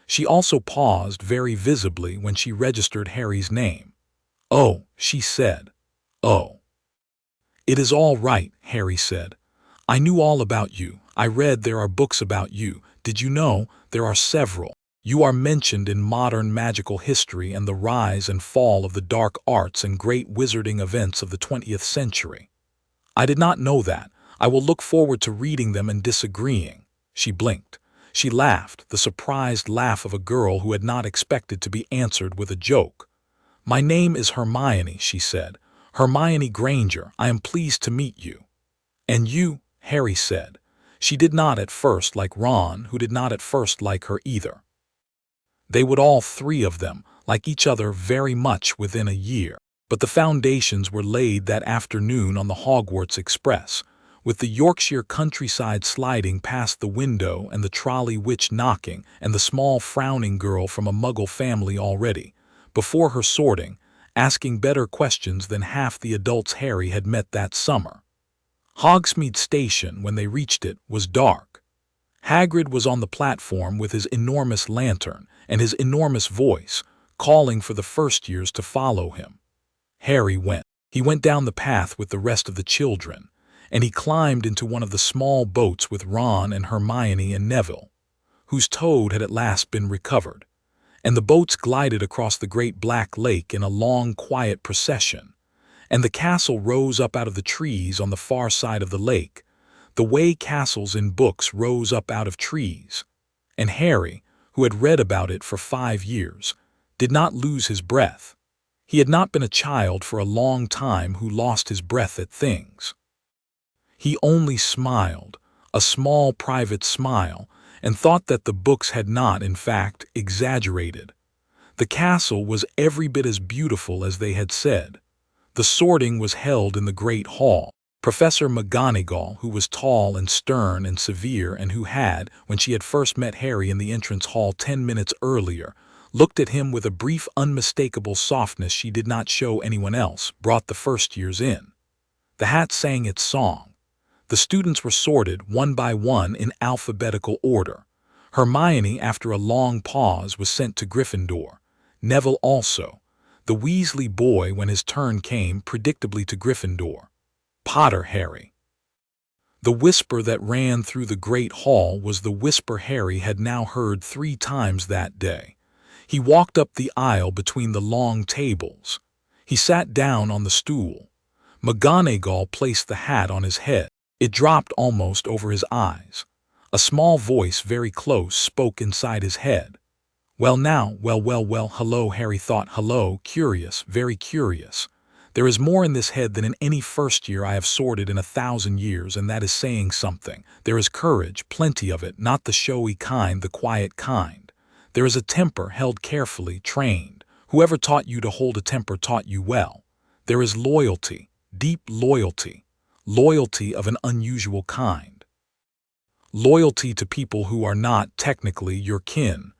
She also paused very visibly when she registered Harry's name. "Oh," she said. "Oh." "It is all right," Harry said. "I knew all about you. I read there are books about you. Did you know there are several? You are mentioned in modern magical history and the rise and fall of the dark arts and great wizarding events of the 20th century." "I did not know that. I will look forward to reading them and disagreeing." She blinked. She laughed, the surprised laugh of a girl who had not expected to be answered with a joke. "My name is Hermione," she said. "Hermione Granger. I am pleased to meet you." "And you?" Harry said. She did not at first like Ron, who did not at first like her either. They would all 3 of them like each other very much within a year, but the foundations were laid that afternoon on the Hogwarts Express, with the Yorkshire countryside sliding past the window and the trolley witch knocking and the small frowning girl from a Muggle family already, before her sorting, asking better questions than half the adults Harry had met that summer. Hogsmeade Station, when they reached it, was dark. Hagrid was on the platform with his enormous lantern and his enormous voice, calling for the first-years to follow him. Harry went. He went down the path with the rest of the children, and he climbed into one of the small boats with Ron and Hermione and Neville, whose toad had at last been recovered, and the boats glided across the great black lake in a long, quiet procession, and the castle rose up out of the trees on the far side of the lake, the way castles in books rose up out of trees, and Harry, who had read about it for 5 years, did not lose his breath. He had not been a child for a long time who lost his breath at things. He only smiled, a small private smile, and thought that the books had not, in fact, exaggerated. The castle was every bit as beautiful as they had said. The sorting was held in the great hall. Professor McGonagall, who was tall and stern and severe and who had, when she had first met Harry in the entrance hall 10 minutes earlier, looked at him with a brief, unmistakable softness she did not show anyone else, brought the first years in. The hat sang its song. The students were sorted, one by one, in alphabetical order. Hermione, after a long pause, was sent to Gryffindor. Neville also. The Weasley boy, when his turn came, predictably to Gryffindor. Potter Harry. The whisper that ran through the great hall was the whisper Harry had now heard 3 times that day. He walked up the aisle between the long tables. He sat down on the stool. McGonagall placed the hat on his head. It dropped almost over his eyes. A small voice very close spoke inside his head. Well now, well, hello, Harry thought, hello, curious, very curious. There is more in this head than in any first year I have sorted in 1,000 years, and that is saying something. There is courage, plenty of it, not the showy kind, the quiet kind. There is a temper held carefully, trained. Whoever taught you to hold a temper taught you well. There is loyalty, deep loyalty, loyalty of an unusual kind. Loyalty to people who are not, technically, your kin.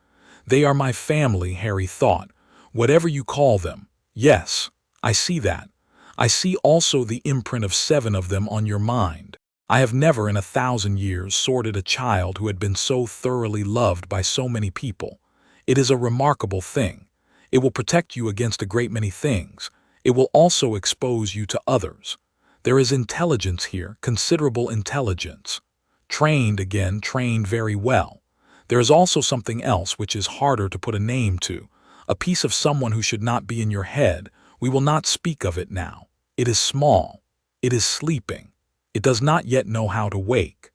They are my family, Harry thought, whatever you call them. Yes, I see that. I see also the imprint of 7 of them on your mind. I have never in 1,000 years sorted a child who had been so thoroughly loved by so many people. It is a remarkable thing. It will protect you against a great many things. It will also expose you to others. There is intelligence here, considerable intelligence. Trained again, trained very well. There is also something else which is harder to put a name to, a piece of someone who should not be in your head. We will not speak of it now. It is small. It is sleeping. It does not yet know how to wake.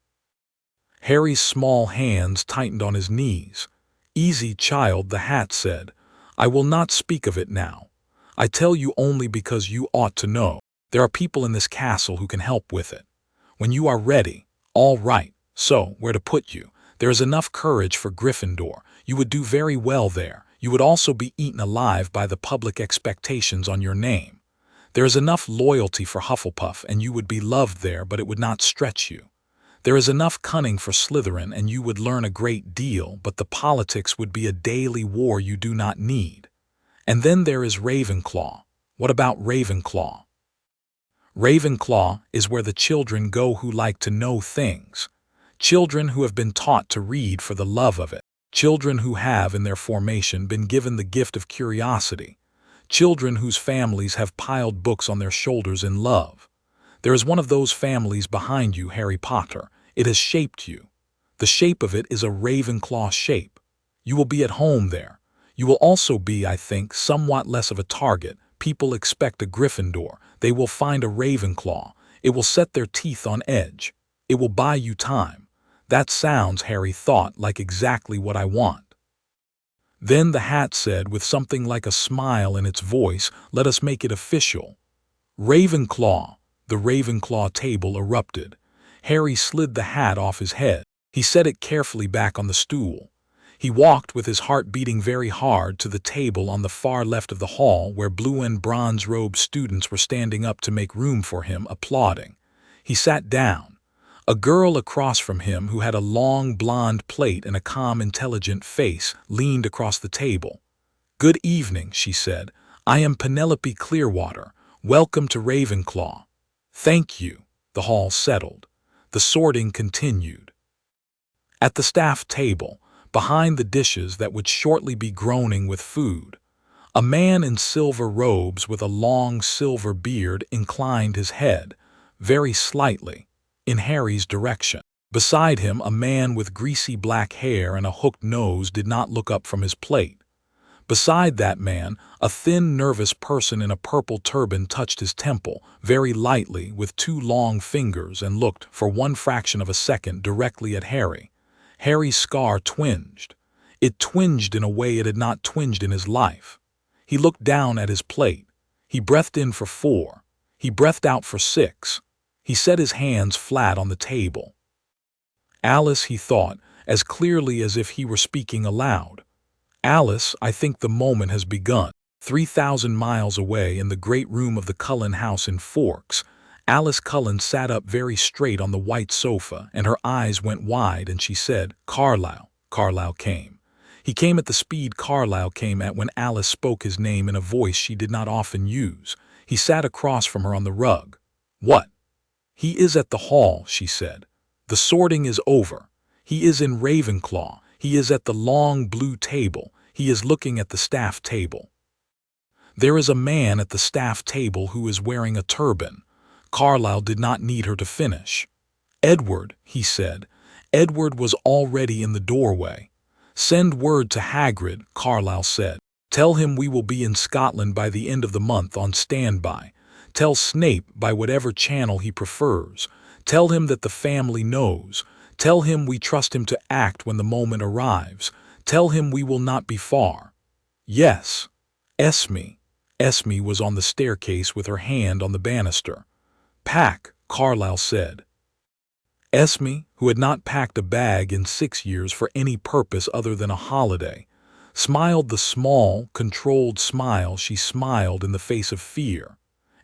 Harry's small hands tightened on his knees. Easy, child, the hat said. I will not speak of it now. I tell you only because you ought to know. There are people in this castle who can help with it. When you are ready, all right. So, where to put you? There is enough courage for Gryffindor. You would do very well there. You would also be eaten alive by the public expectations on your name. There is enough loyalty for Hufflepuff, and you would be loved there, but it would not stretch you. There is enough cunning for Slytherin, and you would learn a great deal, but the politics would be a daily war you do not need. And then there is Ravenclaw. What about Ravenclaw? Ravenclaw is where the children go who like to know things. Children who have been taught to read for the love of it. Children who have, in their formation, been given the gift of curiosity. Children whose families have piled books on their shoulders in love. There is one of those families behind you, Harry Potter. It has shaped you. The shape of it is a Ravenclaw shape. You will be at home there. You will also be, I think, somewhat less of a target. People expect a Gryffindor. They will find a Ravenclaw. It will set their teeth on edge. It will buy you time. That sounds, Harry thought, like exactly what I want. Then the hat said, with something like a smile in its voice, let us make it official. Ravenclaw. The Ravenclaw table erupted. Harry slid the hat off his head. He set it carefully back on the stool. He walked with his heart beating very hard to the table on the far left of the hall where blue and bronze-robed students were standing up to make room for him, applauding. He sat down. A girl across from him who had a long blonde plait and a calm, intelligent face leaned across the table. Good evening, she said. I am Penelope Clearwater. Welcome to Ravenclaw. Thank you. The hall settled. The sorting continued. At the staff table, behind the dishes that would shortly be groaning with food, a man in silver robes with a long silver beard inclined his head, very slightly, in Harry's direction. Beside him, a man with greasy black hair and a hooked nose did not look up from his plate. Beside that man, a thin, nervous person in a purple turban touched his temple, very lightly, with 2 long fingers, and looked, for one fraction of a second, directly at Harry. Harry's scar twinged. It twinged in a way it had not twinged in his life. He looked down at his plate. He breathed in for 4. He breathed out for 6. He set his hands flat on the table. Alice, he thought, as clearly as if he were speaking aloud. Alice, I think the moment has begun. 3,000 miles away in the great room of the Cullen house in Forks, Alice Cullen sat up very straight on the white sofa, and her eyes went wide, and she said, Carlisle. Carlisle came. He came at the speed Carlisle came at when Alice spoke his name in a voice she did not often use. He sat across from her on the rug. "What?" "He is at the hall," she said. "The sorting is over. He is in Ravenclaw. He is at the long blue table. He is looking at the staff table. There is a man at the staff table who is wearing a turban." Carlisle did not need her to finish. "Edward," he said. Edward was already in the doorway. "Send word to Hagrid," Carlisle said. "Tell him we will be in Scotland by the end of the month on standby. Tell Snape by whatever channel he prefers. Tell him that the family knows. Tell him we trust him to act when the moment arrives. Tell him we will not be far." "Yes, Esme." Esme was on the staircase with her hand on the banister. "Pack," Carlisle said. Esme, who had not packed a bag in 6 years for any purpose other than a holiday, smiled the small, controlled smile she smiled in the face of fear,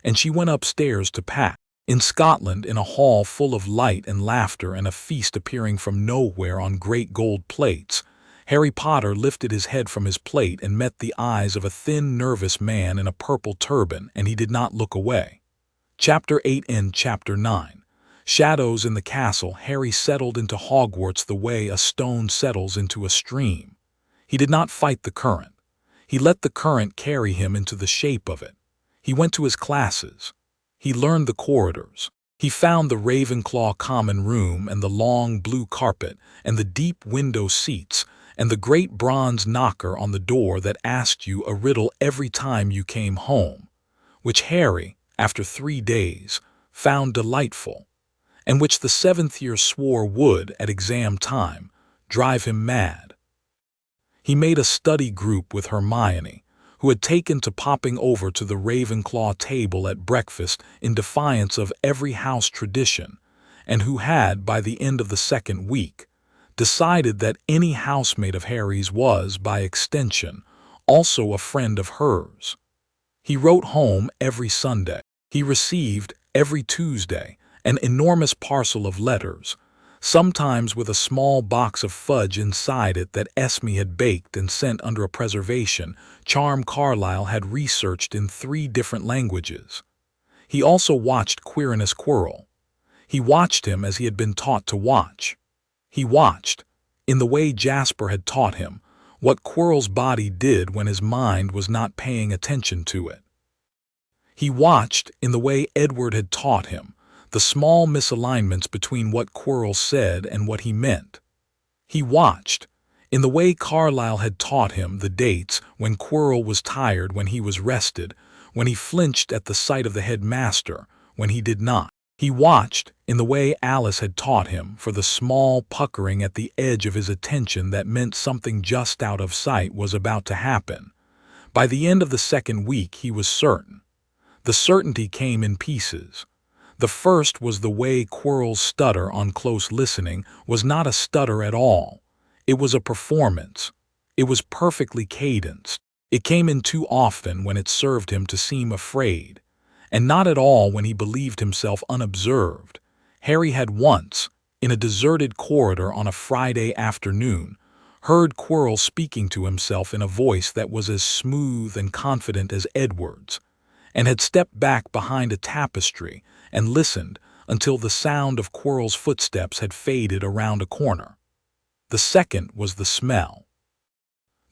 and she went upstairs to pack. In Scotland, in a hall full of light and laughter and a feast appearing from nowhere on great gold plates, Harry Potter lifted his head from his plate and met the eyes of a thin, nervous man in a purple turban, and he did not look away. Chapter 8 and Chapter 9. Shadows in the castle. Harry settled into Hogwarts the way a stone settles into a stream. He did not fight the current. He let the current carry him into the shape of it. He went to his classes. He learned the corridors. He found the Ravenclaw common room and the long blue carpet and the deep window seats and the great bronze knocker on the door that asked you a riddle every time you came home, which Harry, after 3 days, found delightful, and which the 7th year swore would, at exam time, drive him mad. He made a study group with Hermione, who had taken to popping over to the Ravenclaw table at breakfast in defiance of every house tradition, and who had, by the end of the 2nd week, decided that any housemate of Harry's was, by extension, also a friend of hers. He wrote home every Sunday. He received, every Tuesday, an enormous parcel of letters, sometimes with a small box of fudge inside it that Esme had baked and sent under a preservation charm Carlisle had researched in 3 different languages. He also watched Quirinus Quirrell. He watched him as he had been taught to watch. He watched, in the way Jasper had taught him, what Quirrell's body did when his mind was not paying attention to it. He watched, in the way Edward had taught him, the small misalignments between what Quirrell said and what he meant. He watched, in the way Carlisle had taught him, the dates when Quirrell was tired, when he was rested, when he flinched at the sight of the headmaster, when he did not. He watched, in the way Alice had taught him, for the small puckering at the edge of his attention that meant something just out of sight was about to happen. By the end of the 2nd week he was certain. The certainty came in pieces. The first was the way Quirrell's stutter on close listening was not a stutter at all. It was a performance. It was perfectly cadenced. It came in too often when it served him to seem afraid, and not at all when he believed himself unobserved. Harry had once, in a deserted corridor on a Friday afternoon, heard Quirrell speaking to himself in a voice that was as smooth and confident as Edward's, and had stepped back behind a tapestry and listened until the sound of Quirrell's footsteps had faded around a corner. The second was the smell.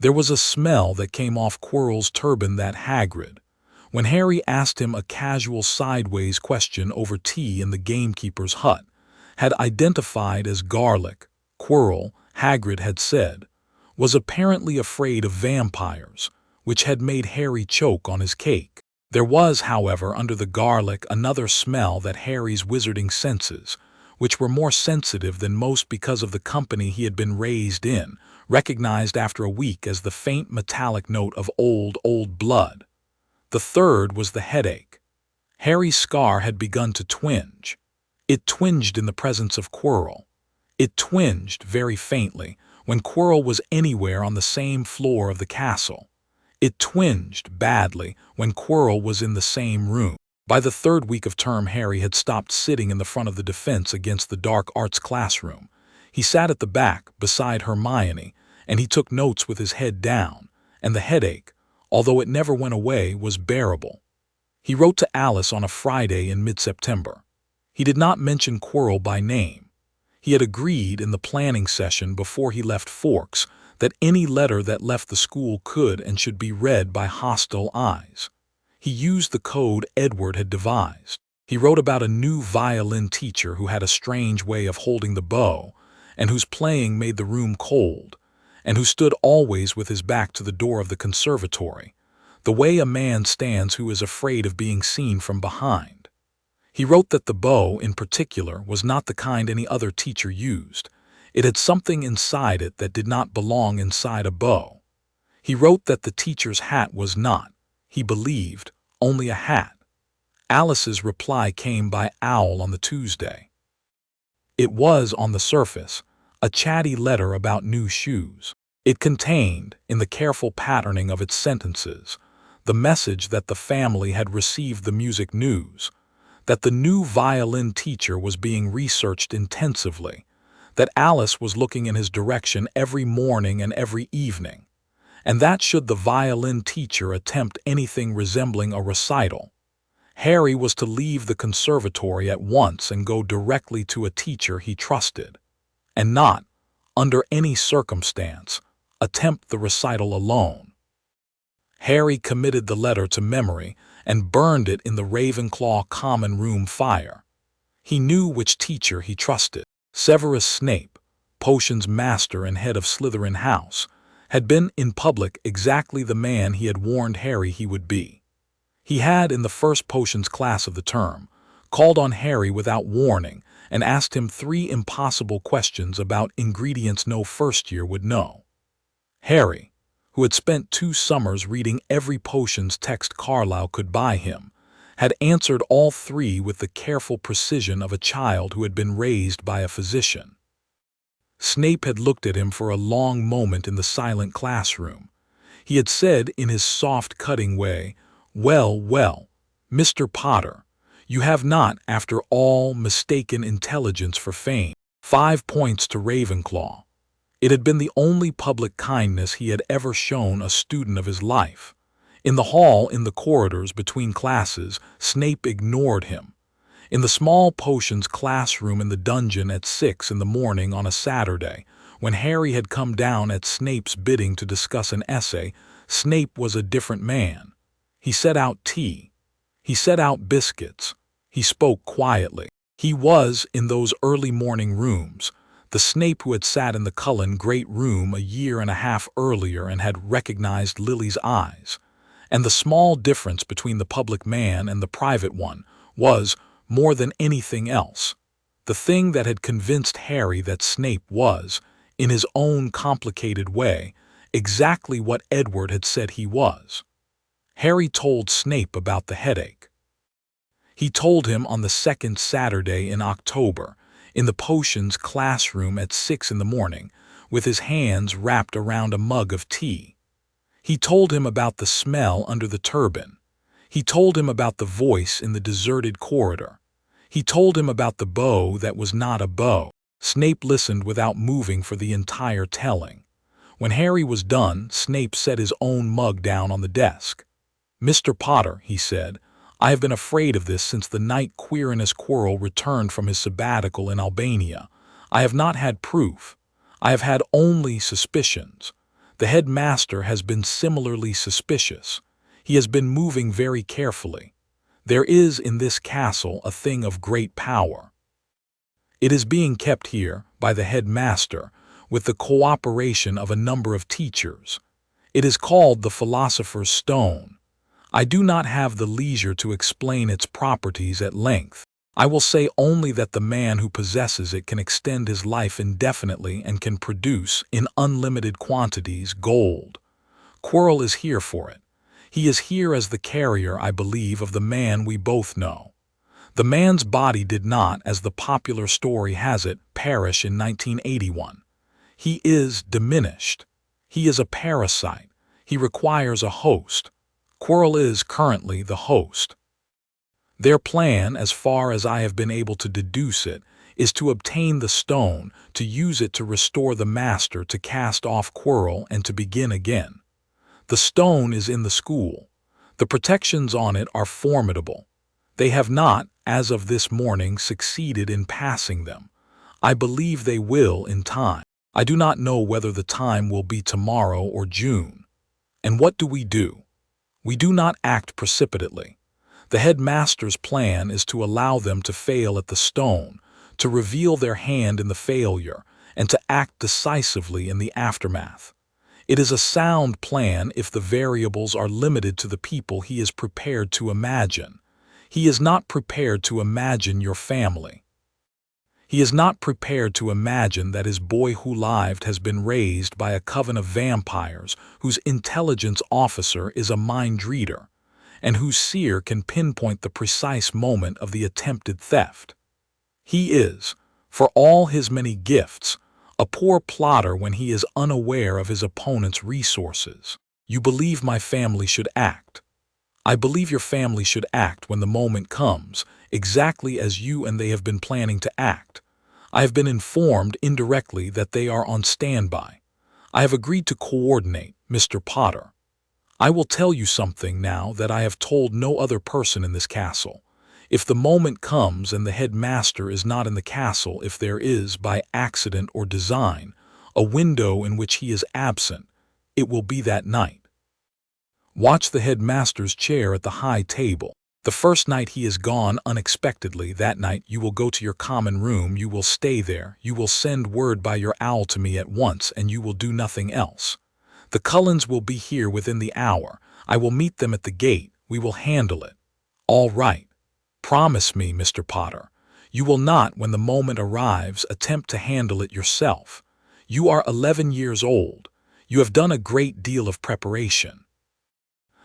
There was a smell that came off Quirrell's turban that Hagrid, when Harry asked him a casual sideways question over tea in the gamekeeper's hut, had identified as garlic. Quirrell, Hagrid had said, was apparently afraid of vampires, which had made Harry choke on his cake. There was, however, under the garlic another smell that Harry's wizarding senses, which were more sensitive than most because of the company he had been raised in, recognized after a week as the faint metallic note of old blood. The third was the headache. Harry's scar had begun to twinge. It twinged in the presence of Quirrell. It twinged, very faintly, when Quirrell was anywhere on the same floor of the castle. It twinged badly when Quirrell was in the same room. By the 3rd week of term, Harry had stopped sitting in the front of the defense against the dark arts classroom. He sat at the back, beside Hermione, and he took notes with his head down, and the headache, although it never went away, was bearable. He wrote to Alice on a Friday in mid-September. He did not mention Quirrell by name. He had agreed in the planning session before he left Forks that any letter that left the school could and should be read by hostile eyes. He used the code Edward had devised. He wrote about a new violin teacher who had a strange way of holding the bow, and whose playing made the room cold, and who stood always with his back to the door of the conservatory, the way a man stands who is afraid of being seen from behind. He wrote that the bow, in particular, was not the kind any other teacher used. It had something inside it that did not belong inside a bow. He wrote that the teacher's hat was not, he believed, only a hat. Alice's reply came by owl on the Tuesday. It was, on the surface, a chatty letter about new shoes. It contained, in the careful patterning of its sentences, the message that the family had received the music news, that the new violin teacher was being researched intensively, that Alice was looking in his direction every morning and every evening, and that should the violin teacher attempt anything resembling a recital, Harry was to leave the conservatory at once and go directly to a teacher he trusted, and not, under any circumstance, attempt the recital alone. Harry committed the letter to memory and burned it in the Ravenclaw common room fire. He knew which teacher he trusted. Severus Snape, Potion's master and head of Slytherin House, had been in public exactly the man he had warned Harry he would be. He had, in the first Potions class of the term, called on Harry without warning and asked him 3 impossible questions about ingredients no first year would know. Harry, who had spent 2 summers reading every Potions text Carlisle could buy him, had answered all 3 with the careful precision of a child who had been raised by a physician. Snape had looked at him for a long moment in the silent classroom. He had said in his soft, cutting way, "Well, well, Mr. Potter, you have not, after all, mistaken intelligence for fame." 5 points to Ravenclaw. It had been the only public kindness he had ever shown a student of his life. In the hall, in the corridors, between classes, Snape ignored him. In the small Potions classroom in the dungeon at 6 in the morning on a Saturday, when Harry had come down at Snape's bidding to discuss an essay, Snape was a different man. He set out tea. He set out biscuits. He spoke quietly. He was, in those early morning rooms, the Snape who had sat in the Cullen great room a year and a half earlier and had recognized Lily's eyes. And the small difference between the public man and the private one was, more than anything else, the thing that had convinced Harry that Snape was, in his own complicated way, exactly what Edward had said he was. Harry told Snape about the headache. He told him on the 2nd Saturday in October, in the Potions classroom at 6 in the morning, with his hands wrapped around a mug of tea. He told him about the smell under the turban. He told him about the voice in the deserted corridor. He told him about the bow that was not a bow. Snape listened without moving for the entire telling. When Harry was done, Snape set his own mug down on the desk. "Mr. Potter," he said, "I have been afraid of this since the night Quirinus Quirrell returned from his sabbatical in Albania. I have not had proof. I have had only suspicions. The headmaster has been similarly suspicious. He has been moving very carefully. There is in this castle a thing of great power. It is being kept here by the headmaster with the cooperation of a number of teachers. It is called the Philosopher's Stone. I do not have the leisure to explain its properties at length. I will say only that the man who possesses it can extend his life indefinitely and can produce, in unlimited quantities, gold. Quirrell is here for it. He is here as the carrier, I believe, of the man we both know. The man's body did not, as the popular story has it, perish in 1981. He is diminished. He is a parasite. He requires a host. Quirrell is currently the host. Their plan, as far as I have been able to deduce it, is to obtain the stone, to use it to restore the master, to cast off Quirrell, and to begin again. The stone is in the school. The protections on it are formidable. They have not, as of this morning, succeeded in passing them. I believe they will in time. I do not know whether the time will be tomorrow or June. And what do? We do not act precipitately. The headmaster's plan is to allow them to fail at the stone, to reveal their hand in the failure, and to act decisively in the aftermath. It is a sound plan if the variables are limited to the people he is prepared to imagine. He is not prepared to imagine your family. He is not prepared to imagine that his boy who lived has been raised by a coven of vampires whose intelligence officer is a mind reader, and whose seer can pinpoint the precise moment of the attempted theft. He is, for all his many gifts, a poor plotter when he is unaware of his opponent's resources. You believe my family should act. I believe your family should act when the moment comes, exactly as you and they have been planning to act. I have been informed indirectly that they are on standby. I have agreed to coordinate, Mr. Potter. I will tell you something now that I have told no other person in this castle. If the moment comes and the headmaster is not in the castle, if there is, by accident or design, a window in which he is absent, it will be that night. Watch the headmaster's chair at the high table. The first night he is gone unexpectedly, that night you will go to your common room, you will stay there, you will send word by your owl to me at once, and you will do nothing else. The Cullens will be here within the hour. I will meet them at the gate. We will handle it. All right. Promise me, Mr. Potter, you will not, when the moment arrives, attempt to handle it yourself. You are 11 years old. You have done a great deal of preparation.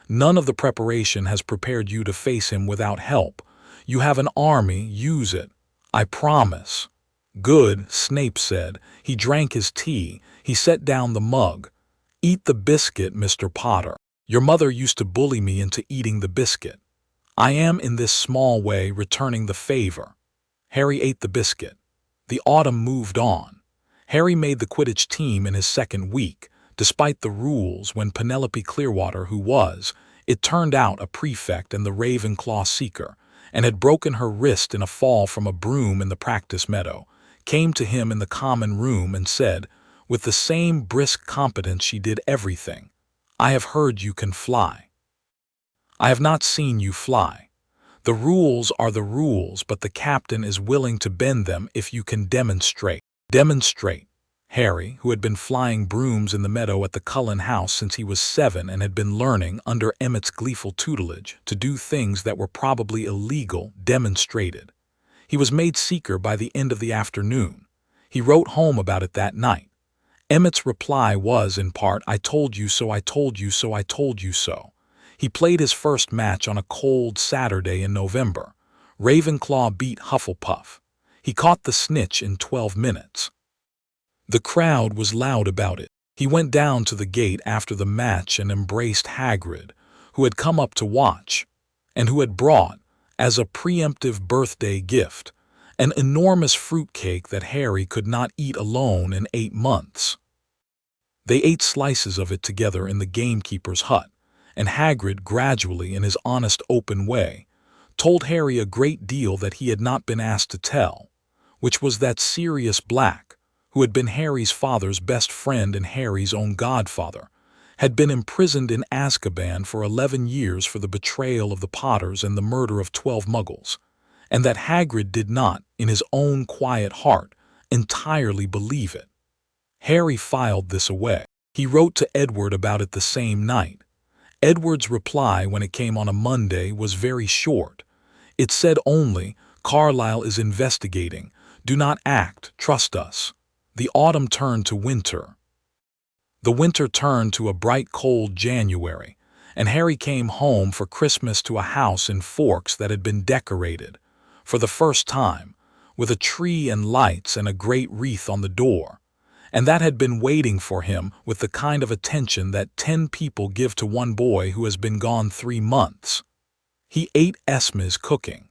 None of the preparation has prepared you to face him without help. You have an army, use it. I promise. Good, Snape said. He drank his tea. He set down the mug. Eat the biscuit, Mr. Potter. Your mother used to bully me into eating the biscuit. I am, in this small way, returning the favor. Harry ate the biscuit. The autumn moved on. Harry made the Quidditch team in his second week, despite the rules, when Penelope Clearwater, who was, it turned out, a prefect and the Ravenclaw seeker, and had broken her wrist in a fall from a broom in the practice meadow, came to him in the common room and said, with the same brisk competence she did everything, I have heard you can fly. I have not seen you fly. The rules are the rules, but the captain is willing to bend them if you can demonstrate. Demonstrate. Harry, who had been flying brooms in the meadow at the Cullen house since he was 7 and had been learning, under Emmett's gleeful tutelage, to do things that were probably illegal, demonstrated. He was made seeker by the end of the afternoon. He wrote home about it that night. Emmett's reply was, in part, I told you so, I told you so, I told you so. He played his first match on a cold Saturday in November. Ravenclaw beat Hufflepuff. He caught the snitch in 12 minutes. The crowd was loud about it. He went down to the gate after the match and embraced Hagrid, who had come up to watch, and who had brought, as a preemptive birthday gift, an enormous fruitcake that Harry could not eat alone in 8 months. They ate slices of it together in the gamekeeper's hut, and Hagrid, gradually, in his honest, open way, told Harry a great deal that he had not been asked to tell, which was that Sirius Black, who had been Harry's father's best friend and Harry's own godfather, had been imprisoned in Azkaban for 11 years for the betrayal of the Potters and the murder of 12 Muggles, and that Hagrid did not, in his own quiet heart, entirely believe it. Harry filed this away. He wrote to Edward about it the same night. Edward's reply, when it came on a Monday, was very short. It said only, Carlisle is investigating. Do not act, trust us. The autumn turned to winter. The winter turned to a bright cold January, and Harry came home for Christmas to a house in Forks that had been decorated, for the first time, with a tree and lights and a great wreath on the door, and that had been waiting for him with the kind of attention that 10 people give to one boy who has been gone 3 months. He ate Esme's cooking.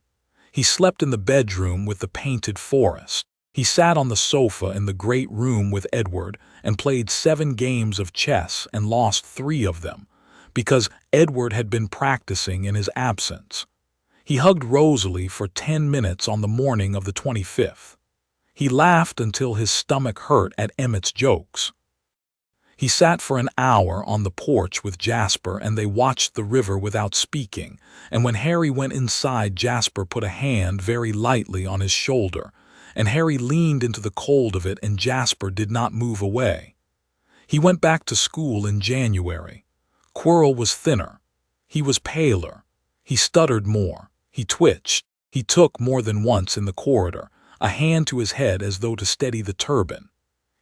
He slept in the bedroom with the painted forest. He sat on the sofa in the great room with Edward and played 7 games of chess and lost 3 of them, because Edward had been practicing in his absence. He hugged Rosalie for 10 minutes on the morning of the 25th. He laughed until his stomach hurt at Emmett's jokes. He sat for an hour on the porch with Jasper and they watched the river without speaking, and when Harry went inside, Jasper put a hand very lightly on his shoulder, and Harry leaned into the cold of it and Jasper did not move away. He went back to school in January. Quirrell was thinner. He was paler. He stuttered more. He twitched. He took more than once in the corridor a hand to his head as though to steady the turban.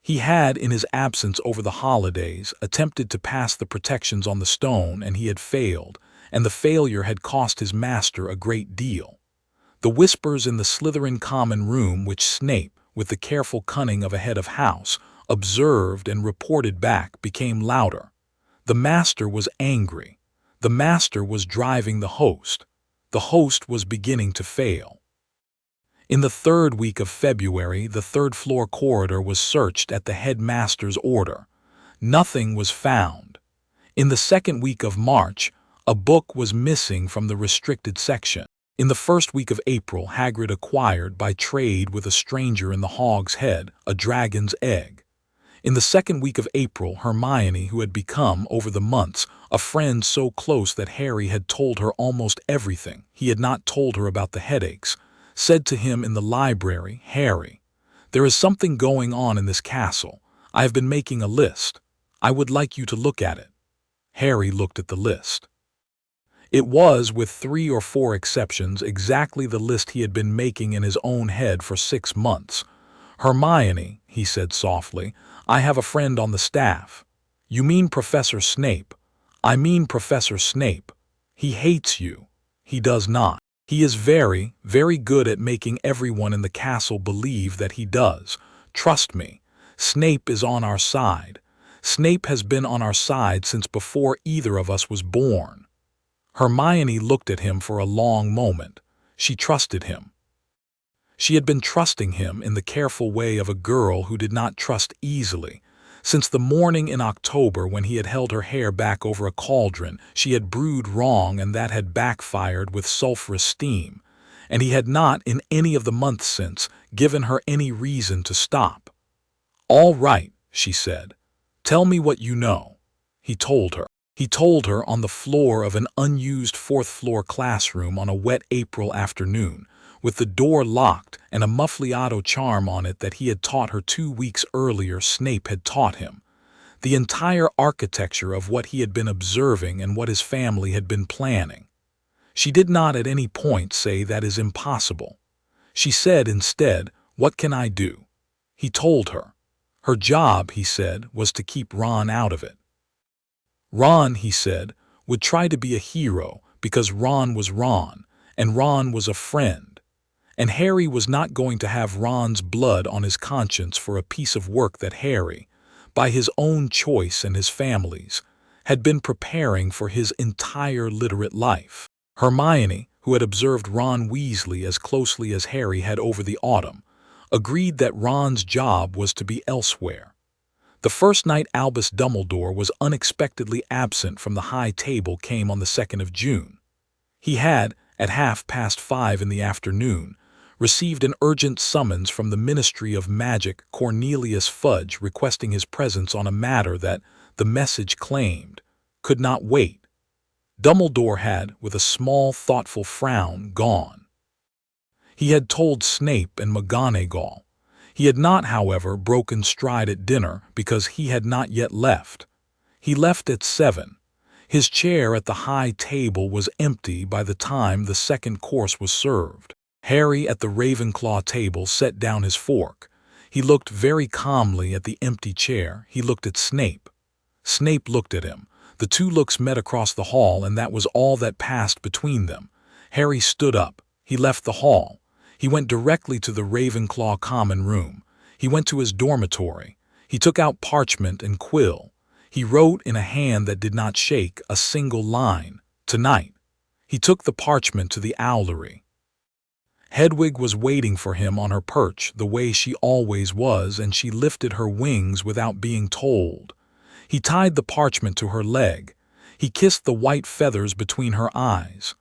He had, in his absence over the holidays, attempted to pass the protections on the stone, and he had failed, and the failure had cost his master a great deal. The whispers in the Slytherin common room which Snape, with the careful cunning of a head of house, observed and reported back became louder. The master was angry. The master was driving the host. The host was beginning to fail. In the 3rd week of February, the 3rd floor corridor was searched at the headmaster's order. Nothing was found. In the 2nd week of March, a book was missing from the restricted section. In the 1st week of April, Hagrid acquired by trade with a stranger in the Hog's Head a dragon's egg. In the 2nd week of April, Hermione, who had become, over the months, a friend so close that Harry had told her almost everything he had not told her about the headaches, said to him in the library, "Harry, there is something going on in this castle. I have been making a list. I would like you to look at it." Harry looked at the list. It was, with 3 or 4 exceptions, exactly the list he had been making in his own head for 6 months. "Hermione," he said softly, "I have a friend on the staff." "You mean Professor Snape?" "I mean Professor Snape. He hates you." "He does not. He is very, very good at making everyone in the castle believe that he does. Trust me, Snape is on our side. Snape has been on our side since before either of us was born." Hermione looked at him for a long moment. She trusted him. She had been trusting him in the careful way of a girl who did not trust easily. Since the morning in October when he had held her hair back over a cauldron, she had brewed wrong, and that had backfired with sulphurous steam, and he had not, in any of the months since, given her any reason to stop. "All right," she said. "Tell me what you know." He told her. He told her on the floor of an unused 4th-floor classroom on a wet April afternoon, with the door locked and a muffliato charm on it that he had taught her 2 weeks earlier. Snape had taught him the entire architecture of what he had been observing and what his family had been planning. She did not at any point say that is impossible. She said instead, "What can I do?" He told her. Her job, he said, was to keep Ron out of it. Ron, he said, would try to be a hero because Ron was Ron, and Ron was a friend. And Harry was not going to have Ron's blood on his conscience for a piece of work that Harry, by his own choice and his family's, had been preparing for his entire literate life. Hermione, who had observed Ron Weasley as closely as Harry had over the autumn, agreed that Ron's job was to be elsewhere. The first night Albus Dumbledore was unexpectedly absent from the high table came on the 2nd of June. He had, at 5:30 in the afternoon, received an urgent summons from the Ministry of Magic Cornelius Fudge requesting his presence on a matter that, the message claimed, could not wait. Dumbledore had, with a small thoughtful frown, gone. He had told Snape and McGonagall. He had not, however, broken stride at dinner because he had not yet left. He left at 7. His chair at the high table was empty by the time the 2nd course was served. Harry at the Ravenclaw table set down his fork. He looked very calmly at the empty chair. He looked at Snape. Snape looked at him. The 2 looks met across the hall, and that was all that passed between them. Harry stood up. He left the hall. He went directly to the Ravenclaw common room. He went to his dormitory. He took out parchment and quill. He wrote in a hand that did not shake a single line, "Tonight." He took the parchment to the owlery. Hedwig was waiting for him on her perch the way she always was, and she lifted her wings without being told. He tied the parchment to her leg. He kissed the white feathers between her eyes.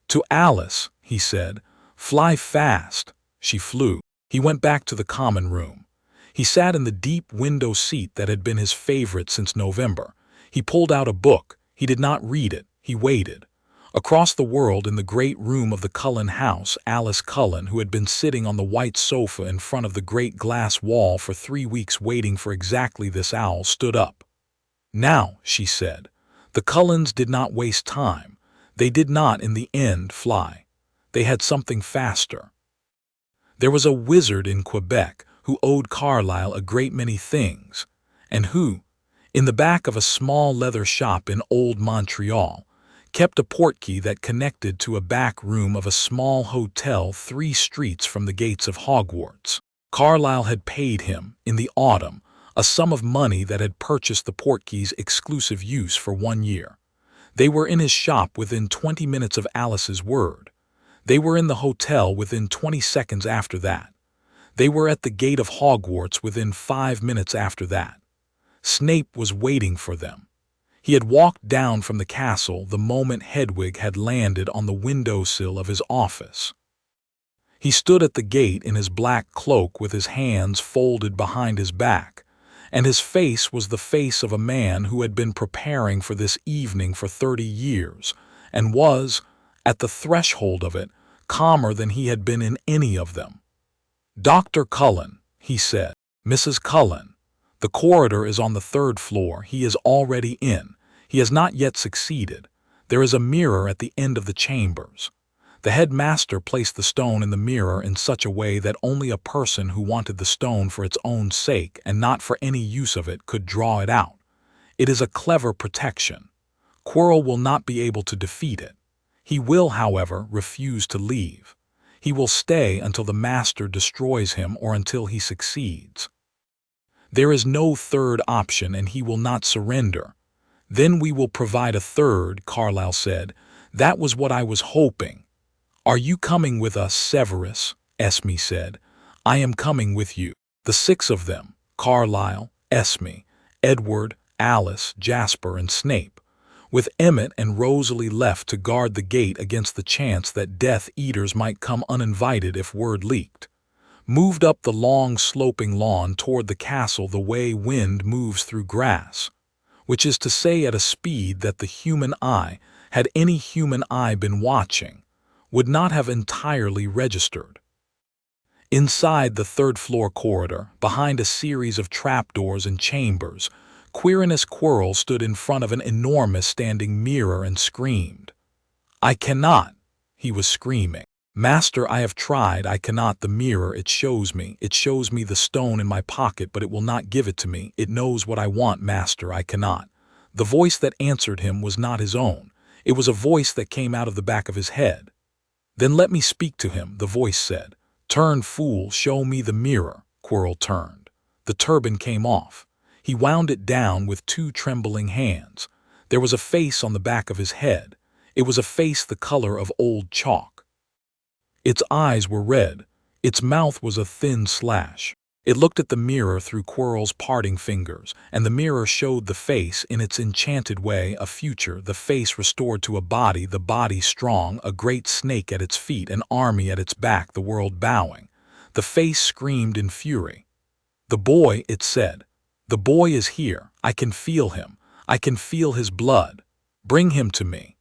"To Alice," he said. "Fly fast." She flew. He went back to the common room. He sat in the deep window seat that had been his favorite since November. He pulled out a book. He did not read it. He waited. Across the world, in the great room of the Cullen house, Alice Cullen, who had been sitting on the white sofa in front of the great glass wall for 3 weeks waiting for exactly this owl, stood up. "Now," she said. The Cullens did not waste time. They did not, in the end, fly. They had something faster. There was a wizard in Quebec who owed Carlisle a great many things, and who, in the back of a small leather shop in old Montreal, kept a portkey that connected to a back room of a small hotel 3 streets from the gates of Hogwarts. Carlisle had paid him, in the autumn, a sum of money that had purchased the portkey's exclusive use for 1 year. They were in his shop within 20 minutes of Alice's word. They were in the hotel within 20 seconds after that. They were at the gate of Hogwarts within 5 minutes after that. Snape was waiting for them. He had walked down from the castle the moment Hedwig had landed on the windowsill of his office. He stood at the gate in his black cloak with his hands folded behind his back, and his face was the face of a man who had been preparing for this evening for 30 years, and was, at the threshold of it, calmer than he had been in any of them. "Dr. Cullen," he said. "Mrs. Cullen. The corridor is on the 3rd floor. He is already in. He has not yet succeeded. There is a mirror at the end of the chambers." The headmaster placed the stone in the mirror in such a way that only a person who wanted the stone for its own sake and not for any use of it could draw it out. It is a clever protection. Quirrell will not be able to defeat it. He will, however, refuse to leave. He will stay until the master destroys him or until he succeeds. There is no third option, and he will not surrender. "Then we will provide a third," Carlisle said. "That was what I was hoping." "Are you coming with us, Severus?" Esme said. "I am coming with you." The 6 of them, Carlisle, Esme, Edward, Alice, Jasper, and Snape, with Emmett and Rosalie left to guard the gate against the chance that Death Eaters might come uninvited if word leaked, moved up the long sloping lawn toward the castle the way wind moves through grass, which is to say at a speed that the human eye, had any human eye been watching, would not have entirely registered. Inside the 3rd floor corridor, behind a series of trapdoors and chambers, Quirinus Quirrell stood in front of an enormous standing mirror and screamed. "I cannot," he was screaming. "Master, I have tried, I cannot. The mirror, it shows me the stone in my pocket, but it will not give it to me. It knows what I want, master, I cannot." The voice that answered him was not his own. It was a voice that came out of the back of his head. "Then let me speak to him," the voice said. "Turn, fool, show me the mirror." Quirrell turned. The turban came off. He wound it down with 2 trembling hands. There was a face on the back of his head. It was a face the color of old chalk. Its eyes were red. Its mouth was a thin slash. It looked at the mirror through Quirrell's parting fingers, and the mirror showed the face in its enchanted way, a future, the face restored to a body, the body strong, a great snake at its feet, an army at its back, the world bowing. The face screamed in fury. "The boy," it said. "The boy is here. I can feel him. I can feel his blood. Bring him to me."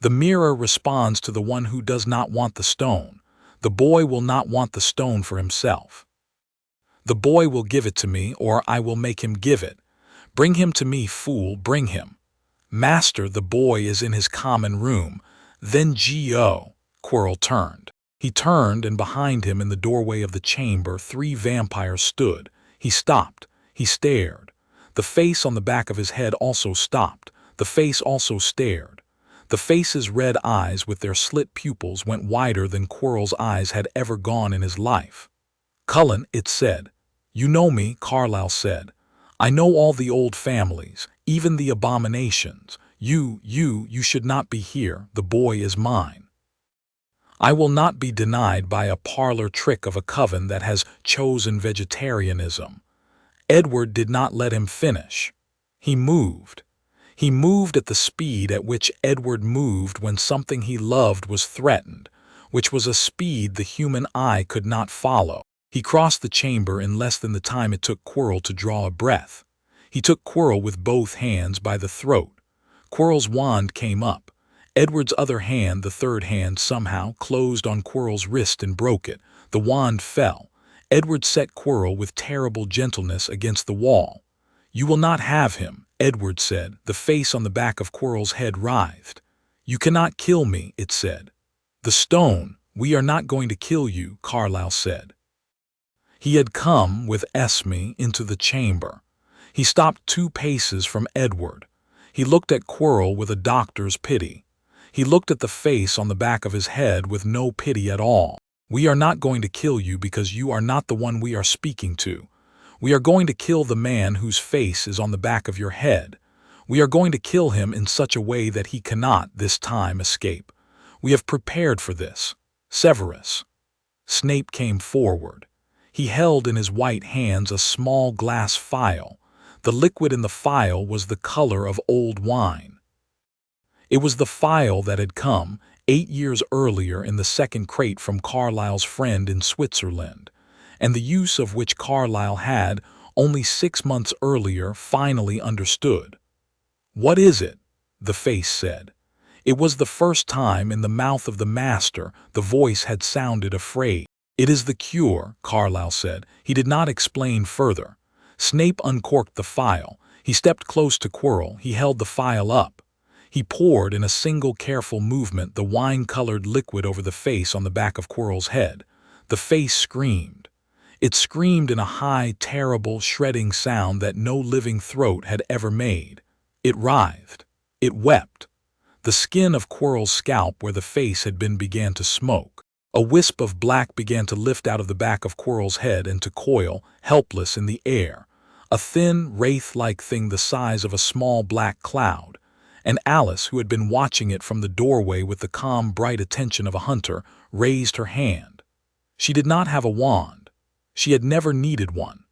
The mirror responds to the one who does not want the stone. The boy will not want the stone for himself. "The boy will give it to me, or I will make him give it. Bring him to me, fool, bring him." "Master, the boy is in his common room." "Then G.O." Quirrell turned. He turned, and behind him in the doorway of the chamber 3 vampires stood. He stopped. He stared. The face on the back of his head also stopped. The face also stared. The face's red eyes with their slit pupils went wider than Quirrell's eyes had ever gone in his life. "Cullen," it said. "You know me," Carlisle said. "I know all the old families, even the abominations. You should not be here. The boy is mine." I will not be denied by a parlor trick of a coven that has chosen vegetarianism. Edward did not let him finish. He moved. He moved at the speed at which Edward moved when something he loved was threatened, which was a speed the human eye could not follow. He crossed the chamber in less than the time it took Quirrell to draw a breath. He took Quirrell with both hands by the throat. Quirrell's wand came up. Edward's other hand, the third hand, somehow closed on Quirrell's wrist and broke it. The wand fell. Edward set Quirrell with terrible gentleness against the wall. "You will not have him," Edward said. The face on the back of Quirrell's head writhed. "You cannot kill me," it said. "The stone, we are not going to kill you," Carlisle said. He had come, with Esme, into the chamber. He stopped 2 paces from Edward. He looked at Quirrell with a doctor's pity. He looked at the face on the back of his head with no pity at all. "We are not going to kill you because you are not the one we are speaking to. We are going to kill the man whose face is on the back of your head. We are going to kill him in such a way that he cannot, this time, escape. We have prepared for this. Severus." Snape came forward. He held in his white hands a small glass phial. The liquid in the phial was the color of old wine. It was the phial that had come, 8 years earlier, in the second crate from Carlisle's friend in Switzerland, and the use of which Carlisle had, only 6 months earlier, finally understood. "What is it?" the face said. It was the first time in the mouth of the master the voice had sounded afraid. "It is the cure," Carlisle said. He did not explain further. Snape uncorked the phial. He stepped close to Quirrell. He held the phial up. He poured in a single careful movement the wine-colored liquid over the face on the back of Quirrell's head. The face screamed. It screamed in a high, terrible, shredding sound that no living throat had ever made. It writhed. It wept. The skin of Quirrell's scalp where the face had been began to smoke. A wisp of black began to lift out of the back of Quirrell's head and to coil, helpless, in the air. A thin, wraith-like thing the size of a small black cloud. And Alice, who had been watching it from the doorway with the calm, bright attention of a hunter, raised her hand. She did not have a wand. She had never needed one.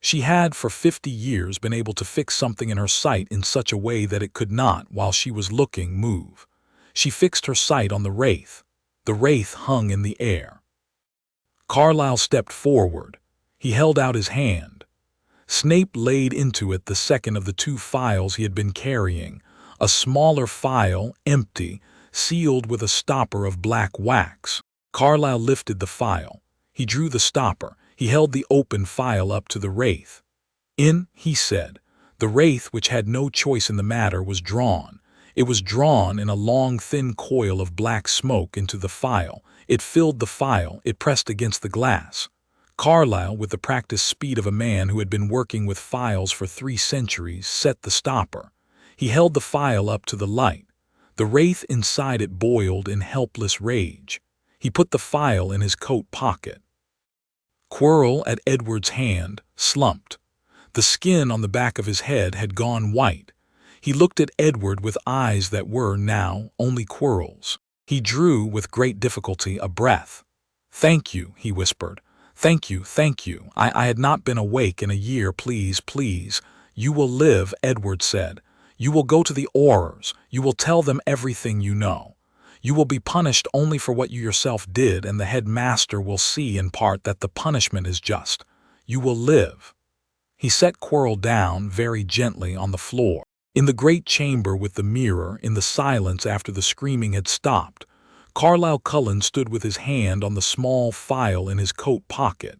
She had, for 50 years, been able to fix something in her sight in such a way that it could not, while she was looking, move. She fixed her sight on the wraith. The wraith hung in the air. Carlisle stepped forward. He held out his hand. Snape laid into it the second of the 2 phials he had been carrying, a smaller phial, empty, sealed with a stopper of black wax. Carlisle lifted the phial. He drew the stopper. He held the open phial up to the wraith. "In," he said. The wraith, which had no choice in the matter, was drawn. It was drawn in a long, thin coil of black smoke into the phial. It filled the phial. It pressed against the glass. Carlisle, with the practiced speed of a man who had been working with phials for 3 centuries, set the stopper. He held the phial up to the light. The wraith inside it boiled in helpless rage. He put the phial in his coat pocket. Quirrell, at Edward's hand, slumped. The skin on the back of his head had gone white. He looked at Edward with eyes that were, now, only Quirrell's. He drew, with great difficulty, a breath. "Thank you," he whispered. "Thank you, thank you. I had not been awake in a year. Please, please." "You will live," Edward said. "You will go to the Aurors. You will tell them everything you know. You will be punished only for what you yourself did, and the headmaster will see in part that the punishment is just. You will live." He set Quirrell down very gently on the floor. In the great chamber with the mirror, in the silence after the screaming had stopped, Carlisle Cullen stood with his hand on the small phial in his coat pocket,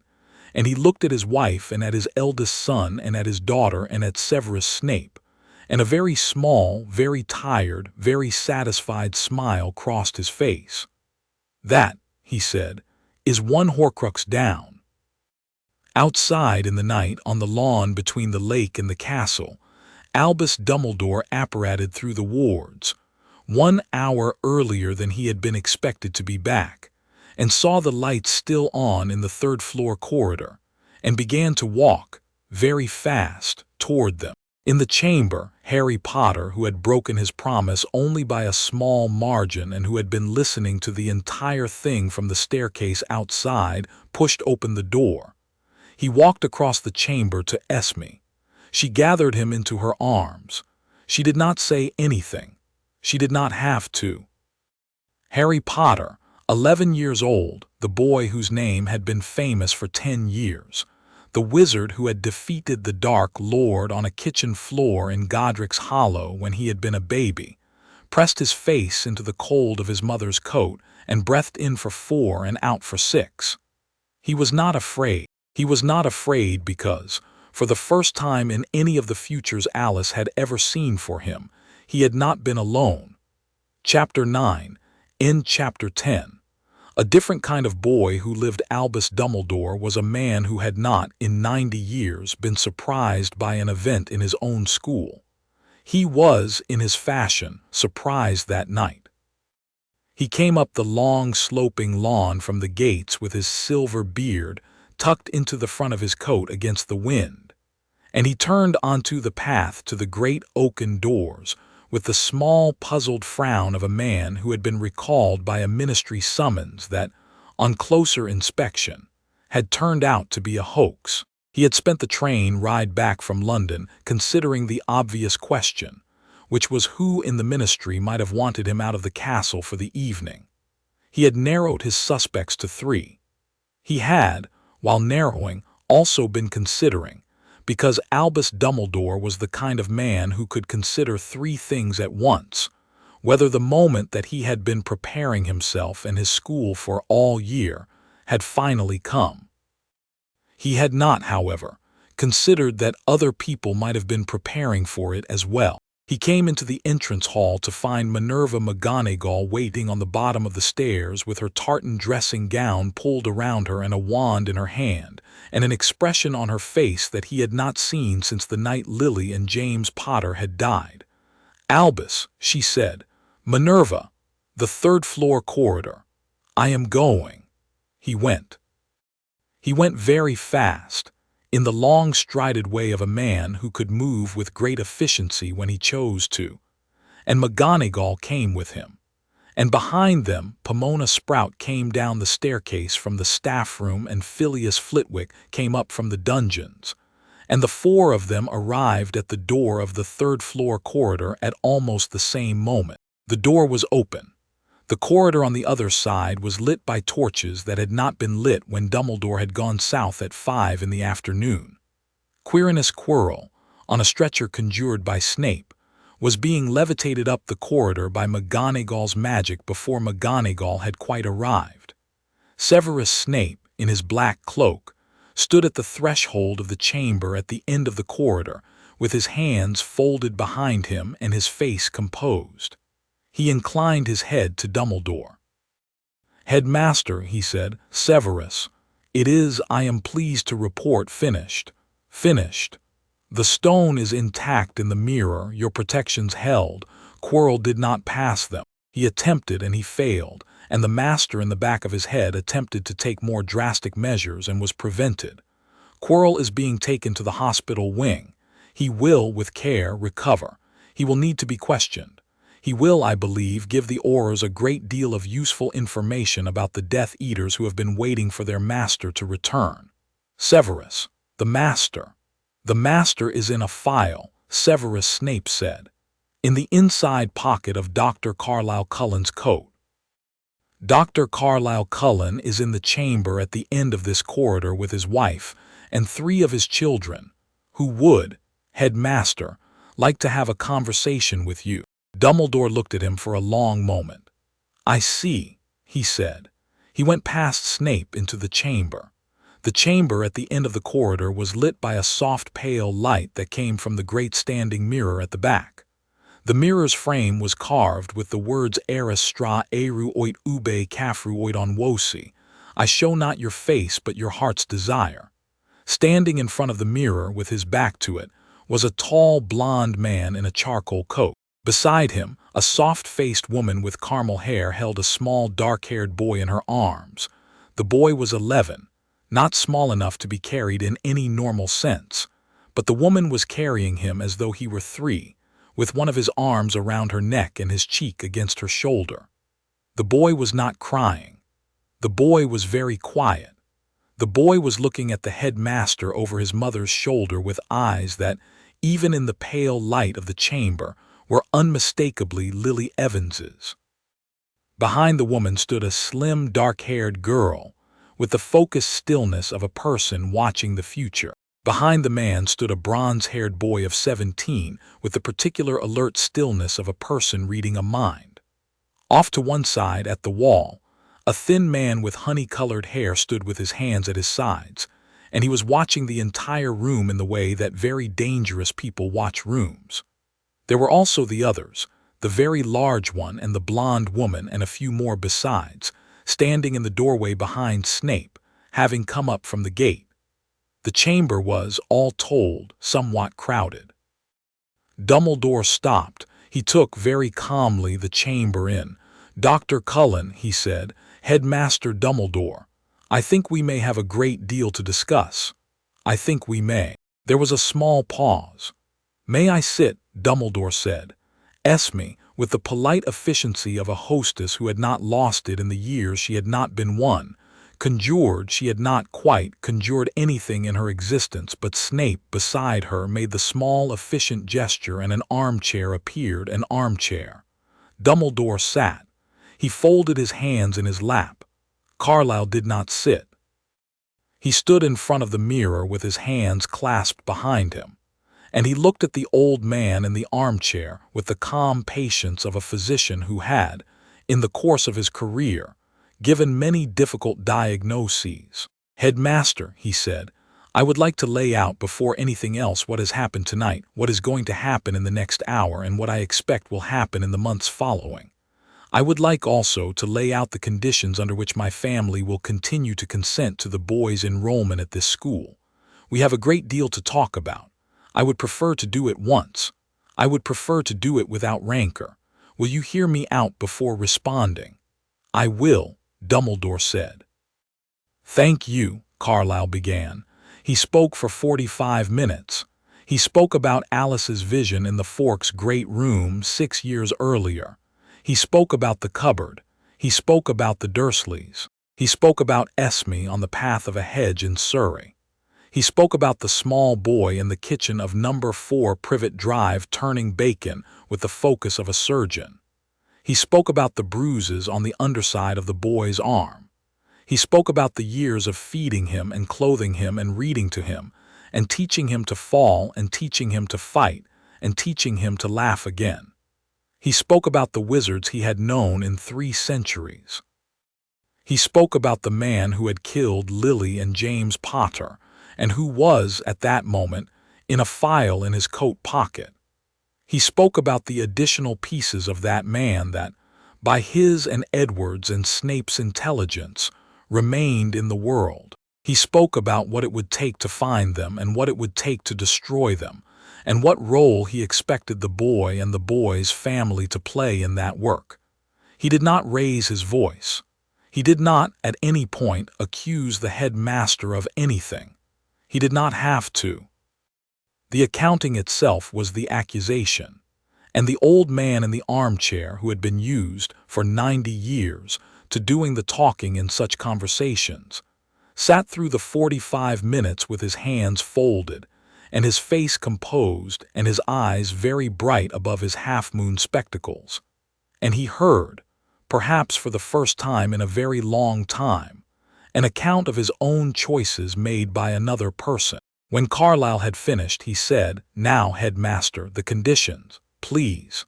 and he looked at his wife and at his eldest son and at his daughter and at Severus Snape, and a very small, very tired, very satisfied smile crossed his face. "That," he said, "is 1 Horcrux down." Outside in the night, on the lawn between the lake and the castle, Albus Dumbledore apparated through the wards, 1 hour earlier than he had been expected to be back, and saw the lights still on in the 3rd-floor corridor, and began to walk, very fast, toward them. In the chamber, Harry Potter, who had broken his promise only by a small margin and who had been listening to the entire thing from the staircase outside, pushed open the door. He walked across the chamber to Esme. She gathered him into her arms. She did not say anything. She did not have to. Harry Potter, 11 years old, the boy whose name had been famous for 10 years, the wizard who had defeated the Dark Lord on a kitchen floor in Godric's Hollow when he had been a baby, pressed his face into the cold of his mother's coat and breathed in for 4 and out for 6. He was not afraid. He was not afraid because, for the first time in any of the futures Alice had ever seen for him, he had not been alone. Chapter 9. In Chapter 10. A different kind of boy who lived Albus Dumbledore was a man who had not, in 90 years, been surprised by an event in his own school. He was, in his fashion, surprised that night. He came up the long, sloping lawn from the gates with his silver beard tucked into the front of his coat against the wind, and he turned onto the path to the great oaken doors with the small, puzzled frown of a man who had been recalled by a ministry summons that, on closer inspection, had turned out to be a hoax. He had spent the train ride back from London considering the obvious question, which was who in the ministry might have wanted him out of the castle for the evening. He had narrowed his suspects to 3. He had, while narrowing, also been considering, because Albus Dumbledore was the kind of man who could consider 3 things at once, whether the moment that he had been preparing himself and his school for all year had finally come. He had not, however, considered that other people might have been preparing for it as well. He came into the entrance hall to find Minerva McGonagall waiting on the bottom of the stairs with her tartan dressing gown pulled around her and a wand in her hand, and an expression on her face that he had not seen since the night Lily and James Potter had died. "Albus," she said, "Minerva, the 3rd-floor corridor. I am going." He went. He went very fast, in the long strided way of a man who could move with great efficiency when he chose to, and McGonagall came with him. And behind them, Pomona Sprout came down the staircase from the staff room and Phileas Flitwick came up from the dungeons, and the 4 of them arrived at the door of the 3rd-floor corridor at almost the same moment. The door was open. The corridor on the other side was lit by torches that had not been lit when Dumbledore had gone south at 5 in the afternoon. Quirinus Quirrell, on a stretcher conjured by Snape, was being levitated up the corridor by McGonagall's magic before McGonagall had quite arrived. Severus Snape, in his black cloak, stood at the threshold of the chamber at the end of the corridor, with his hands folded behind him and his face composed. He inclined his head to Dumbledore. "Headmaster," he said, "Severus, it is, I am pleased to report, finished. Finished. The stone is intact in the mirror your protections held. Quirrell did not pass them. He attempted and he failed, and the master in the back of his head attempted to take more drastic measures and was prevented. Quirrell is being taken to the hospital wing. He will, with care, recover. He will need to be questioned. He will, I believe, give the Aurors a great deal of useful information about the Death Eaters who have been waiting for their master to return." "Severus, the master." "The master is in a file," Severus Snape said, "in the inside pocket of Dr. Carlisle Cullen's coat. Dr. Carlisle Cullen is in the chamber at the end of this corridor with his wife and 3 of his children, who would, headmaster, like to have a conversation with you." Dumbledore looked at him for a long moment. "I see," he said. He went past Snape into the chamber. The chamber at the end of the corridor was lit by a soft pale light that came from the great standing mirror at the back. The mirror's frame was carved with the words Eris stra eru oit ube cafru oit on wosi, I show not your face but your heart's desire. Standing in front of the mirror with his back to it was a tall blond man in a charcoal coat. Beside him, a soft-faced woman with caramel hair held a small dark-haired boy in her arms. The boy was 11, not small enough to be carried in any normal sense, but the woman was carrying him as though he were 3, with one of his arms around her neck and his cheek against her shoulder. The boy was not crying. The boy was very quiet. The boy was looking at the headmaster over his mother's shoulder with eyes that, even in the pale light of the chamber, were unmistakably Lily Evans's. Behind the woman stood a slim, dark-haired girl, with the focused stillness of a person watching the future. Behind the man stood a bronze-haired boy of 17, with the particular alert stillness of a person reading a mind. Off to one side, at the wall, a thin man with honey-colored hair stood with his hands at his sides, and he was watching the entire room in the way that very dangerous people watch rooms. There were also the others, the very large one and the blonde woman and a few more besides, standing in the doorway behind Snape, having come up from the gate. The chamber was, all told, somewhat crowded. Dumbledore stopped. He took very calmly the chamber in. "Dr. Cullen," he said, "Headmaster Dumbledore, I think we may have a great deal to discuss. I think we may." There was a small pause. "May I sit?" Dumbledore said. Esme, with the polite efficiency of a hostess who had not lost it in the years she had not been one, conjured she had not quite conjured anything in her existence, but Snape beside her made the small efficient gesture and an armchair appeared, an armchair. Dumbledore sat. He folded his hands in his lap. Carlisle did not sit. He stood in front of the mirror with his hands clasped behind him, and he looked at the old man in the armchair with the calm patience of a physician who had, in the course of his career, given many difficult diagnoses. "Headmaster," he said, "I would like to lay out before anything else what has happened tonight, what is going to happen in the next hour, and what I expect will happen in the months following. I would like also to lay out the conditions under which my family will continue to consent to the boy's enrollment at this school. We have a great deal to talk about. I would prefer to do it once. I would prefer to do it without rancor. Will you hear me out before responding?" "I will," Dumbledore said. "Thank you," Carlisle began. He spoke for 45 minutes. He spoke about Alice's vision in the Forks' great room 6 years earlier. He spoke about the cupboard. He spoke about the Dursleys. He spoke about Esme on the path of a hedge in Surrey. He spoke about the small boy in the kitchen of number 4 Privet Drive turning bacon with the focus of a surgeon. He spoke about the bruises on the underside of the boy's arm. He spoke about the years of feeding him and clothing him and reading to him, and teaching him to fall and teaching him to fight and teaching him to laugh again. He spoke about the wizards he had known in 3 centuries. He spoke about the man who had killed Lily and James Potter, and who was, at that moment, in a file in his coat pocket. He spoke about the additional pieces of that man that, by his and Edward's and Snape's intelligence, remained in the world. He spoke about what it would take to find them and what it would take to destroy them, and what role he expected the boy and the boy's family to play in that work. He did not raise his voice. He did not, at any point, accuse the headmaster of anything. He did not have to. The accounting itself was the accusation, and the old man in the armchair who had been used for 90 years to doing the talking in such conversations, sat through the 45 minutes with his hands folded, and his face composed and his eyes very bright above his half-moon spectacles. And he heard, perhaps for the first time in a very long time, an account of his own choices made by another person. When Carlisle had finished, he said, "Now, headmaster, the conditions, please.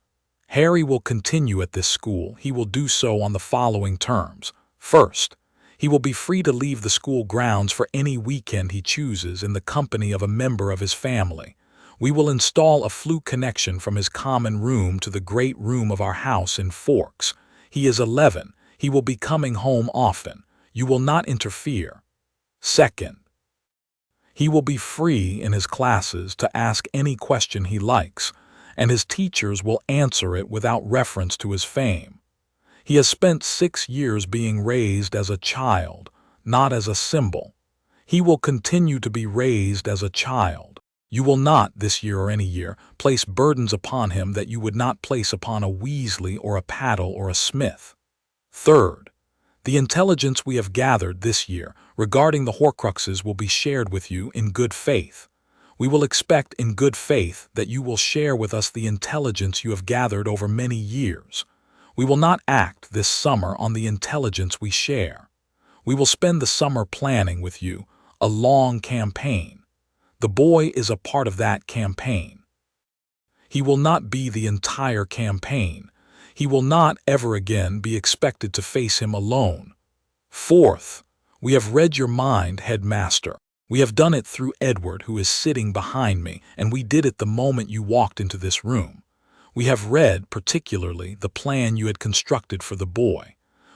Harry will continue at this school. He will do so on the following terms. First, he will be free to leave the school grounds for any weekend he chooses in the company of a member of his family. We will install a flute connection from his common room to the great room of our house in Forks. He is 11. He will be coming home often. You will not interfere. Second, he will be free in his classes to ask any question he likes, and his teachers will answer it without reference to his fame. He has spent 6 years being raised as a child, not as a symbol. He will continue to be raised as a child. You will not, this year or any year, place burdens upon him that you would not place upon a Weasley or a Paddle or a Smith. Third, the intelligence we have gathered this year regarding the Horcruxes will be shared with you in good faith. We will expect in good faith that you will share with us the intelligence you have gathered over many years. We will not act this summer on the intelligence we share. We will spend the summer planning with you a long campaign. The boy is a part of that campaign. He will not be the entire campaign. He will not ever again be expected to face him alone. Fourth, we have read your mind, Headmaster. We have done it through Edward, who is sitting behind me, and we did it the moment you walked into this room. We have read, particularly, the plan you had constructed for the boy.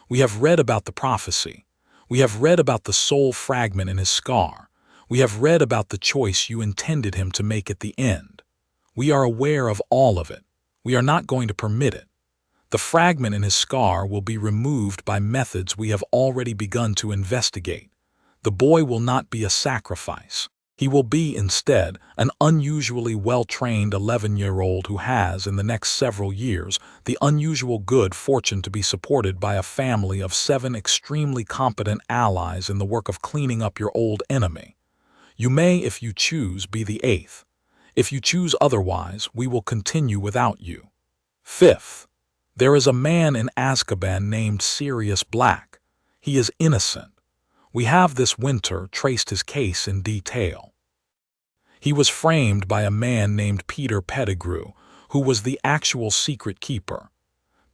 We have read about the prophecy. We have read about the soul fragment in his scar. We have read about the choice you intended him to make at the end. We are aware of all of it. We are not going to permit it. The fragment in his scar will be removed by methods we have already begun to investigate. The boy will not be a sacrifice. He will be, instead, an unusually well-trained 11-year-old who has, in the next several years, the unusual good fortune to be supported by a family of 7 extremely competent allies in the work of cleaning up your old enemy. You may, if you choose, be the 8th. If you choose otherwise, we will continue without you. Fifth, there is a man in Azkaban named Sirius Black. He is innocent. We have this winter traced his case in detail. He was framed by a man named Peter Pettigrew, who was the actual secret keeper.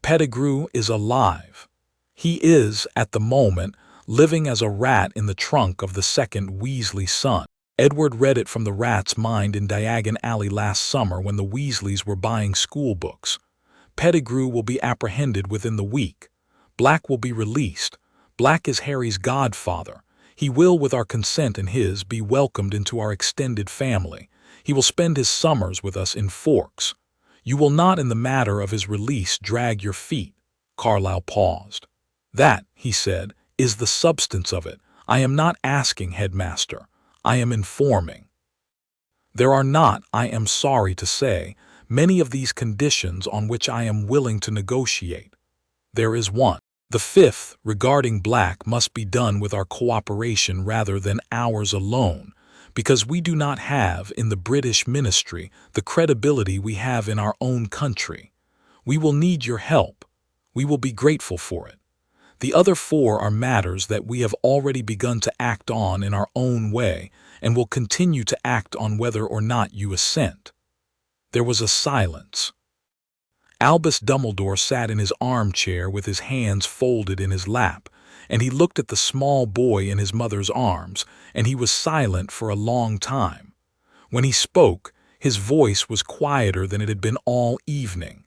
Pettigrew is alive. He is, at the moment, living as a rat in the trunk of the second Weasley son. Edward read it from the rat's mind in Diagon Alley last summer when the Weasleys were buying school books. Pettigrew will be apprehended within the week. Black will be released. Black is Harry's godfather. He will, with our consent and his, be welcomed into our extended family. He will spend his summers with us in Forks. You will not, in the matter of his release, drag your feet. Carlisle paused. That, he said, is the substance of it. I am not asking, Headmaster. I am informing. There are not, I am sorry to say, many of these conditions on which I am willing to negotiate. There is one. The 5th, regarding Black, must be done with our cooperation rather than ours alone, because we do not have, in the British ministry, the credibility we have in our own country. We will need your help. We will be grateful for it. The other 4 are matters that we have already begun to act on in our own way, and will continue to act on whether or not you assent. There was a silence. Albus Dumbledore sat in his armchair with his hands folded in his lap, and he looked at the small boy in his mother's arms, and he was silent for a long time. When he spoke, his voice was quieter than it had been all evening.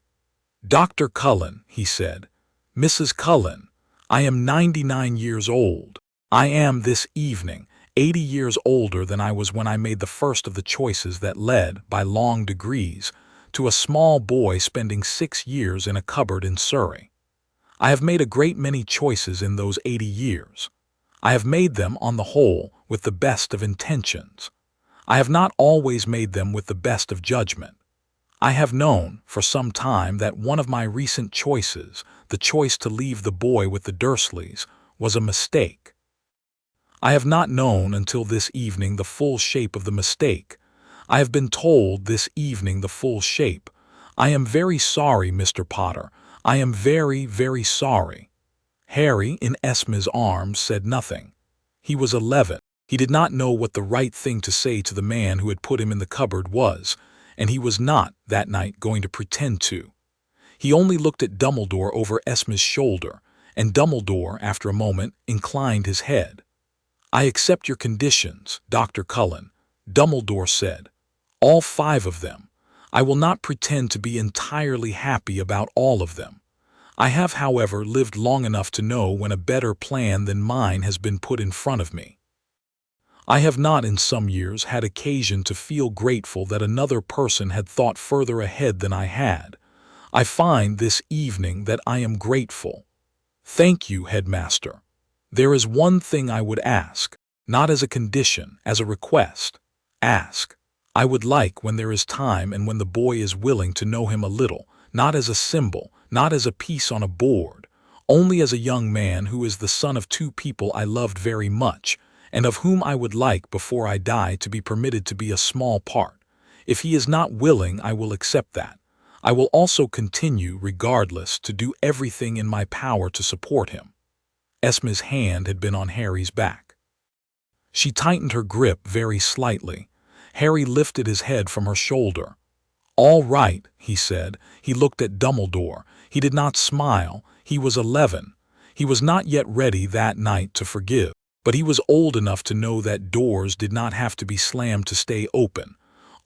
"Dr. Cullen," he said, "Mrs. Cullen, I am 99 years old. I am, this evening, 80 years older than I was when I made the first of the choices that led, by long degrees, to a small boy spending 6 years in a cupboard in Surrey. I have made a great many choices in those 80 years. I have made them, on the whole, with the best of intentions. I have not always made them with the best of judgment. I have known, for some time, that one of my recent choices, the choice to leave the boy with the Dursleys, was a mistake. I have not known until this evening the full shape of the mistake. I have been told this evening the full shape. I am very sorry, Mr. Potter. I am very, very sorry." Harry, in Esme's arms, said nothing. He was 11. He did not know what the right thing to say to the man who had put him in the cupboard was, and he was not, that night, going to pretend to. He only looked at Dumbledore over Esme's shoulder, and Dumbledore, after a moment, inclined his head. "I accept your conditions, Dr. Cullen," Dumbledore said. "All 5 of them. I will not pretend to be entirely happy about all of them. I have, however, lived long enough to know when a better plan than mine has been put in front of me. I have not in some years had occasion to feel grateful that another person had thought further ahead than I had. I find this evening that I am grateful. Thank you, Headmaster. There is one thing I would ask, not as a condition, as a request. Ask. I would like, when there is time and when the boy is willing, to know him a little, not as a symbol, not as a piece on a board, only as a young man who is the son of two people I loved very much, and of whom I would like, before I die, to be permitted to be a small part. If he is not willing, I will accept that. I will also continue, regardless, to do everything in my power to support him." Esme's hand had been on Harry's back. She tightened her grip very slightly. Harry lifted his head from her shoulder. "All right," he said. He looked at Dumbledore. He did not smile. He was 11. He was not yet ready that night to forgive, but he was old enough to know that doors did not have to be slammed to stay open.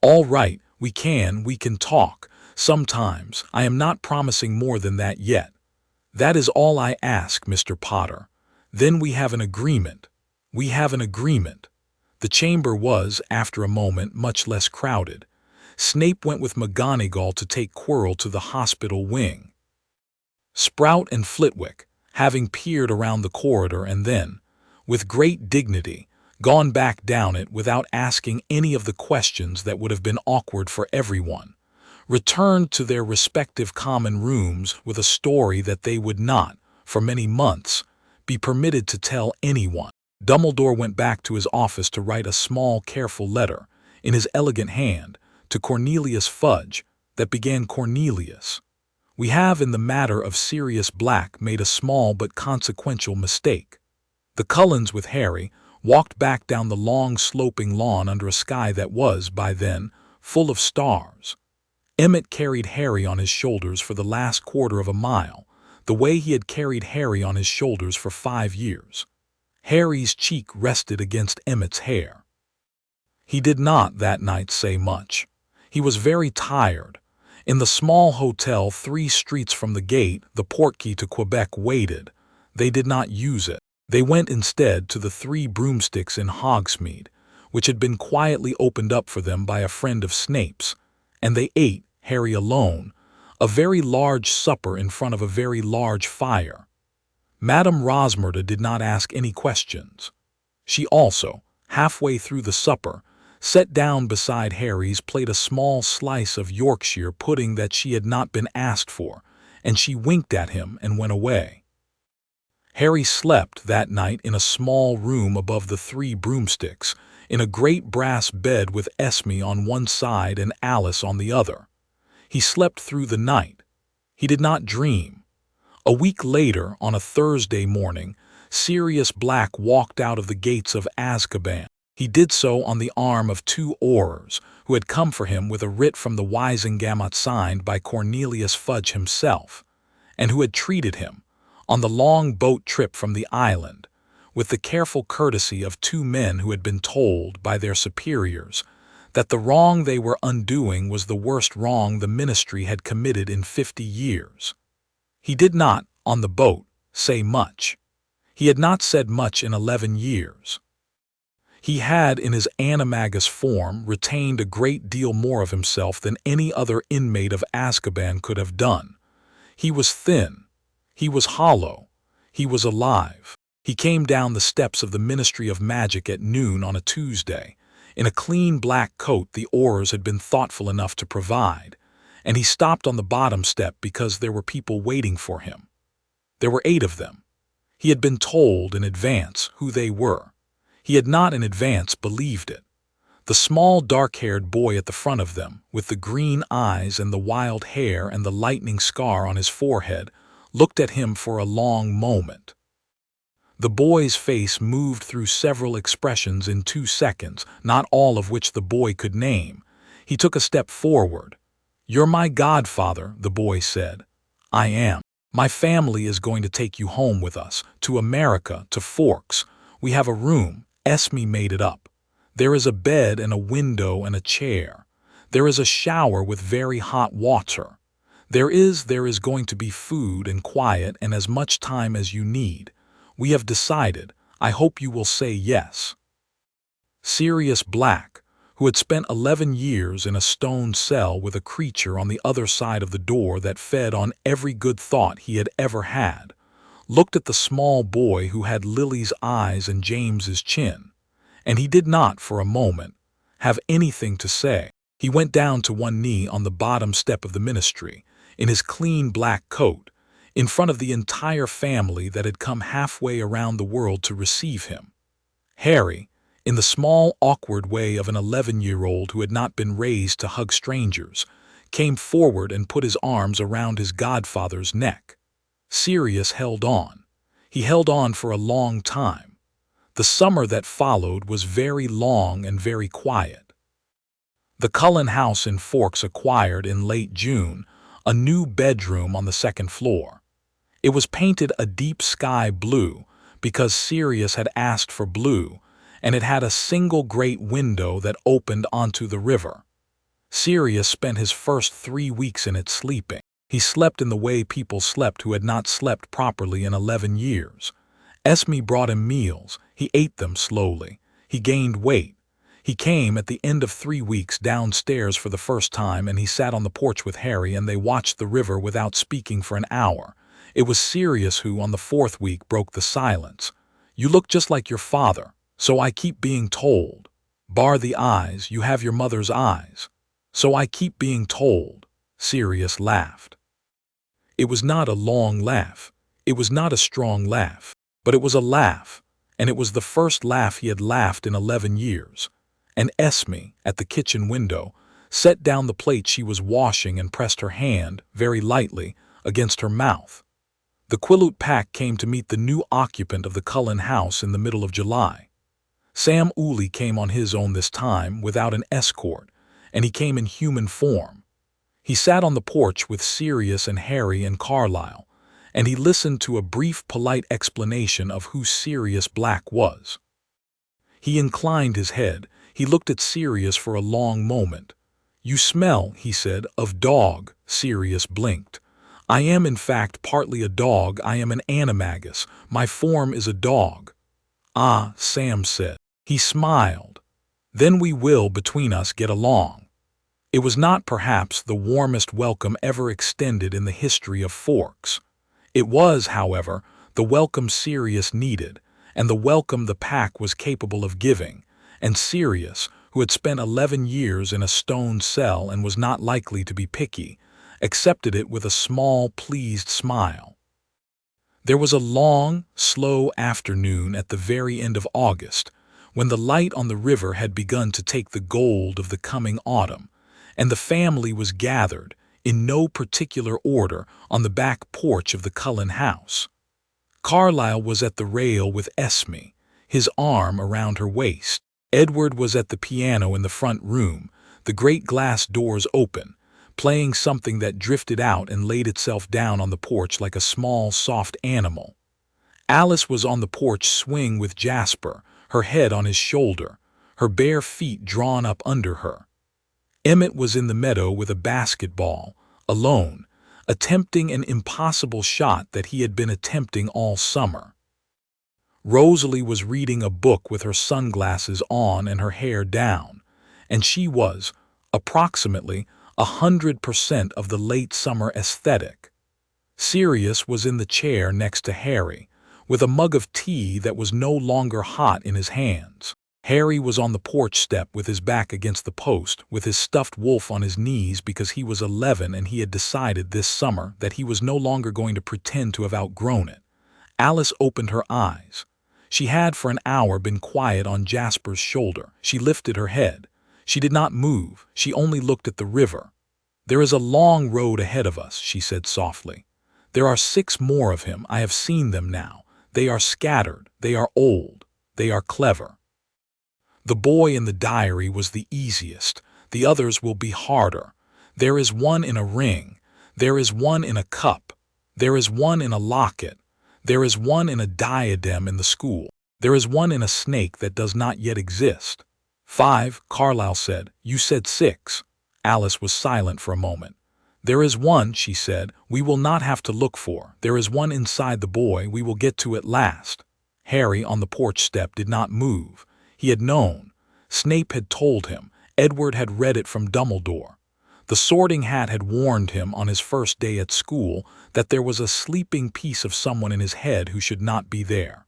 "All right, we can talk. Sometimes. I am not promising more than that yet. That is all I ask, Mr. Potter. Then we have an agreement. We have an agreement." The chamber was, after a moment, much less crowded. Snape went with McGonagall to take Quirrell to the hospital wing. Sprout and Flitwick, having peered around the corridor and then, with great dignity, gone back down it without asking any of the questions that would have been awkward for everyone, returned to their respective common rooms with a story that they would not, for many months, be permitted to tell anyone. Dumbledore went back to his office to write a small, careful letter, in his elegant hand, to Cornelius Fudge, that began Cornelius. "We have, in the matter of Sirius Black, made a small but consequential mistake." The Cullens, with Harry, walked back down the long sloping lawn under a sky that was, by then, full of stars. Emmett carried Harry on his shoulders for the last quarter of a mile, the way he had carried Harry on his shoulders for 5 years. Harry's cheek rested against Emmett's hair. He did not, that night, say much. He was very tired. In the small hotel 3 streets from the gate, the portkey to Quebec waited. They did not use it. They went instead to the 3 Broomsticks in Hogsmeade, which had been quietly opened up for them by a friend of Snape's, and they ate, Harry alone, a very large supper in front of a very large fire. Madame Rosmerta did not ask any questions. She also, halfway through the supper, set down beside Harry's plate a small slice of Yorkshire pudding that she had not been asked for, and she winked at him and went away. Harry slept that night in a small room above the 3 Broomsticks, in a great brass bed with Esme on one side and Alice on the other. He slept through the night. He did not dream. A week later, on a Thursday morning, Sirius Black walked out of the gates of Azkaban. He did so on the arm of 2 Aurors, who had come for him with a writ from the Wizengamot signed by Cornelius Fudge himself, and who had treated him, on the long boat trip from the island, with the careful courtesy of 2 men who had been told by their superiors that the wrong they were undoing was the worst wrong the ministry had committed in 50 years. He did not, on the boat, say much. He had not said much in 11 years. He had, in his animagus form, retained a great deal more of himself than any other inmate of Azkaban could have done. He was thin. He was hollow. He was alive. He came down the steps of the Ministry of Magic at noon on a Tuesday, in a clean black coat the Aurors had been thoughtful enough to provide, and he stopped on the bottom step because there were people waiting for him. There were 8 of them. He had been told in advance who they were. He had not in advance believed it. The small dark-haired boy at the front of them, with the green eyes and the wild hair and the lightning scar on his forehead, looked at him for a long moment. The boy's face moved through several expressions in 2 seconds, not all of which the boy could name. He took a step forward. "You're my godfather," the boy said. "I am. My family is going to take you home with us, to America, to Forks. We have a room. Esme made it up. There is a bed and a window and a chair. There is a shower with very hot water. There is going to be food and quiet and as much time as you need. We have decided. I hope you will say yes." Sirius Black, who had spent 11 years in a stone cell with a creature on the other side of the door that fed on every good thought he had ever had, looked at the small boy who had Lily's eyes and James's chin, and he did not, for a moment, have anything to say. He went down to one knee on the bottom step of the ministry, in his clean black coat, in front of the entire family that had come halfway around the world to receive him. Harry, in the small, awkward way of an 11-year-old who had not been raised to hug strangers, came forward and put his arms around his godfather's neck. Sirius held on. He held on for a long time. The summer that followed was very long and very quiet. The Cullen house in Forks acquired in late June a new bedroom on the second floor. It was painted a deep sky blue because Sirius had asked for blue, and it had a single great window that opened onto the river. Sirius spent his first 3 weeks in it sleeping. He slept in the way people slept who had not slept properly in 11 years. Esme brought him meals. He ate them slowly. He gained weight. He came at the end of 3 weeks downstairs for the first time, and he sat on the porch with Harry, and they watched the river without speaking for an hour. It was Sirius who, on the 4th week, broke the silence. "You look just like your father, so I keep being told. Bar the eyes, you have your mother's eyes. So I keep being told." Sirius laughed. It was not a long laugh. It was not a strong laugh. But it was a laugh, and it was the first laugh he had laughed in 11 years. And Esme, at the kitchen window, set down the plate she was washing and pressed her hand, very lightly, against her mouth. The Quillut pack came to meet the new occupant of the Cullen house in the middle of July. Sam Uli came on his own this time, without an escort, and he came in human form. He sat on the porch with Sirius and Harry and Carlisle, and he listened to a brief, polite explanation of who Sirius Black was. He inclined his head. He looked at Sirius for a long moment. "You smell," he said, "of dog." Sirius blinked. "I am in fact partly a dog. I am an animagus. My form is a dog." "Ah," Sam said. He smiled. "Then we will, between us, get along." It was not perhaps the warmest welcome ever extended in the history of Forks. It was, however, the welcome Sirius needed, and the welcome the pack was capable of giving, and Sirius, who had spent 11 years in a stone cell and was not likely to be picky, accepted it with a small, pleased smile. There was a long, slow afternoon at the very end of August, when the light on the river had begun to take the gold of the coming autumn, and the family was gathered, in no particular order, on the back porch of the Cullen house. Carlisle was at the rail with Esme, his arm around her waist. Edward was at the piano in the front room, the great glass doors open, playing something that drifted out and laid itself down on the porch like a small, soft animal. Alice was on the porch swing with Jasper, her head on his shoulder, her bare feet drawn up under her. Emmett was in the meadow with a basketball, alone, attempting an impossible shot that he had been attempting all summer. Rosalie was reading a book with her sunglasses on and her hair down, and she was, approximately, 100% of the late summer aesthetic. Sirius was in the chair next to Harry, with a mug of tea that was no longer hot in his hands. Harry was on the porch step with his back against the post, with his stuffed wolf on his knees because he was 11 and he had decided this summer that he was no longer going to pretend to have outgrown it. Alice opened her eyes. She had for an hour been quiet on Jasper's shoulder. She lifted her head. She did not move. She only looked at the river. "There is a long road ahead of us," she said softly. "There are 6 more of him. I have seen them now. They are scattered. They are old. They are clever. The boy in the diary was the easiest. The others will be harder. There is one in a ring. There is one in a cup. There is one in a locket. There is one in a diadem in the school. There is one in a snake that does not yet exist." 5, Carlisle said. "You said 6. Alice was silent for a moment. "There is one," she said, "we will not have to look for. There is one inside the boy. We will get to it last." Harry, on the porch step, did not move. He had known. Snape had told him. Edward had read it from Dumbledore. The Sorting Hat had warned him on his first day at school that there was a sleeping piece of someone in his head who should not be there.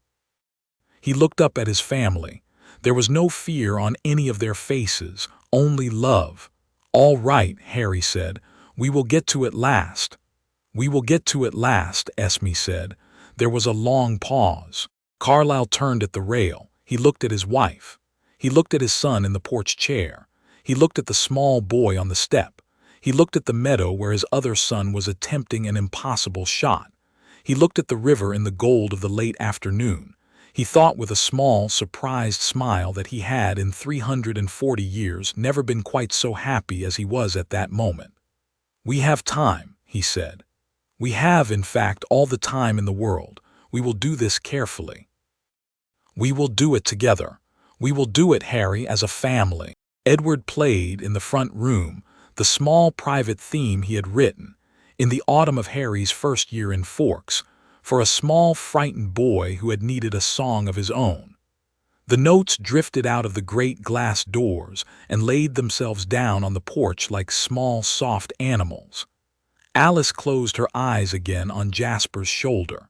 He looked up at his family. There was no fear on any of their faces, only love. "All right," Harry said. "We will get to it last." "We will get to it last," Esme said. There was a long pause. Carlisle turned at the rail. He looked at his wife. He looked at his son in the porch chair. He looked at the small boy on the step. He looked at the meadow where his other son was attempting an impossible shot. He looked at the river in the gold of the late afternoon. He thought with a small, surprised smile that he had in 340 years never been quite so happy as he was at that moment. "We have time," he said. "We have, in fact, all the time in the world. We will do this carefully. We will do it together. We will do it, Harry, as a family." Edward played in the front room the small private theme he had written, in the autumn of Harry's first year in Forks, for a small frightened boy who had needed a song of his own. The notes drifted out of the great glass doors and laid themselves down on the porch like small soft animals. Alice closed her eyes again on Jasper's shoulder.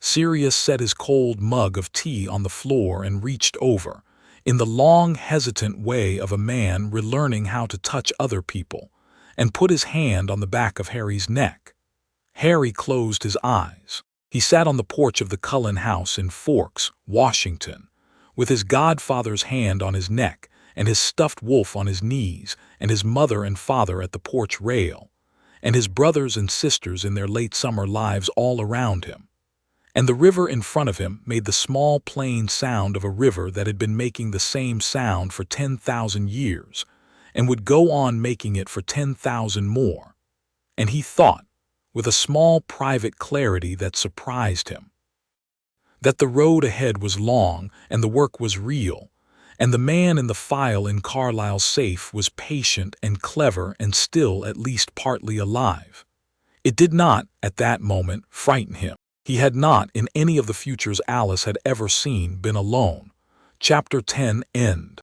Sirius set his cold mug of tea on the floor and reached over, in the long, hesitant way of a man relearning how to touch other people, and put his hand on the back of Harry's neck. Harry closed his eyes. He sat on the porch of the Cullen house in Forks, Washington, with his godfather's hand on his neck and his stuffed wolf on his knees and his mother and father at the porch rail, and his brothers and sisters in their late summer lives all around him. And the river in front of him made the small plain sound of a river that had been making the same sound for 10,000 years, and would go on making it for 10,000 more. And he thought, with a small private clarity that surprised him, that the road ahead was long and the work was real, and the man in the file in Carlisle's safe was patient and clever and still at least partly alive. It did not, at that moment, frighten him. He had not, in any of the futures Alice had ever seen, been alone. Chapter 10 End.